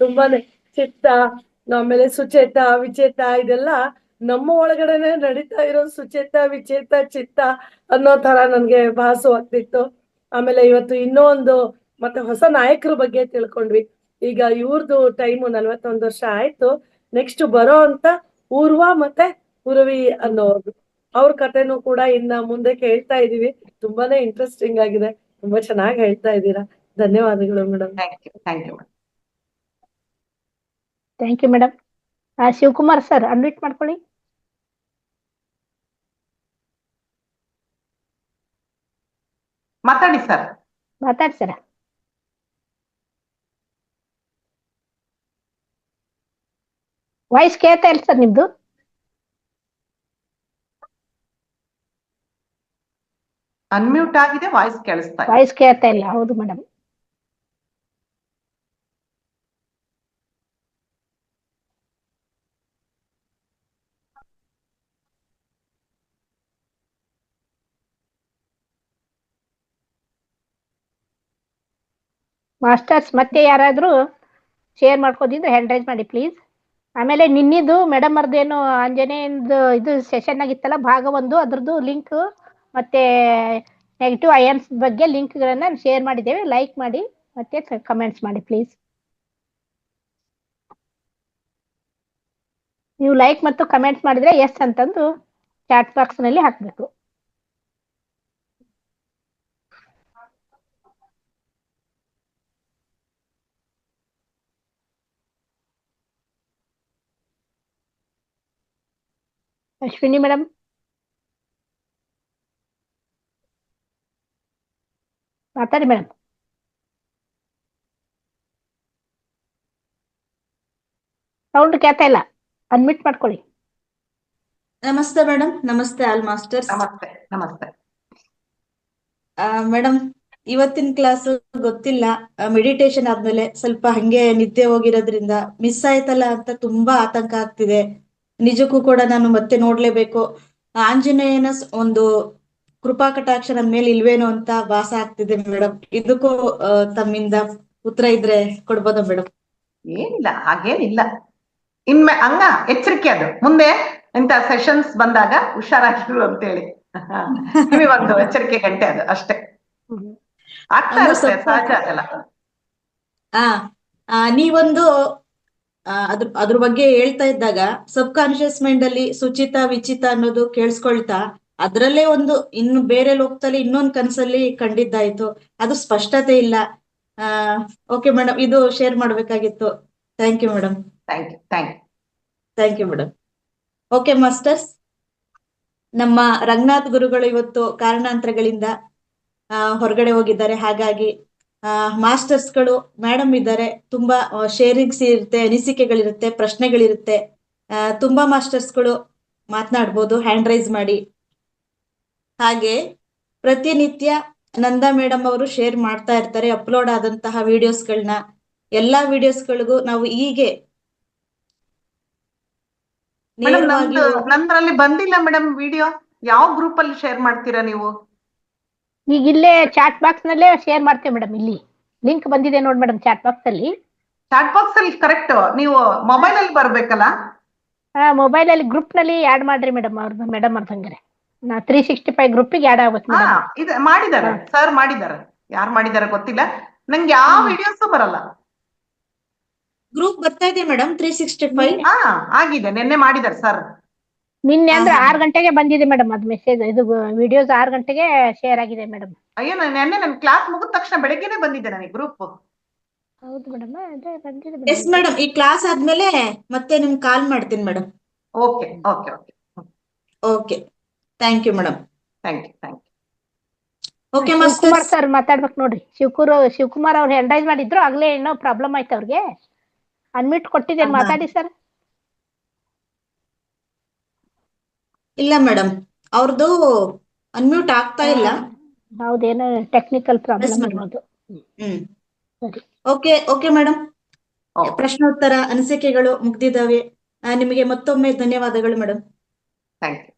ತುಂಬಾನೇ ಚಿತ್ತ, ಆಮೇಲೆ ಸುಚೇತ, ವಿಚೇತ, ಇದೆಲ್ಲ ನಮ್ಮ ಒಳಗಡೆನೆ ನಡೀತಾ ಇರೋ ಸುಚೇತ, ವಿಚೇತ, ಚಿತ್ತ ಅನ್ನೋ ತರ ನನ್ಗೆ ಭಾಸವಾಗ್ತಿತ್ತು. ಆಮೇಲೆ ಇವತ್ತು ಇನ್ನೂ ಒಂದು ಮತ್ತೆ ಹೊಸ ನಾಯಕರ ಬಗ್ಗೆ ತಿಳ್ಕೊಂಡ್ವಿ. ಈಗ ಇವ್ರದ್ದು ಟೈಮು 41 ವರ್ಷ ಆಯ್ತು. ನೆಕ್ಸ್ಟ್ ಬರೋ ಅಂತ ಊರ್ವ ಮತ್ತೆ ಉರ್ವಿ ಅನ್ನೋರು, ಅವ್ರ ಕಥೆನೂ ಕೂಡ ಇನ್ನ ಮುಂದೆ ಕೇಳ್ತಾ ಇದೀವಿ. ತುಂಬಾನೇ ಇಂಟ್ರೆಸ್ಟಿಂಗ್ ಆಗಿದೆ. ತುಂಬಾ ಚೆನ್ನಾಗಿ ಹೇಳ್ತಾ ಇದ್ದೀರಾ. ಧನ್ಯವಾದಗಳು madam. Thank you madam. Shivakumar sir, unmute ಮಾಡ್ಕೊಳ್ಳಿ. ಮಾತಾಡಿ ಸರ್. ಮಾತಾಡಿ ಸರ್. ವಾಯ್ಸ್ ಕೇಳ್ತಾ ಇಲ್ಲ ಸರ್ ನಿಮ್ದು. ಅನ್ಮ್ಯೂಟ್ ಆಗಿದೆ, ವಾಯ್ಸ್ ಕೇಳಿಸ್ತಾ ಇಲ್ಲ. ವಾಯ್ಸ್ ಕೇಳ್ತಾ ಇಲ್ಲ. ಹೌದು ಮೇಡಮ್. ಮಾಸ್ಟರ್ಸ್ ಮತ್ತೆ ಯಾರಾದ್ರೂ ಶೇರ್ ಮಾಡ್ಕೋದಿದ್ರೆ ಹ್ಯಾಂಡ್ ರೈಸ್ ಮಾಡಿ ಪ್ಲೀಸ್. ಆಮೇಲೆ ನಿನ್ನಿದು ಮೇಡಮ್ ಅವ್ರದ್ದೇನು ಆಂಜನೇಯಂದು ಇದು ಸೆಷನ್ ಆಗಿತ್ತಲ್ಲ ಭಾಗ 1, ಅದ್ರದ್ದು ಲಿಂಕ್ ಮತ್ತೆ ನೆಗೆಟಿವ್ ಅಯಾನ್ಸ್ ಬಗ್ಗೆ ಲಿಂಕ್ಗಳನ್ನ ಶೇರ್ ಮಾಡಿದ್ದೇವೆ. ಲೈಕ್ ಮಾಡಿ ಮತ್ತೆ ಕಮೆಂಟ್ಸ್ ಮಾಡಿ ಪ್ಲೀಸ್. ನೀವು ಲೈಕ್ ಮತ್ತು ಕಮೆಂಟ್ಸ್ ಮಾಡಿದ್ರೆ ಎಸ್ ಅಂತಂದು ಚಾಟ್ ಬಾಕ್ಸ್ ನಲ್ಲಿ ಹಾಕಬೇಕು. ಅಶ್ವಿನಿ ಮೇಡಮ್. ಮಾತಾಡಿ ಮೇಡಮ್. ಸೌಂಡ್ ಕೇಳ್ತಾ ಇಲ್ಲ, ಅನ್ಮಿಟ್ ಮಾಡ್ಕೊಳ್ಳಿ. ನಮಸ್ತೆ ಮೇಡಮ್. ನಮಸ್ತೆ ಆಲ್ ಮಾಸ್ಟರ್ಸ್. ನಮಸ್ತೆ ನಮಸ್ತೆ. ಮೇಡಮ್, ಇವತ್ತಿನ ಕ್ಲಾಸ್ ಗೊತ್ತಿಲ್ಲ, ಮೆಡಿಟೇಷನ್ ಆದ್ಮೇಲೆ ಸ್ವಲ್ಪ ಹಂಗೆ ನಿದ್ದೆ ಹೋಗಿರೋದ್ರಿಂದ ಮಿಸ್ ಆಯ್ತಲ್ಲ ಅಂತ ತುಂಬಾ ಆತಂಕ ಆಗ್ತಿದೆ. ನಿಜಕ್ಕೂ ಕೂಡ ನಾನು ಮತ್ತೆ ನೋಡ್ಲೇಬೇಕು. ಆಂಜನೇಯನ ಒಂದು ಕೃಪಾ ಕಟಾಕ್ಷ ನನ್ನ ಮೇಲೆ ಇಲ್ವೇನೋ ಅಂತ ಭಾಸ ಆಗ್ತಿದೆ ಮೇಡಮ್. ಇದಕ್ಕೂ ತಮ್ಮಿಂದ ಉತ್ತರ ಇದ್ರೆ ಕೊಡ್ಬೋದಾ ಮೇಡಮ್? ಏನಿಲ್ಲ, ಹಾಗೇನಿಲ್ಲ. ಇನ್ಮೆ ಹಂಗ ಎಚ್ಚರಿಕೆ, ಅದು ಮುಂದೆ ಇಂತ ಸೆಷನ್ಸ್ ಬಂದಾಗ ಹುಷಾರಾಗಿರು ಅಂತೇಳಿ ನಿಮಗೊಂದು ಎಚ್ಚರಿಕೆ ಗಂಟೆ, ಅದು ಅಷ್ಟೇ. ಆಗ್ತಾ ಇರುತ್ತೆ, ಸಹಜ ಆಗಲ್ಲ. ನೀವೊಂದು ಅದ್ರ ಬಗ್ಗೆ ಹೇಳ್ತಾ ಇದ್ದಾಗ ಸಬ್ ಕಾನ್ಶಿಯಸ್ ಮೈಂಡ್ ಅಲ್ಲಿ ಸುಚಿತಾ ವಿಚಿತಾ ಅನ್ನೋದು ಕೇಳಿಸ್ಕೊಳ್ತಾ ಅದ್ರಲ್ಲೇ ಒಂದು ಇನ್ನು ಬೇರೆ ಲೋಕದಲ್ಲಿ ಇನ್ನೊಂದು ಕನ್ಸಲ್ಲಿ ಕಂಡಿದ್ದಾಯ್ತು. ಅದು ಸ್ಪಷ್ಟತೆ ಇಲ್ಲ. ಓಕೆ ಮೇಡಮ್, ಇದು ಶೇರ್ ಮಾಡ್ಬೇಕಾಗಿತ್ತು. Thank you madam. Thank you thank you thank you madam. Okay masters, ನಮ್ಮ ರಂಗನಾಥ್ ಗುರುಗಳು ಇವತ್ತು ಕಾರಣಾಂತರಗಳಿಂದ ಹೊರಗಡೆ ಹೋಗಿದ್ದಾರೆ. ಹಾಗಾಗಿ ಮಾಸ್ಟರ್ಸ್ಗಳು ಮೇಡಮ್ ಇದ್ದಾರೆ. ತುಂಬಾ ಶೇರಿಂಗ್ಸ್ ಇರುತ್ತೆ, ಅನಿಸಿಕೆಗಳಿರುತ್ತೆ, ಪ್ರಶ್ನೆಗಳಿರುತ್ತೆ. ತುಂಬಾ ಮಾಸ್ಟರ್ಸ್ಗಳು ಮಾತನಾಡ್ಬೋದು, ಹ್ಯಾಂಡ್ ರೈಸ್ ಮಾಡಿ. ಹಾಗೆ ಪ್ರತಿನಿತ್ಯ ನಂದಾ ಮೇಡಮ್ ಅವರು ಶೇರ್ ಮಾಡ್ತಾ ಇರ್ತಾರೆ ಅಪ್ಲೋಡ್ ಆದಂತಹ ವಿಡಿಯೋಸ್ಗಳನ್ನ. ಎಲ್ಲಾ ವಿಡಿಯೋಸ್ಗಳಿಗೂ ನಾವು ಹೀಗೆ ನಂದ್ರಲ್ಲಿ ಬಂದಿಲ್ಲ ಮೇಡಮ್ ವಿಡಿಯೋ. ಯಾವ ಗ್ರೂಪ್ ಅಲ್ಲಿ ಶೇರ್ ಮಾಡ್ತೀರಾ ನೀವು? ಈಗ ಇಲ್ಲೇ ಚಾಟ್ ಬಾಕ್ಸ್ ನಲ್ಲೇ ಶೇರ್ ಮಾಡ್ತೇವೆ ಮೇಡಮ್. ಇಲ್ಲಿ ಲಿಂಕ್ ಬಂದಿದೆ ನೋಡಿ ಮೇಡಮ್, ಚಾಟ್ ಬಾಕ್ಸ್ ಅಲ್ಲಿ. ಚಾಟ್ ಬಾಕ್ಸ್ ಅಲ್ಲಿ ಕರೆಕ್ಟ್, ನೀವು ಮೊಬೈಲ್ ಅಲ್ಲಿ ಬರ್ಬೇಕಲ್ಲ. ಮೊಬೈಲ್ ಅಲ್ಲಿ ಗ್ರೂಪ್ ನಲ್ಲಿ ಆಡ್ ಮಾಡ್ರಿ ಮೇಡಮ್. ಅವ್ರದ್ದು ಮೇಡಮ್ ಅವ್ರದಂಗ್ರೆ ನಾ 365 ಗ್ರೂಪಿಗೆ ಆಡ್ ಆಗ್ಬೇಕು ಮೇಡಮ್. ಇದು ಮಾಡಿದಾರೆ ಸರ್, ಮಾಡಿದಾರೆ. ಯಾರು ಮಾಡಿದಾರೆ ಗೊತ್ತಿಲ್ಲ ನಂಗೆ, ಯಾವ ವಿಡಿಯೋಸ್ ಬರಲ್ಲ. ಗ್ರೂಪ್ ಬರ್ತಾ ಇದೆ ಮೇಡಮ್ 365. ಆಗಿದೆ, ನಿನ್ನೆ ಮಾಡಿದಾರೆ ಸರ್. ನಿನ್ನೆ ಅಂದ್ರೆ 6 ಗಂಟೆಗೆ ಬಂದಿದೆ ಮೇಡಮ್ ಅದು ಮೆಸೇಜ್. ಇದು ವಿಡಿಯೋಸ್ 6 ಗಂಟೆಗೆ ಶೇರ್ ಆಗಿದೆ ಮೇಡಮ್. ಅಯ್ಯೋ, ನೆನ್ನೆ ನನ್ ಕ್ಲಾಸ್ ಮುಗಿದ ತಕ್ಷಣ ಬೆಳಗ್ಗೆನೆ ಬಂದಿದೆ ನನಗೆ ಗ್ರೂಪ್. ಹೌದು ಮೇಡಮ್, ಅದೇ ಬಂದಿದೆ ಎಸ್ ಮೇಡಮ್, ಈ ಕ್ಲಾಸ್ ಆದ್ಮೇಲೆ ಮತ್ತೆ ನಿಮ್ಗೆ ಕಾಲ್ ಮಾಡ್ತೀನಿ madam. Okay okay okay okay, thank you madam. Thank you thank you. Okay Shivakumar masters. Sir ಮಾತಾಡ್ಬೇಕು ನೋಡ್ರಿ. ಶಿವಕುಮಾರ್ ಅವ್ರು ಹ್ಯಾಂಡ್ ರೈಸ್ ಮಾಡಿದ್ರು, ಆಗ್ಲೇ ಏನೋ ಪ್ರಾಬ್ಲಮ್ ಆಯ್ತು ಅವ್ರಿಗೆ. ಅನ್ಮಿಟ್ ಕೊಟ್ಟಿದ್ದೇನೆ, ಮಾತಾಡಿ ಸರ್. ಇಲ್ಲ ಮೇಡಮ್, ಅವ್ರದ್ದು ಅನ್ಮ್ಯೂಟ್ ಆಗ್ತಾ ಇಲ್ಲ. ಹೌದೇನೋ ಟೆಕ್ನಿಕಲ್ ಪ್ರಾಬ್ಲಮ್ madam. ಇರ್ಬೋದು. ಸರಿ. ಓಕೆ ಓಕೆ ಮೇಡಮ್, ಪ್ರಶ್ನೋತ್ತರ ಅನಿಸಿಕೆಗಳು ಮುಗ್ದಿದ್ದಾವೆ. ನಿಮಗೆ ಮತ್ತೊಮ್ಮೆ ಧನ್ಯವಾದಗಳು madam. Thank you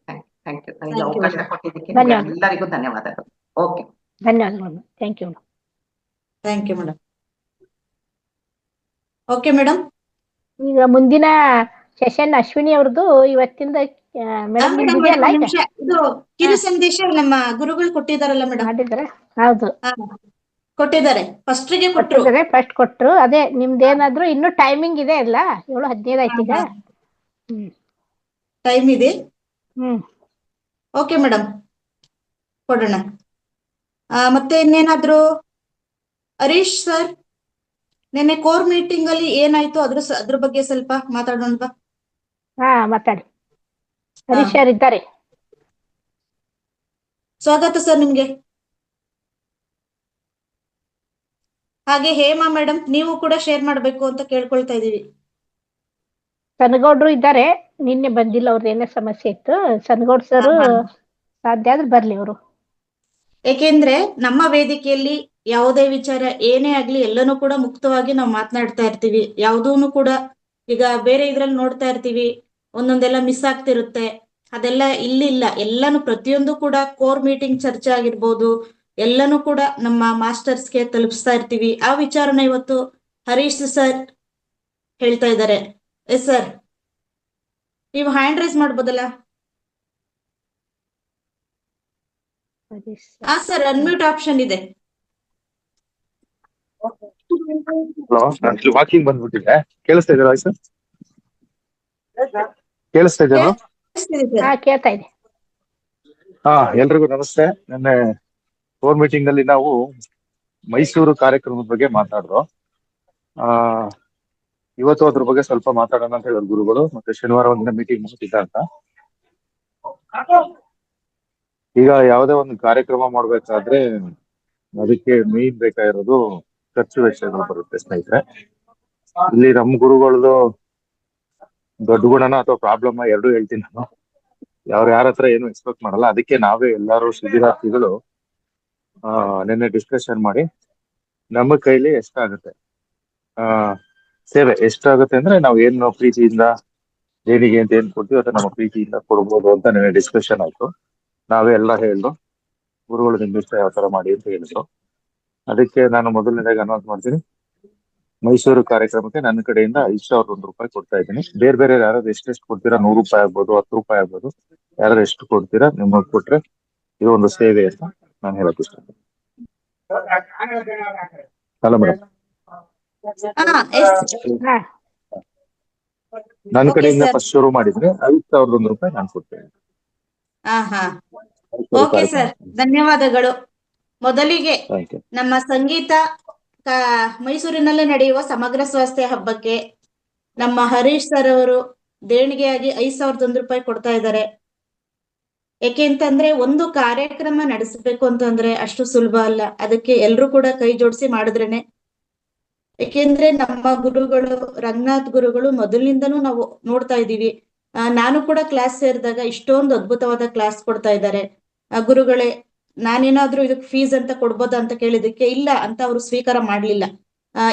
thank you ನನಗೆ Thank you, ಅವಕಾಶ madam. ಕೊಟ್ಟಿದ್ದಕ್ಕೆ ಧನ್ಯವಾದ. ಎಲ್ಲರಿಗೂ ಧನ್ಯವಾದಗಳು. ಓಕೆ, ಧನ್ಯವಾದಗಳು. Thank you. Thank you madam. Okay madam, ಈಗ ಮುಂದಿನ ಸೆಷನ್ ಅಶ್ವಿನಿ ಅವ್ರದ್ದು ಇವತ್ತಿಂದ ಮೇಡಮ್ ಇದೆಯಲ್ಲ, ಇದು ಕಿರು ಸಂದೇಶ ನಮ್ಮ ಗುರುಗಳು ಕೊಟ್ಟಿದಾರಲ್ಲ ಮೇಡಮ್. ಮಾಡಿದ್ರೆ ಹೌದು ಕೊಟ್ಟಿದ್ದಾರೆ, ಫಸ್ಟ್ ಗೆ ಕೊಟ್ಟರು. ಫಸ್ಟ್ ಕೊಟ್ರು. ಅದೇ ನಿಮ್ದೇನಾದ್ರು ಇನ್ನು ಟೈಮಿಂಗ್ ಇದೆ ಅಲ್ಲ, 7:15 ಆಯ್ತು ಈಗ. ಟೈಮ್ ಇದೆ. ಹ್ಮ್ ಓಕೆ ಮೇಡಮ್, ಕೊಡೋಣ. ಮತ್ತೆ ಇನ್ನೇನಾದ್ರು? ಹರೀಶ್ ಸರ್, ನಿನ್ನೆ ಕೋರ್ ಮೀಟಿಂಗ್ ಅಲ್ಲಿ ಏನಾಯ್ತು ಅದ್ರ ಬಗ್ಗೆ ಸ್ವಲ್ಪ ಮಾತಾಡೋಣವಾ? ಮಾತಾಡಿ. ಹರೀಶ್ ಸರ್ ಇದ್ದಾರೆ. ಸ್ವಾಗತ ಸರ್ ನಿಮ್ಗೆ. ಹಾಗೆ ಹೇಮಾ ಮೇಡಮ್, ನೀವು ಕೂಡ ಶೇರ್ ಮಾಡ್ಬೇಕು ಅಂತ ಕೇಳ್ಕೊಳ್ತಾ ಇದೀವಿ. ಸನಗೌಡ್ರು ಇದ್ದಾರೆ, ನಿನ್ನೆ ಬಂದಿಲ್ಲ, ಅವ್ರದ್ದು ಏನೇ ಸಮಸ್ಯೆ ಇತ್ತು. ಸನಗೌಡ್ ಸರ್ ಸಾಧ್ಯ ಆದ್ರೆ ಬರ್ಲಿ ಅವರು. ಏಕೆಂದ್ರೆ ನಮ್ಮ ವೇದಿಕೆಯಲ್ಲಿ ಯಾವುದೇ ವಿಚಾರ ಏನೇ ಆಗ್ಲಿ ಎಲ್ಲನೂ ಕೂಡ ಮುಕ್ತವಾಗಿ ನಾವು ಮಾತನಾಡ್ತಾ ಇರ್ತೀವಿ. ಯಾವುದೂನು ಕೂಡ ಈಗ ಬೇರೆ ಇದ್ರಲ್ಲಿ ನೋಡ್ತಾ ಇರ್ತೀವಿ, ಒಂದೊಂದೆಲ್ಲ ಮಿಸ್ ಆಗ್ತಿರುತ್ತೆ. ಅದೆಲ್ಲ ಇಲ್ಲಿಲ್ಲ. ಎಲ್ಲಾನು ಪ್ರತಿಯೊಂದು ಕೂಡ ಕೋರ್ ಮೀಟಿಂಗ್ ಚರ್ಚೆ ಆಗಿರ್ಬೋದು, ಎಲ್ಲನೂ ಕೂಡ ನಮ್ಮ ಮಾಸ್ಟರ್ಸ್ಗೆ ತಲುಪಿಸ್ತಾ ಇರ್ತೀವಿ. ಆ ವಿಚಾರನ ಇವತ್ತು ಹರೀಶ್ ಸರ್ ಹೇಳ್ತಾ ಇದ್ದಾರೆ. ಎಸ್ ಸರ್, ನೀವು ಹ್ಯಾಂಡ್ ರೈಸ್ ಮಾಡ್ಬೋದಲ್ಲ? ಸರ್, ಅನ್ಮ್ಯೂಟ್ ಆಪ್ಷನ್ ಇದೆ. ಹಲೋ, ನಾನು ವಾಕಿಂಗ್ ಬಂದ್ಬಿಟ್ಟಿದ್ದೆ. ಕೇಳಿಸ್ತಾ ಇದ್ದೀರಾ ಸರ್? ಕೇಳಿಸ್ತಾ ಇದ್ದೇನಾ? ಕೇಳ್ತಾ ಇದೆ. ಎಲ್ರಿಗೂ ನಮಸ್ತೆ. ನಿನ್ನೆ ಕೋರ್ ಮೀಟಿಂಗ್ ಅಲ್ಲಿ ನಾವು ಮೈಸೂರು ಕಾರ್ಯಕ್ರಮದ ಬಗ್ಗೆ ಮಾತಾಡಿದ್ರು. ಇವತ್ತು ಅದ್ರ ಬಗ್ಗೆ ಸ್ವಲ್ಪ ಮಾತಾಡೋಣ ಅಂತ ಹೇಳಿದ್ರು ಗುರುಗಳು. ಮತ್ತೆ ಶನಿವಾರ ಒಂದಿನ ಮೀಟಿಂಗ್ ಮುಗಿದ ಅಂತ ಈಗ ಯಾವುದೇ ಒಂದು ಕಾರ್ಯಕ್ರಮ ಮಾಡ್ಬೇಕಾದ್ರೆ ಅದಕ್ಕೆ ಮೇನ್ ಬೇಕಾಗಿರೋದು ಖರ್ಚು ವೆಚ್ಚಗಳು ಬರುತ್ತೆ ಸ್ನೇಹಿತರೆ. ಇಲ್ಲಿ ನಮ್ಮ ಗುರುಗಳದು ದೊಡ್ಡ ಗುಣನ ಅಥವಾ ಪ್ರಾಬ್ಲಮ್ ಎರಡು ಹೇಳ್ತೀನಿ ನಾನು. ಯಾರ ಹತ್ರ ಏನು ಎಕ್ಸ್ಪೆಕ್ಟ್ ಮಾಡಲ್ಲ. ಅದಕ್ಕೆ ನಾವೇ ಎಲ್ಲಾರು ಶಿಬಿರಾರ್ಥಿಗಳು ನಿನ್ನೆ ಡಿಸ್ಕಷನ್ ಮಾಡಿ ನಮ್ಮ ಕೈಲಿ ಎಷ್ಟಾಗುತ್ತೆ ಸೇವೆ ಎಷ್ಟಾಗುತ್ತೆ ಅಂದ್ರೆ ನಾವು ಏನು ಪ್ರೀತಿಯಿಂದ ದೇಣಿಗೆ ಅಂತ ಏನ್ ಕೊಡ್ತೀವಿ ಅದನ್ನ ನಮ್ಮ ಪ್ರೀತಿಯಿಂದ ಕೊಡ್ಬೋದು ಅಂತ ನಿನ್ನೆ ಡಿಸ್ಕಷನ್ ಆಯ್ತು. ನಾವೇ ಎಲ್ಲ ಹೇಳಿದ್ರು, ಗುರುಗಳು ನಿಮ್ ಇಷ್ಟ ಯಾವ ತರ ಮಾಡಿ ಅಂತ ಹೇಳಿದ್ರು. ಅದಕ್ಕೆ ನಾನು ಮೊದಲನೇದಾಗಿ ಅನೌನ್ಸ್ ಮಾಡ್ತೀನಿ, ಮೈಸೂರು ಕಾರ್ಯಕ್ರಮಕ್ಕೆ ನನ್ನ ಕಡೆಯಿಂದ 5,001 ರೂಪಾಯಿ ಕೊಡ್ತಾ ಇದ್ದೀನಿ. ಬೇರೆ ಬೇರೆ ಯಾರಾದ್ರು ಎಷ್ಟೆಷ್ಟು ಕೊಡ್ತೀರಾ, 100 ರೂಪಾಯಿ ಆಗ್ಬೋದು, 10 ರೂಪಾಯಿ ಆಗ್ಬೋದು, ಯಾರು ಎಷ್ಟು ಕೊಡ್ತೀರಾ ನಿಮಗೆ ಕೊಟ್ರೆ ಇದು ಒಂದು ಸೇವೆ ಅಂತ ನಾನು ಹೇಳಕ್ ಇಷ್ಟಪಡ್ತೀನಿ. ಹಲೋ ಮೇಡಮ್, ನನ್ನ ಕಡೆಯಿಂದ ಫಸ್ಟ್ ಶುರು ಮಾಡಿದ್ರೆ 5,001 ರೂಪಾಯಿ ನಾನು ಕೊಡ್ತೇನೆ. ಓಕೆ ಸರ್, ಧನ್ಯವಾದಗಳು. ಮೊದಲಿಗೆ ಥ್ಯಾಂಕ್ ಯು. ನಮ್ಮ ಸಂಗೀತ ಮೈಸೂರಿನಲ್ಲೇ ನಡೆಯುವ ಸಮಗ್ರ ಸ್ವಾಸ್ಥ್ಯ ಹಬ್ಬಕ್ಕೆ ನಮ್ಮ ಹರೀಶ್ ಸರ್ ಅವರು ದೇಣಿಗೆಯಾಗಿ 5,001 ರೂಪಾಯಿ ಕೊಡ್ತಾ ಇದ್ದಾರೆ. ಯಾಕೆಂತಂದ್ರೆ ಒಂದು ಕಾರ್ಯಕ್ರಮ ನಡೆಸಬೇಕು ಅಂತಂದ್ರೆ ಅಷ್ಟು ಸುಲಭ ಅಲ್ಲ. ಅದಕ್ಕೆ ಎಲ್ರು ಕೂಡ ಕೈ ಜೋಡಿಸಿ ಮಾಡಿದ್ರೇನೆ. ಯಾಕೆಂದ್ರೆ ನಮ್ಮ ಗುರುಗಳು, ರಂಗನಾಥ್ ಗುರುಗಳು ಮೊದಲಿನಿಂದನೂ ನಾವು ನೋಡ್ತಾ ಇದ್ದೀವಿ. ನಾನು ಕೂಡ ಕ್ಲಾಸ್ ಸೇರಿದಾಗ ಇಷ್ಟೊಂದು ಅದ್ಭುತವಾದ ಕ್ಲಾಸ್ ಕೊಡ್ತಾ ಇದ್ದಾರೆ. ಗುರುಗಳೇ, ನಾನೇನಾದ್ರೂ ಇದಕ್ಕೆ ಫೀಸ್ ಅಂತ ಕೊಡ್ಬೋದಾ ಅಂತ ಕೇಳಿದಕ್ಕೆ ಇಲ್ಲ ಅಂತ ಅವರು ಸ್ವೀಕಾರ ಮಾಡ್ಲಿಲ್ಲ.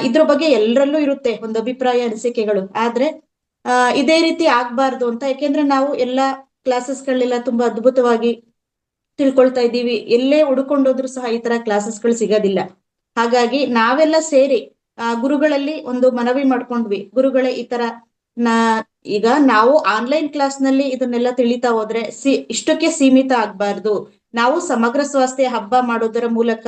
ಇದ್ರ ಬಗ್ಗೆ ಎಲ್ಲರಲ್ಲೂ ಇರುತ್ತೆ ಒಂದು ಅಭಿಪ್ರಾಯ, ಅನಿಸಿಕೆಗಳು. ಆದ್ರೆ ಇದೇ ರೀತಿ ಆಗ್ಬಾರ್ದು ಅಂತ. ಯಾಕೆಂದ್ರೆ ನಾವು ಎಲ್ಲಾ ಕ್ಲಾಸಸ್ಗಳೆಲ್ಲ ತುಂಬಾ ಅದ್ಭುತವಾಗಿ ತಿಳ್ಕೊಳ್ತಾ ಇದ್ದೀವಿ. ಎಲ್ಲೇ ಹುಡ್ಕೊಂಡೋದ್ರು ಸಹ ಈ ತರ ಕ್ಲಾಸಸ್ಗಳು ಸಿಗೋದಿಲ್ಲ. ಹಾಗಾಗಿ ನಾವೆಲ್ಲ ಸೇರಿ ಗುರುಗಳಲ್ಲಿ ಒಂದು ಮನವಿ ಮಾಡ್ಕೊಂಡ್ವಿ, ಗುರುಗಳೇ ಈ ತರ ಈಗ ನಾವು ಆನ್ಲೈನ್ ಕ್ಲಾಸ್ ನಲ್ಲಿ ಇದನ್ನೆಲ್ಲ ತಿಳಿತಾ ಹೋದ್ರೆ ಇಷ್ಟಕ್ಕೆ ಸೀಮಿತ ಆಗ್ಬಾರ್ದು. ನಾವು ಸಮಗ್ರ ಸ್ವಾಸ್ಥ್ಯ ಹಬ್ಬ ಮಾಡೋದರ ಮೂಲಕ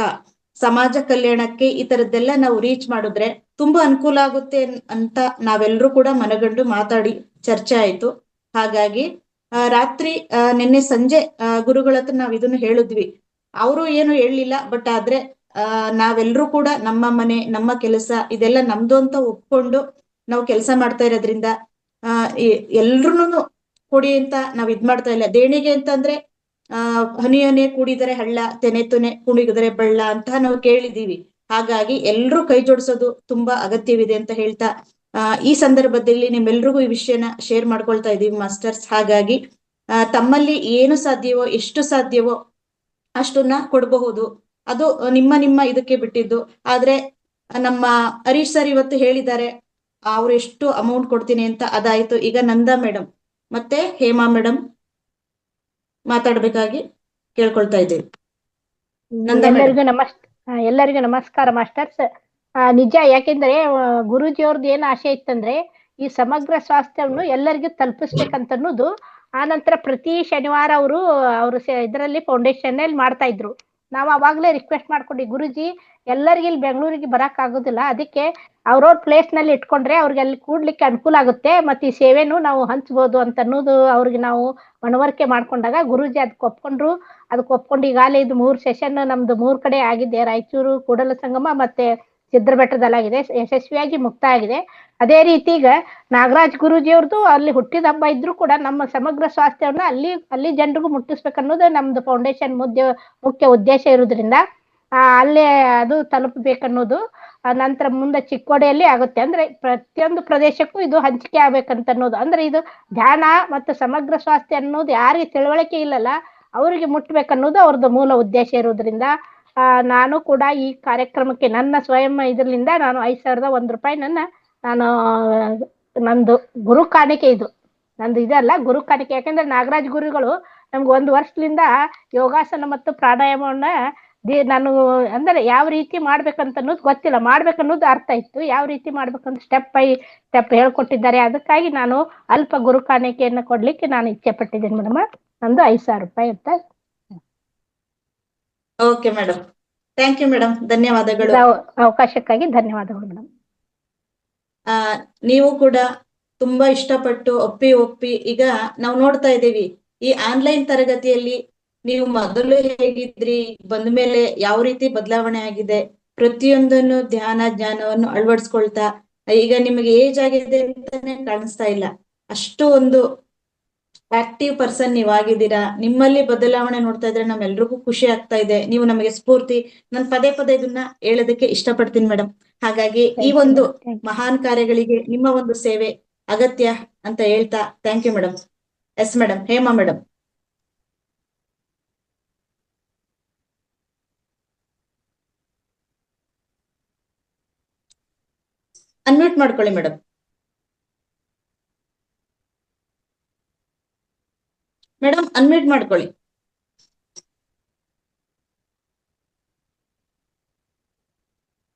ಸಮಾಜ ಕಲ್ಯಾಣಕ್ಕೆ ಈ ತರದ್ದೆಲ್ಲ ನಾವು ರೀಚ್ ಮಾಡಿದ್ರೆ ತುಂಬಾ ಅನುಕೂಲ ಆಗುತ್ತೆ ಅಂತ ನಾವೆಲ್ಲರೂ ಕೂಡ ಮನಗಂಡು ಮಾತಾಡಿ ಚರ್ಚೆ ಆಯ್ತು. ಹಾಗಾಗಿ ರಾತ್ರಿ ನಿನ್ನೆ ಸಂಜೆ ಗುರುಗಳ ಹತ್ರ ನಾವ್ ಇದನ್ನು ಹೇಳಿದ್ವಿ. ಅವರು ಏನು ಹೇಳಲಿಲ್ಲ. ಬಟ್ ಆದ್ರೆ ನಾವೆಲ್ಲರೂ ಕೂಡ ನಮ್ಮ ಮನೆ, ನಮ್ಮ ಕೆಲಸ ಇದೆಲ್ಲ ನಮ್ದು ಅಂತ ಒಪ್ಕೊಂಡು ನಾವು ಕೆಲಸ ಮಾಡ್ತಾ ಇರೋದ್ರಿಂದ ಎಲ್ರುನು ಕೊಡಿ ಅಂತ ನಾವ್ ಇದ್ ಮಾಡ್ತಾ ಇಲ್ಲ. ದೇಣಿಗೆ ಅಂತಂದ್ರೆ ಹನಿ ಹನಿ ಕೂಡಿದರೆ ಹಳ್ಳ, ತೆನೆ ತೆನೆ ಕುಣಿದರೆ ಬಳ್ಳ ಅಂತ ನಾವು ಕೇಳಿದೀವಿ. ಹಾಗಾಗಿ ಎಲ್ರೂ ಕೈ ಜೋಡಿಸೋದು ತುಂಬಾ ಅಗತ್ಯವಿದೆ ಅಂತ ಹೇಳ್ತಾ ಈ ಸಂದರ್ಭದಲ್ಲಿ ನಿಮ್ಮೆಲ್ರಿಗೂ ಈ ವಿಷಯನ ಶೇರ್ ಮಾಡ್ಕೊಳ್ತಾ ಇದೀವಿ ಮಾಸ್ಟರ್ಸ್. ಹಾಗಾಗಿ ತಮ್ಮಲ್ಲಿ ಏನು ಸಾಧ್ಯವೋ, ಎಷ್ಟು ಸಾಧ್ಯವೋ ಅಷ್ಟನ್ನ ಕೊಡಬಹುದು. ಅದು ನಿಮ್ಮ ಇದಕ್ಕೆ ಬಿಟ್ಟಿದ್ದು. ಆದ್ರೆ ನಮ್ಮ ಹರೀಶ್ ಸರ್ ಇವತ್ತು ಹೇಳಿದ್ದಾರೆ ಅವ್ರು ಎಷ್ಟು ಅಮೌಂಟ್ ಕೊಡ್ತೀನಿ ಅಂತ. ಅದಾಯ್ತು. ಈಗ ನಂದಾ ಮೇಡಮ್ ಮತ್ತೆ ಹೇಮಾ ಮೇಡಮ್ ಮಾತಾಡ್ಬೇಕಾಗಿ ಕೇಳ್ಕೊಳ್ತಾ ಇದ್ದೇವೆ. ಎಲ್ಲರಿಗೂ ನಮಸ್ಕಾರ ಮಾಸ್ಟರ್ಸ್. ನಿಜ, ಯಾಕೆಂದ್ರೆ ಗುರೂಜಿ ಅವ್ರದ್ದು ಏನ್ ಆಸೆ ಇತ್ತಂದ್ರೆ ಈ ಸಮಗ್ರ ಸ್ವಾಸ್ಥ್ಯವನ್ನು ಎಲ್ಲರಿಗೂ ತಲುಪಿಸ್ಬೇಕಂತ ಅನ್ನೋದು. ಆ ನಂತರ ಪ್ರತಿ ಶನಿವಾರ ಅವರು ಇದರಲ್ಲಿ ಫೌಂಡೇಶನ್ ಅಲ್ಲಿ ಮಾಡ್ತಾ ಇದ್ರು. ನಾವು ಅವಾಗ್ಲೇ ರಿಕ್ವೆಸ್ಟ್ ಮಾಡ್ಕೊಂಡಿ, ಗುರುಜಿ ಎಲ್ಲರಿಗೆ ಇಲ್ಲಿ ಬೆಂಗಳೂರಿಗೆ ಬರಕ್ ಆಗೋದಿಲ್ಲ, ಅದಕ್ಕೆ ಅವ್ರವ್ರ ಪ್ಲೇಸ್ ನಲ್ಲಿ ಇಟ್ಕೊಂಡ್ರೆ ಅವ್ರಿಗೆ ಅಲ್ಲಿ ಕೂಡ್ಲಿಕ್ಕೆ ಅನುಕೂಲ ಆಗುತ್ತೆ, ಮತ್ತೆ ಈ ಸೇವೆನೂ ನಾವು ಹಂಚ್ಬೋದು ಅಂತ ಅನ್ನೋದು ಅವ್ರಿಗೆ ನಾವು ಮನವರಿಕೆ ಮಾಡ್ಕೊಂಡಾಗ ಗುರೂಜಿ ಅದಕ್ಕೆ ಒಪ್ಕೊಂಡು ಈಗಾಗಲೇ ಇದು 3 ಸೆಷನ್ ನಮ್ದು 3 ಕಡೆ ಆಗಿದೆ. ರಾಯಚೂರು, ಕೂಡಲ ಸಂಗಮ ಮತ್ತೆ ಸಿದ್ರಬೆಟ್ಟದಲ್ಲಾಗಿದೆ. ಯಶಸ್ವಿಯಾಗಿ ಮುಕ್ತಾಯ ಆಗಿದೆ. ಅದೇ ರೀತಿ ಈಗ ನಾಗರಾಜ್ ಗುರೂಜಿ ಅವ್ರದ್ದು ಅಲ್ಲಿ ಹುಟ್ಟಿದ ಹಬ್ಬ ಇದ್ರು ಕೂಡ ನಮ್ಮ ಸಮಗ್ರ ಸ್ವಾಸ್ಥ್ಯವನ್ನ ಅಲ್ಲಿ ಜನರಿಗೂ ಮುಟ್ಟಿಸ್ಬೇಕನ್ನೋದು ನಮ್ದು ಫೌಂಡೇಶನ್ ಮುಖ್ಯ ಉದ್ದೇಶ ಇರೋದ್ರಿಂದ ಅಲ್ಲೇ ಅದು ತಲುಪಬೇಕನ್ನೋದು. ನಂತರ ಮುಂದೆ ಚಿಕ್ಕೋಡಿಯಲ್ಲಿ ಆಗುತ್ತೆ. ಅಂದ್ರೆ ಪ್ರತಿಯೊಂದು ಪ್ರದೇಶಕ್ಕೂ ಇದು ಹಂಚಿಕೆ ಆಗ್ಬೇಕಂತ ಅನ್ನೋದು. ಅಂದ್ರೆ ಇದು ಧ್ಯಾನ ಮತ್ತು ಸಮಗ್ರ ಸ್ವಾಸ್ಥ್ಯ ಅನ್ನೋದು ಯಾರಿಗೆ ತಿಳುವಳಿಕೆ ಇಲ್ಲಲ್ಲ ಅವರಿಗೆ ಮುಟ್ಬೇಕನ್ನೋದು ಅವ್ರದ್ದು ಮೂಲ ಉದ್ದೇಶ ಇರೋದ್ರಿಂದ ನಾನು ಕೂಡ ಈ ಕಾರ್ಯಕ್ರಮಕ್ಕೆ ನನ್ನ ಸ್ವಯಂ ಇದರಿಂದ ನಾನು 5,001 ರೂಪಾಯಿ ನಂದು ಗುರು ಕಾಣಿಕೆ. ಇದು ನಂದು ಇದಲ್ಲ, ಗುರು ಕಾಣಿಕೆ. ಯಾಕಂದ್ರೆ ನಾಗರಾಜ್ ಗುರುಗಳು ನಮ್ಗೆ 1 ವರ್ಷದಿಂದ ಯೋಗಾಸನ ಮತ್ತು ಪ್ರಾಣಾಯಾಮವನ್ನ ನಾನು ಅಂದ್ರೆ ಯಾವ ರೀತಿ ಮಾಡ್ಬೇಕಂತ ಅನ್ನೋದು ಗೊತ್ತಿಲ್ಲ, ಮಾಡ್ಬೇಕನ್ನೋದು ಅರ್ಥ ಇತ್ತು. ಯಾವ ರೀತಿ ಮಾಡ್ಬೇಕಂತ ಸ್ಟೆಪ್ ಬೈ ಸ್ಟೆಪ್ ಹೇಳ್ಕೊಟ್ಟಿದ್ದಾರೆ. ಅದಕ್ಕಾಗಿ ನಾನು ಅಲ್ಪ ಗುರು ಕಾಣಿಕೆಯನ್ನು ಕೊಡ್ಲಿಕ್ಕೆ ನಾನು ಇಚ್ಛೆ ಪಟ್ಟಿದ್ದೇನೆ ಮೇಡಮ್. ನಂದು 5,000 ರೂಪಾಯಿ ಅಂತ. Okay madam, thank you madam, ಧನ್ಯವಾದಗಳು. ಅವಕಾಶಕ್ಕಾಗಿ ಧನ್ಯವಾದಗಳು ಮೇಡಮ್. ನೀವು ಕೂಡ ತುಂಬಾ ಇಷ್ಟಪಟ್ಟು ಒಪ್ಪಿ ಈಗ ನಾವು ನೋಡ್ತಾ ಇದ್ದೀವಿ ಈ ಆನ್ಲೈನ್ ತರಗತಿಯಲ್ಲಿ ನೀವು ಮೊದಲು ಹೇಗಿದ್ರಿ, ಬಂದ ಮೇಲೆ ಯಾವ ರೀತಿ ಬದಲಾವಣೆ ಆಗಿದೆ, ಪ್ರತಿಯೊಂದನ್ನು ಜ್ಞಾನವನ್ನು ಅಳವಡಿಸ್ಕೊಳ್ತಾ ಈಗ ನಿಮಗೆ ಏಜ್ ಆಗಿದೆ ಅಂತಾನೆ ಕಾಣಿಸ್ತಾ ಇಲ್ಲ. ಅಷ್ಟು ಒಂದು ಆಕ್ಟಿವ್ ಪರ್ಸನ್ ನೀವಾಗಿದ್ದೀರಾ. ನಿಮ್ಮಲ್ಲಿ ಬದಲಾವಣೆ ನೋಡ್ತಾ ಇದ್ರೆ ನಮ್ಮೆಲ್ರಿಗೂ ಖುಷಿ ಆಗ್ತಾ ಇದೆ. ನೀವು ನಮಗೆ ಸ್ಫೂರ್ತಿ. ನಾನು ಪದೇ ಪದೇ ಇದನ್ನ ಹೇಳೋದಕ್ಕೆ ಇಷ್ಟಪಡ್ತೀನಿ ಮೇಡಮ್. ಹಾಗಾಗಿ ಈ ಒಂದು ಮಹಾನ್ ಕಾರ್ಯಗಳಿಗೆ ನಿಮ್ಮ ಒಂದು ಸೇವೆ ಅಗತ್ಯ ಅಂತ ಹೇಳ್ತಾ thank you madam. Yes madam, Hema madam. Unmute ಮಾಡ್ಕೊಳ್ಳಿ ಮೇಡಮ್. ಮೇಡಮ್ ಅನ್ಮ್ಯೂಟ್ ಮಾಡ್ಕೊಳ್ಳಿ.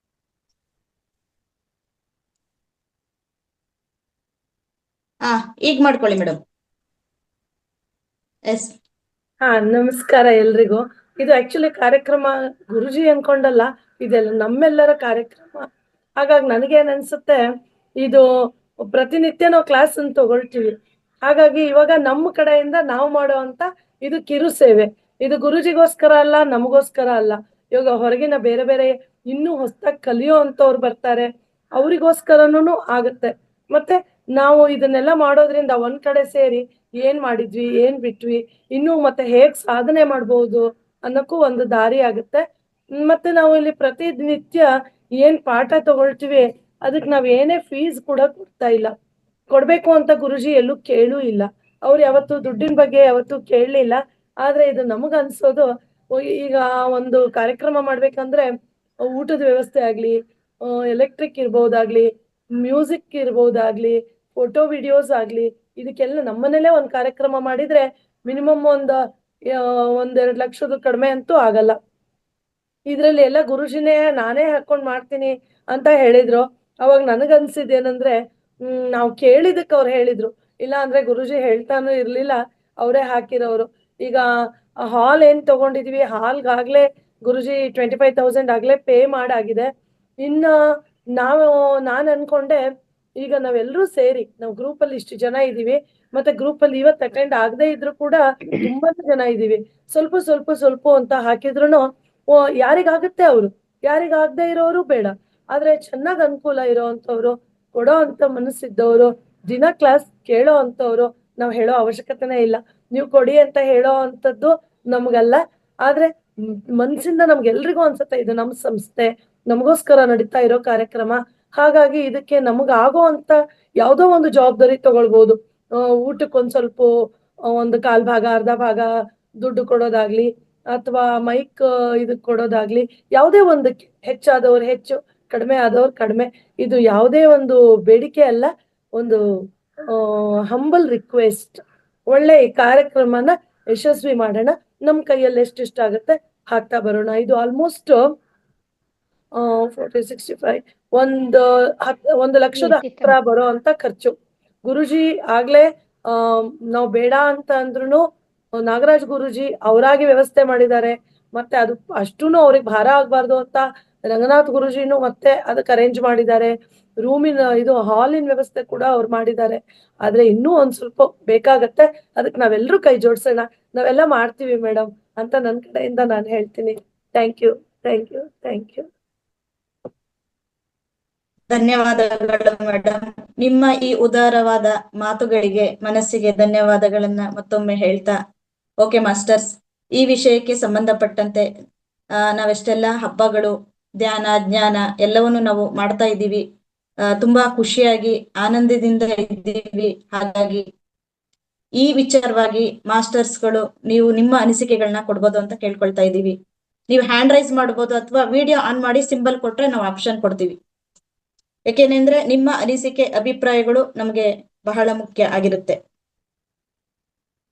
ಈಗ ಮಾಡ್ಕೊಳ್ಳಿ ಮೇಡಮ್. ಎಸ್. ನಮಸ್ಕಾರ ಎಲ್ರಿಗೂ. ಇದು ಆಕ್ಚುಲಿ ಕಾರ್ಯಕ್ರಮ ಗುರುಜಿ ಅನ್ಕೊಂಡಲ್ಲ, ಇದೆಲ್ಲ ನಮ್ಮೆಲ್ಲರ ಕಾರ್ಯಕ್ರಮ. ಹಾಗಾಗಿ ನನಗೇನ್ ಅನ್ಸುತ್ತೆ, ಇದು ಪ್ರತಿನಿತ್ಯ ನಾವು ಕ್ಲಾಸ್ ಅನ್ನು ತಗೊಳ್ತೀವಿ. ಹಾಗಾಗಿ ಇವಾಗ ನಮ್ಮ ಕಡೆಯಿಂದ ನಾವು ಮಾಡುವಂತ ಇದು ಕಿರು ಸೇವೆ. ಇದು ಗುರುಜಿಗೋಸ್ಕರ ಅಲ್ಲ, ನಮಗೋಸ್ಕರ ಅಲ್ಲ. ಇವಾಗ ಹೊರಗಿನ ಬೇರೆ ಬೇರೆ ಇನ್ನೂ ಹೊಸದಾಗಿ ಕಲಿಯೋ ಅಂತವ್ರು ಬರ್ತಾರೆ, ಅವರಿಗೋಸ್ಕರನೂ ಆಗುತ್ತೆ. ಮತ್ತೆ ನಾವು ಇದನ್ನೆಲ್ಲ ಮಾಡೋದ್ರಿಂದ ಒಂದ್ ಕಡೆ ಸೇರಿ ಏನ್ ಮಾಡಿದ್ವಿ, ಏನ್ ಬಿಟ್ವಿ, ಇನ್ನು ಮತ್ತೆ ಹೇಗ್ ಸಾಧನೆ ಮಾಡ್ಬೋದು ಅನ್ನೋಕ್ಕೂ ಒಂದು ದಾರಿ ಆಗುತ್ತೆ. ಮತ್ತೆ ನಾವು ಇಲ್ಲಿ ಪ್ರತಿನಿತ್ಯ ಏನ್ ಪಾಠ ತಗೊಳ್ತೀವಿ ಅದಕ್ಕೆ ನಾವ್ ಏನೇ ಫೀಸ್ ಕೂಡ ಕೊಡ್ತಾ ಇಲ್ಲ. ಕೊಡ್ಬೇಕು ಅಂತ ಗುರುಜಿ ಎಲ್ಲೂ ಕೇಳೂ ಇಲ್ಲ. ಅವ್ರು ಯಾವತ್ತು ದುಡ್ಡಿನ ಬಗ್ಗೆ ಯಾವತ್ತೂ ಕೇಳಲಿಲ್ಲ. ಆದ್ರೆ ಇದು ನಮಗ್ ಅನ್ಸೋದು, ಈಗ ಒಂದು ಕಾರ್ಯಕ್ರಮ ಮಾಡ್ಬೇಕಂದ್ರೆ ಊಟದ ವ್ಯವಸ್ಥೆ ಆಗ್ಲಿ, ಎಲೆಕ್ಟ್ರಿಕ್ ಇರ್ಬೋದಾಗ್ಲಿ, ಮ್ಯೂಸಿಕ್ ಇರ್ಬೋದಾಗ್ಲಿ, ಫೋಟೋ ವಿಡಿಯೋಸ್ ಆಗ್ಲಿ, ಇದಕ್ಕೆಲ್ಲ ನಮ್ಮನೇಲೆ ಒಂದ್ ಕಾರ್ಯಕ್ರಮ ಮಾಡಿದ್ರೆ ಮಿನಿಮಮ್ ಒಂದೆರಡು ಲಕ್ಷದ ಕಡಿಮೆ ಅಂತೂ ಆಗಲ್ಲ. ಇದ್ರಲ್ಲಿ ಎಲ್ಲ ಗುರುಜಿನೇ ನಾನೇ ಹಾಕೊಂಡ್ ಮಾಡ್ತೀನಿ ಅಂತ ಹೇಳಿದ್ರು. ಅವಾಗ ನನಗನ್ಸಿದ್ದೇನಂದ್ರೆ, ನಾವು ಕೇಳಿದಕ್ಕೆ ಅವ್ರು ಹೇಳಿದ್ರು, ಇಲ್ಲ ಅಂದ್ರೆ ಗುರುಜಿ ಹೇಳ್ತಾನು ಇರ್ಲಿಲ್ಲ, ಅವರೇ ಹಾಕಿರೋರು. ಈಗ ಹಾಲ್ ಏನ್ ತಗೊಂಡಿದೀವಿ, ಹಾಲ್ಗಾಗ್ಲೇ ಗುರುಜಿ 25,000 ಆಗ್ಲೇ ಪೇ ಮಾಡಾಗಿದೆ. ಇನ್ನ ನಾನ್ ಅನ್ಕೊಂಡೆ, ಈಗ ನಾವೆಲ್ಲರೂ ಸೇರಿ ನಾವು ಗ್ರೂಪ್ ಅಲ್ಲಿ ಇಷ್ಟು ಜನ ಇದೀವಿ, ಮತ್ತೆ ಗ್ರೂಪ್ ಅಲ್ಲಿ ಇವತ್ತು ಅಟೆಂಡ್ ಆಗದೆ ಇದ್ರು ಕೂಡ ತುಂಬಾ ಜನ ಇದೀವಿ. ಸ್ವಲ್ಪ ಅಂತ ಹಾಕಿದ್ರು ಯಾರಿಗಾಗುತ್ತೆ ಅವ್ರು, ಯಾರಿಗಾಗದೆ ಇರೋರು ಬೇಡ. ಆದ್ರೆ ಚೆನ್ನಾಗ್ ಅನುಕೂಲ ಇರೋ ಅಂತವ್ರು, ಕೊಡೋ ಅಂತ ಮನಸ್ಸಿದ್ದವ್ರು, ದಿನ ಕ್ಲಾಸ್ ಕೇಳೋ ಅಂತವ್ರು, ನಾವ್ ಹೇಳೋ ಅವಶ್ಯಕತೆನೇ ಇಲ್ಲ. ನೀವು ಕೊಡಿ ಅಂತ ಹೇಳೋ ಅಂತದ್ದು ನಮ್ಗಲ್ಲ. ಆದ್ರೆ ಮನ್ಸಿಂದ ನಮ್ಗೆಲ್ರಿಗೂ ಅನ್ಸುತ್ತೆ ಇದು ನಮ್ ಸಂಸ್ಥೆ, ನಮಗೋಸ್ಕರ ನಡೀತಾ ಇರೋ ಕಾರ್ಯಕ್ರಮ. ಹಾಗಾಗಿ ಇದಕ್ಕೆ ನಮಗಾಗೋ ಅಂತ ಯಾವ್ದೋ ಒಂದು ಜವಾಬ್ದಾರಿ ತಗೊಳ್ಬೋದು. ಊಟಕ್ಕೊಂದ್ ಸ್ವಲ್ಪ ಒಂದು ಕಾಲ್ ಭಾಗ ಅರ್ಧ ಭಾಗ ದುಡ್ಡು ಕೊಡೋದಾಗ್ಲಿ, ಅಥವಾ ಮೈಕ್ ಇದಕ್ ಕೊಡೋದಾಗ್ಲಿ, ಯಾವುದೇ ಒಂದಕ್ಕೆ ಹೆಚ್ಚಾದವ್ರು ಹೆಚ್ಚು, ಕಡಿಮೆ ಆದವ್ರು ಕಡಿಮೆ. ಇದು ಯಾವುದೇ ಒಂದು ಬೇಡಿಕೆ ಅಲ್ಲ, ಒಂದು ಹಂಬಲ್ ರಿಕ್ವೆಸ್ಟ್. ಒಳ್ಳೆ ಈ ಕಾರ್ಯಕ್ರಮನ ಯಶಸ್ವಿ ಮಾಡೋಣ. ನಮ್ ಕೈಯಲ್ಲಿ ಎಷ್ಟಿಷ್ಟ ಆಗುತ್ತೆ ಹಾಕ್ತಾ ಬರೋಣ. ಇದು ಆಲ್ಮೋಸ್ಟ್ 40-65 ಒಂದು ಲಕ್ಷದ ಹತ್ರ ಬರೋ ಅಂತ ಖರ್ಚು. ಗುರುಜಿ ಆಗ್ಲೇ ನಾವ್ ಬೇಡ ಅಂತ ಅಂದ್ರುನು ನಾಗರಾಜ್ ಗುರುಜಿ ಅವರಾಗಿ ವ್ಯವಸ್ಥೆ ಮಾಡಿದ್ದಾರೆ. ಮತ್ತೆ ಅದು ಅಷ್ಟೂನು ಅವ್ರಿಗೆ ಭಾರ ಆಗ್ಬಾರ್ದು ಅಂತ ರಂಗನಾಥ್ ಗುರುಜಿನು ಮತ್ತೆ ಅದಕ್ಕೆ ಅರೇಂಜ್ ಮಾಡಿದ್ದಾರೆ. ರೂಮಿನ ಇದು ಹಾಲಿನ ವ್ಯವಸ್ಥೆ ಕೂಡ ಅವ್ರು ಮಾಡಿದ್ದಾರೆ. ಆದ್ರೆ ಇನ್ನೂ ಒಂದ್ ಸ್ವಲ್ಪ ಬೇಕಾಗತ್ತೆ. ಅದಕ್ಕೆ ನಾವೆಲ್ಲರೂ ಕೈ ಜೋಡ್ಸೋಣ, ನಾವೆಲ್ಲ ಮಾಡ್ತೀವಿ ಮೇಡಮ್ ಅಂತ ನನ್ನ ಕಡೆಯಿಂದ ನಾನು ಹೇಳ್ತೀನಿ. Thank you. ಧನ್ಯವಾದಗಳು ಮೇಡಮ್. ನಿಮ್ಮ ಈ ಉದಾರವಾದ ಮಾತುಗಳಿಗೆ, ಮನಸ್ಸಿಗೆ ಧನ್ಯವಾದಗಳನ್ನ ಮತ್ತೊಮ್ಮೆ ಹೇಳ್ತಾ, ಓಕೆ ಮಾಸ್ಟರ್ಸ್, ಈ ವಿಷಯಕ್ಕೆ ಸಂಬಂಧಪಟ್ಟಂತೆ ನಾವೆಷ್ಟೆಲ್ಲ ಹಬ್ಬಗಳು, ಧ್ಯಾನ, ಜ್ಞಾನ ಎಲ್ಲವನ್ನು ನಾವು ಮಾಡ್ತಾ ಇದ್ದೀವಿ. ತುಂಬಾ ಖುಷಿಯಾಗಿ ಆನಂದದಿಂದ ಇದ್ದೀವಿ. ಹಾಗಾಗಿ ಈ ವಿಚಾರವಾಗಿ ಮಾಸ್ಟರ್ಸ್ಗಳು ನೀವು ನಿಮ್ಮ ಅನಿಸಿಕೆಗಳನ್ನ ಕೊಡ್ಬೋದು ಅಂತ ಕೇಳ್ಕೊಳ್ತಾ ಇದ್ದೀವಿ. ನೀವು ಹ್ಯಾಂಡ್ ರೈಸ್ ಮಾಡ್ಬೋದು ಅಥವಾ ವಿಡಿಯೋ ಆನ್ ಮಾಡಿ ಸಿಂಬಲ್ ಕೊಟ್ರೆ ನಾವು ಆಪ್ಷನ್ ಕೊಡ್ತೀವಿ. ಯಾಕೆಂದ್ರೆ ನಿಮ್ಮ ಅನಿಸಿಕೆ, ಅಭಿಪ್ರಾಯಗಳು ನಮ್ಗೆ ಬಹಳ ಮುಖ್ಯ ಆಗಿರುತ್ತೆ.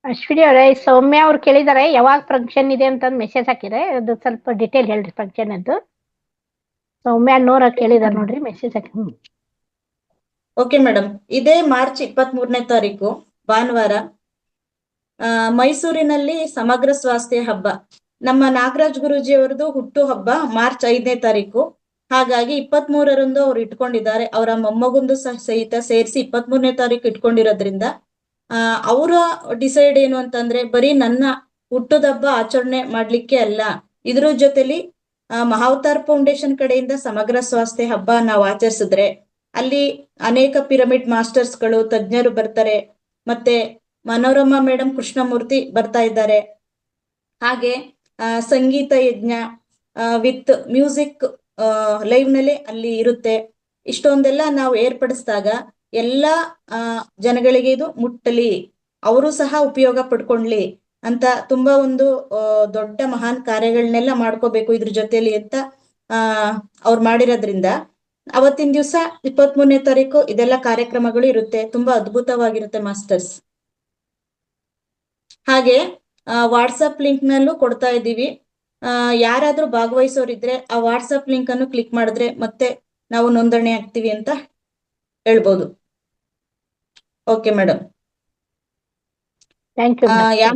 ಅಶ್ವಿನಿ ಅವರೇ, ಸೌಮ್ಯ ಅವ್ರು ಕೇಳಿದಾರೆ ಯಾವಾಗ ಫಂಕ್ಷನ್ ಇದೆ ಅಂತ ಮೆಸೇಜ್ ಹಾಕಿದ್ರೆ, ಅದು ಸ್ವಲ್ಪ ಡಿಟೇಲ್ ಹೇಳ್ರಿ ಫಂಕ್ಷನ್ ಅಂತ. ಸೌಮ್ಯ ಅನ್ನೋರ ಕೇಳಿದಾರೆ ನೋಡ್ರಿ, ಮೆಸೇಜ್ ಹಾಕಿ. ಓಕೆ ಮೇಡಮ್, ಇದೇ ಮಾರ್ಚ್ 23ನೇ ತಾರೀಕು ಭಾನುವಾರ ಮೈಸೂರಿನಲ್ಲಿ ಸಮಗ್ರ ಸ್ವಾಸ್ಥ್ಯ ಹಬ್ಬ. ನಮ್ಮ ನಾಗರಾಜ್ ಗುರೂಜಿ ಅವರದು ಹುಟ್ಟು ಹಬ್ಬ ಮಾರ್ಚ್ 5ನೇ ತಾರೀಕು. ಹಾಗಾಗಿ 23ರಂದು ಅವ್ರು ಇಟ್ಕೊಂಡಿದ್ದಾರೆ. ಅವರ ಮೊಮ್ಮಗುಂದು ಸಹಿತ ಸೇರಿಸಿ 23ನೇ ತಾರೀಕು ಇಟ್ಕೊಂಡಿರೋದ್ರಿಂದ ಅವರ ಡಿಸೈಡ್ ಏನು ಅಂತಂದ್ರೆ, ಬರೀ ನನ್ನ ಹುಟ್ಟದ ಹಬ್ಬ ಆಚರಣೆ ಮಾಡ್ಲಿಕ್ಕೆ ಅಲ್ಲ, ಇದ್ರ ಜೊತೆಲಿ ಮಹಾವತಾರ್ ಫೌಂಡೇಶನ್ ಕಡೆಯಿಂದ ಸಮಗ್ರ ಸ್ವಾಸ್ಥ್ಯ ಹಬ್ಬ ನಾವು ಆಚರಿಸಿದ್ರೆ ಅಲ್ಲಿ ಅನೇಕ ಪಿರಮಿಡ್ ಮಾಸ್ಟರ್ಸ್ಗಳು, ತಜ್ಞರು ಬರ್ತಾರೆ. ಮತ್ತೆ ಮನೋರಮಾ ಮೇಡಮ್ ಕೃಷ್ಣಮೂರ್ತಿ ಬರ್ತಾ ಇದ್ದಾರೆ. ಹಾಗೆ ಸಂಗೀತ ಯಜ್ಞ ವಿತ್ ಮ್ಯೂಸಿಕ್ ಲೈವ್ ನಲ್ಲಿ ಅಲ್ಲಿ ಇರುತ್ತೆ. ಇಷ್ಟೊಂದೆಲ್ಲ ನಾವು ಏರ್ಪಡಿಸಿದಾಗ ಎಲ್ಲ ಜನಗಳಿಗೆ ಇದು ಮುಟ್ಟಲಿ, ಅವರು ಸಹ ಉಪಯೋಗ ಪಡ್ಕೊಂಡ್ಲಿ ಅಂತ ತುಂಬಾ ಒಂದು ದೊಡ್ಡ ಮಹಾನ್ ಕಾರ್ಯಗಳನ್ನೆಲ್ಲ ಮಾಡ್ಕೋಬೇಕು ಇದ್ರ ಜೊತೆಲಿ ಅಂತ ಅವ್ರು ಮಾಡಿರೋದ್ರಿಂದ ಅವತ್ತಿನ ದಿವಸ 23ನೇ ತಾರೀಕು ಇದೆಲ್ಲ ಕಾರ್ಯಕ್ರಮಗಳು ಇರುತ್ತೆ. ತುಂಬಾ ಅದ್ಭುತವಾಗಿರುತ್ತೆ ಮಾಸ್ಟರ್ಸ್. ಹಾಗೆ ವಾಟ್ಸಪ್ ಲಿಂಕ್ ನಲ್ಲೂ ಕೊಡ್ತಾ ಇದ್ದೀವಿ. ಯಾರಾದ್ರೂ ಭಾಗವಹಿಸೋರಿದ್ರೆ ಆ ವಾಟ್ಸಪ್ ಲಿಂಕ್ ಅನ್ನು ಕ್ಲಿಕ್ ಮಾಡಿದ್ರೆ ಮತ್ತೆ ನಾವು ನೋಂದಣಿ ಆಗ್ತೀವಿ ಅಂತ ಹೇಳ್ಬೋದು. Okay madam. Thank you yeah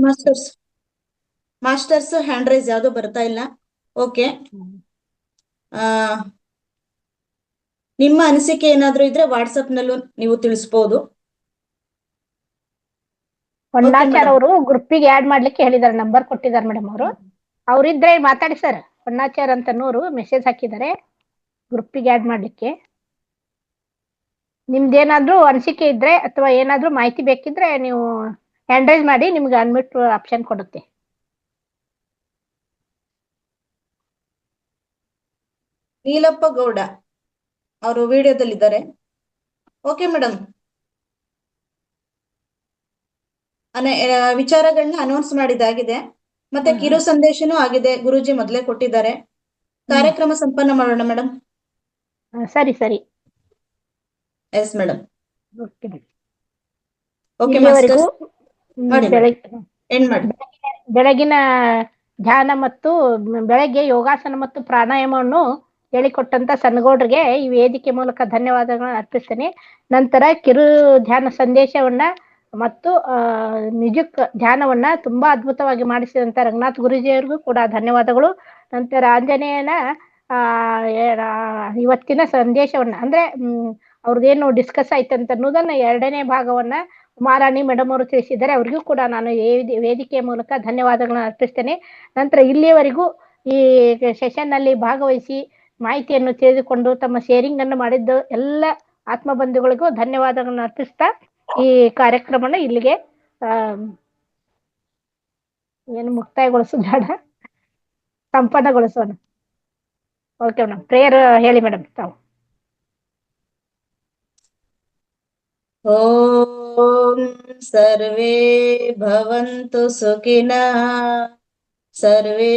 masters hand raise ಯಾವ್ದು ಬರ್ತಾ ಇಲ್ಲ. ಓಕೆ, ನಿಮ್ಮ ಅನಿಸಿಕೆ ಏನಾದ್ರೂ ಇದ್ರೆ ವಾಟ್ಸಪ್ ನಲ್ಲೂ ನೀವು ತಿಳಿಸಬಹುದು. ಹೊನ್ನಾಚಾರ್ ಅವರು ಗ್ರೂಪಿಗೆ ಆಡ್ ಮಾಡ್ಲಿಕ್ಕೆ ಹೇಳಿದಾರೆ, ನಂಬರ್ ಕೊಟ್ಟಿದ್ದಾರೆ ಮೇಡಮ್ ಅವರು. ಅವ್ರಿದ್ರೆ ಮಾತಾಡಿ ಸರ್. ಹೊನ್ನಾಚಾರ್ ಅಂತ ಮೆಸೇಜ್ ಹಾಕಿದ್ದಾರೆ ಗ್ರೂಪಿಗೆ ಆಡ್ ಮಾಡ್ಲಿಕ್ಕೆ. ನಿಮ್ದೇನಾದ್ರೂ ಅನಿಸಿಕೆ ಇದ್ರೆ ಅಥವಾ ಏನಾದ್ರೂ ಮಾಹಿತಿ ಬೇಕಿದ್ರೆ ನೀವು ಹ್ಯಾಂಡ್ ರೈಸ್ ಮಾಡಿ, ನಿಮ್ಗೆ ಅನ್ಮಿಟ್ ಆಪ್ಷನ್ ಕೊಡುತ್ತೆ. ನೀಲಪ್ಪ ಗೌಡ ಅವರು ವಿಡಿಯೋದಲ್ಲಿದ್ದಾರೆ. ಓಕೆ ಮೇಡಮ್, ವಿಚಾರಗಳನ್ನ ಅನೌನ್ಸ್ ಮಾಡಿದಾಗಿದೆ, ಮತ್ತೆ ಕಿರು ಸಂದೇಶನೂ ಆಗಿದೆ. ಗುರೂಜಿ ಮೊದಲೇ ಕೊಟ್ಟಿದ್ದಾರೆ. ಕಾರ್ಯಕ್ರಮ ಸಂಪನ್ನ ಮಾಡೋಣ ಮೇಡಮ್. ಸರಿ ಸರಿ. Yes madam. ಇಲ್ಲಿವರೆಗೂ ಬೆಳಗಿನ ಧ್ಯಾನ ಮತ್ತು ಬೆಳಗ್ಗೆ ಯೋಗಾಸನ ಮತ್ತು ಪ್ರಾಣಾಯಾಮವನ್ನು ಹೇಳಿಕೊಟ್ಟಂತ ಸನ್ನಗೌಡ್ರಿಗೆ ಈ ವೇದಿಕೆ ಮೂಲಕ ಧನ್ಯವಾದಗಳನ್ನು ಅರ್ಪಿಸ್ತೇನೆ. ನಂತರ ಕಿರು ಧ್ಯಾನ ಸಂದೇಶವನ್ನ ಮತ್ತು ನಿಜಕ್ ಧ್ಯಾನವನ್ನ ತುಂಬಾ ಅದ್ಭುತವಾಗಿ ಮಾಡಿಸಿದಂತ ರಂಗನಾಥ್ ಗುರೂಜಿಯವರಿಗೂ ಕೂಡ ಧನ್ಯವಾದಗಳು. ನಂತರ ಆಂಜನೇಯನ ಇವತ್ತಿನ ಸಂದೇಶವನ್ನ ಅಂದ್ರೆ ಅವ್ರದ್ದೇನು ಡಿಸ್ಕಸ್ ಆಯ್ತಂತ ಅನ್ನೋದನ್ನ 2ನೇ ಭಾಗವನ್ನ ಉಮಾರಾಣಿ ಮೇಡಮ್ ಅವರು ತಿಳಿಸಿದ್ದಾರೆ. ಅವ್ರಿಗೂ ಕೂಡ ನಾನು ವೇದಿಕೆಯ ಮೂಲಕ ಧನ್ಯವಾದಗಳನ್ನ ಅರ್ಪಿಸ್ತೇನೆ. ನಂತರ ಇಲ್ಲಿಯವರೆಗೂ ಈ ಸೆಷನ್ ನಲ್ಲಿ ಭಾಗವಹಿಸಿ ಮಾಹಿತಿಯನ್ನು ತಿಳಿದುಕೊಂಡು ತಮ್ಮ ಶೇರಿಂಗ್ ಅನ್ನು ಮಾಡಿದ್ದು ಎಲ್ಲ ಆತ್ಮ ಬಂಧುಗಳಿಗೂ ಧನ್ಯವಾದಗಳನ್ನ ಅರ್ಪಿಸ್ತಾ ಈ ಕಾರ್ಯಕ್ರಮನ ಇಲ್ಲಿಗೆ ಏನು ಮುಕ್ತಾಯಗೊಳಿಸೋಣ, ಸಂಪನ್ನಗೊಳಿಸೋಣ. ಓಕೆ ಮೇಡಮ್, ಪ್ರೇಯರ್ ಹೇಳಿ ಮೇಡಮ್ ತಾವು. ಓಂ ಸರ್ವೇ ಭವಂತು ಸುಖಿನಃ, ಸರ್ವೇ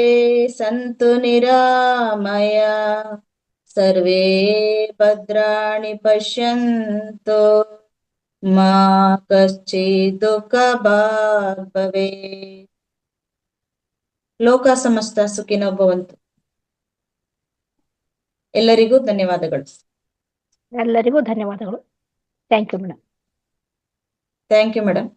ಸಂತು ನಿರಾಮಯ, ಸರ್ವೇ ಭದ್ರಾಣಿ ಪಶ್ಯಂತು, ಮಾ ಕಶ್ಚಿತ್ ದುಃಖಭಾಗ್ ಭವೇತ್. ಲೋಕ ಸಮಸ್ತ ಸುಖಿನೋ ಭವಂತು. ಎಲ್ಲರಿಗೂ ಧನ್ಯವಾದಗಳು. ಎಲ್ಲರಿಗೂ ಧನ್ಯವಾದಗಳು. Thank you madam. Thank you madam.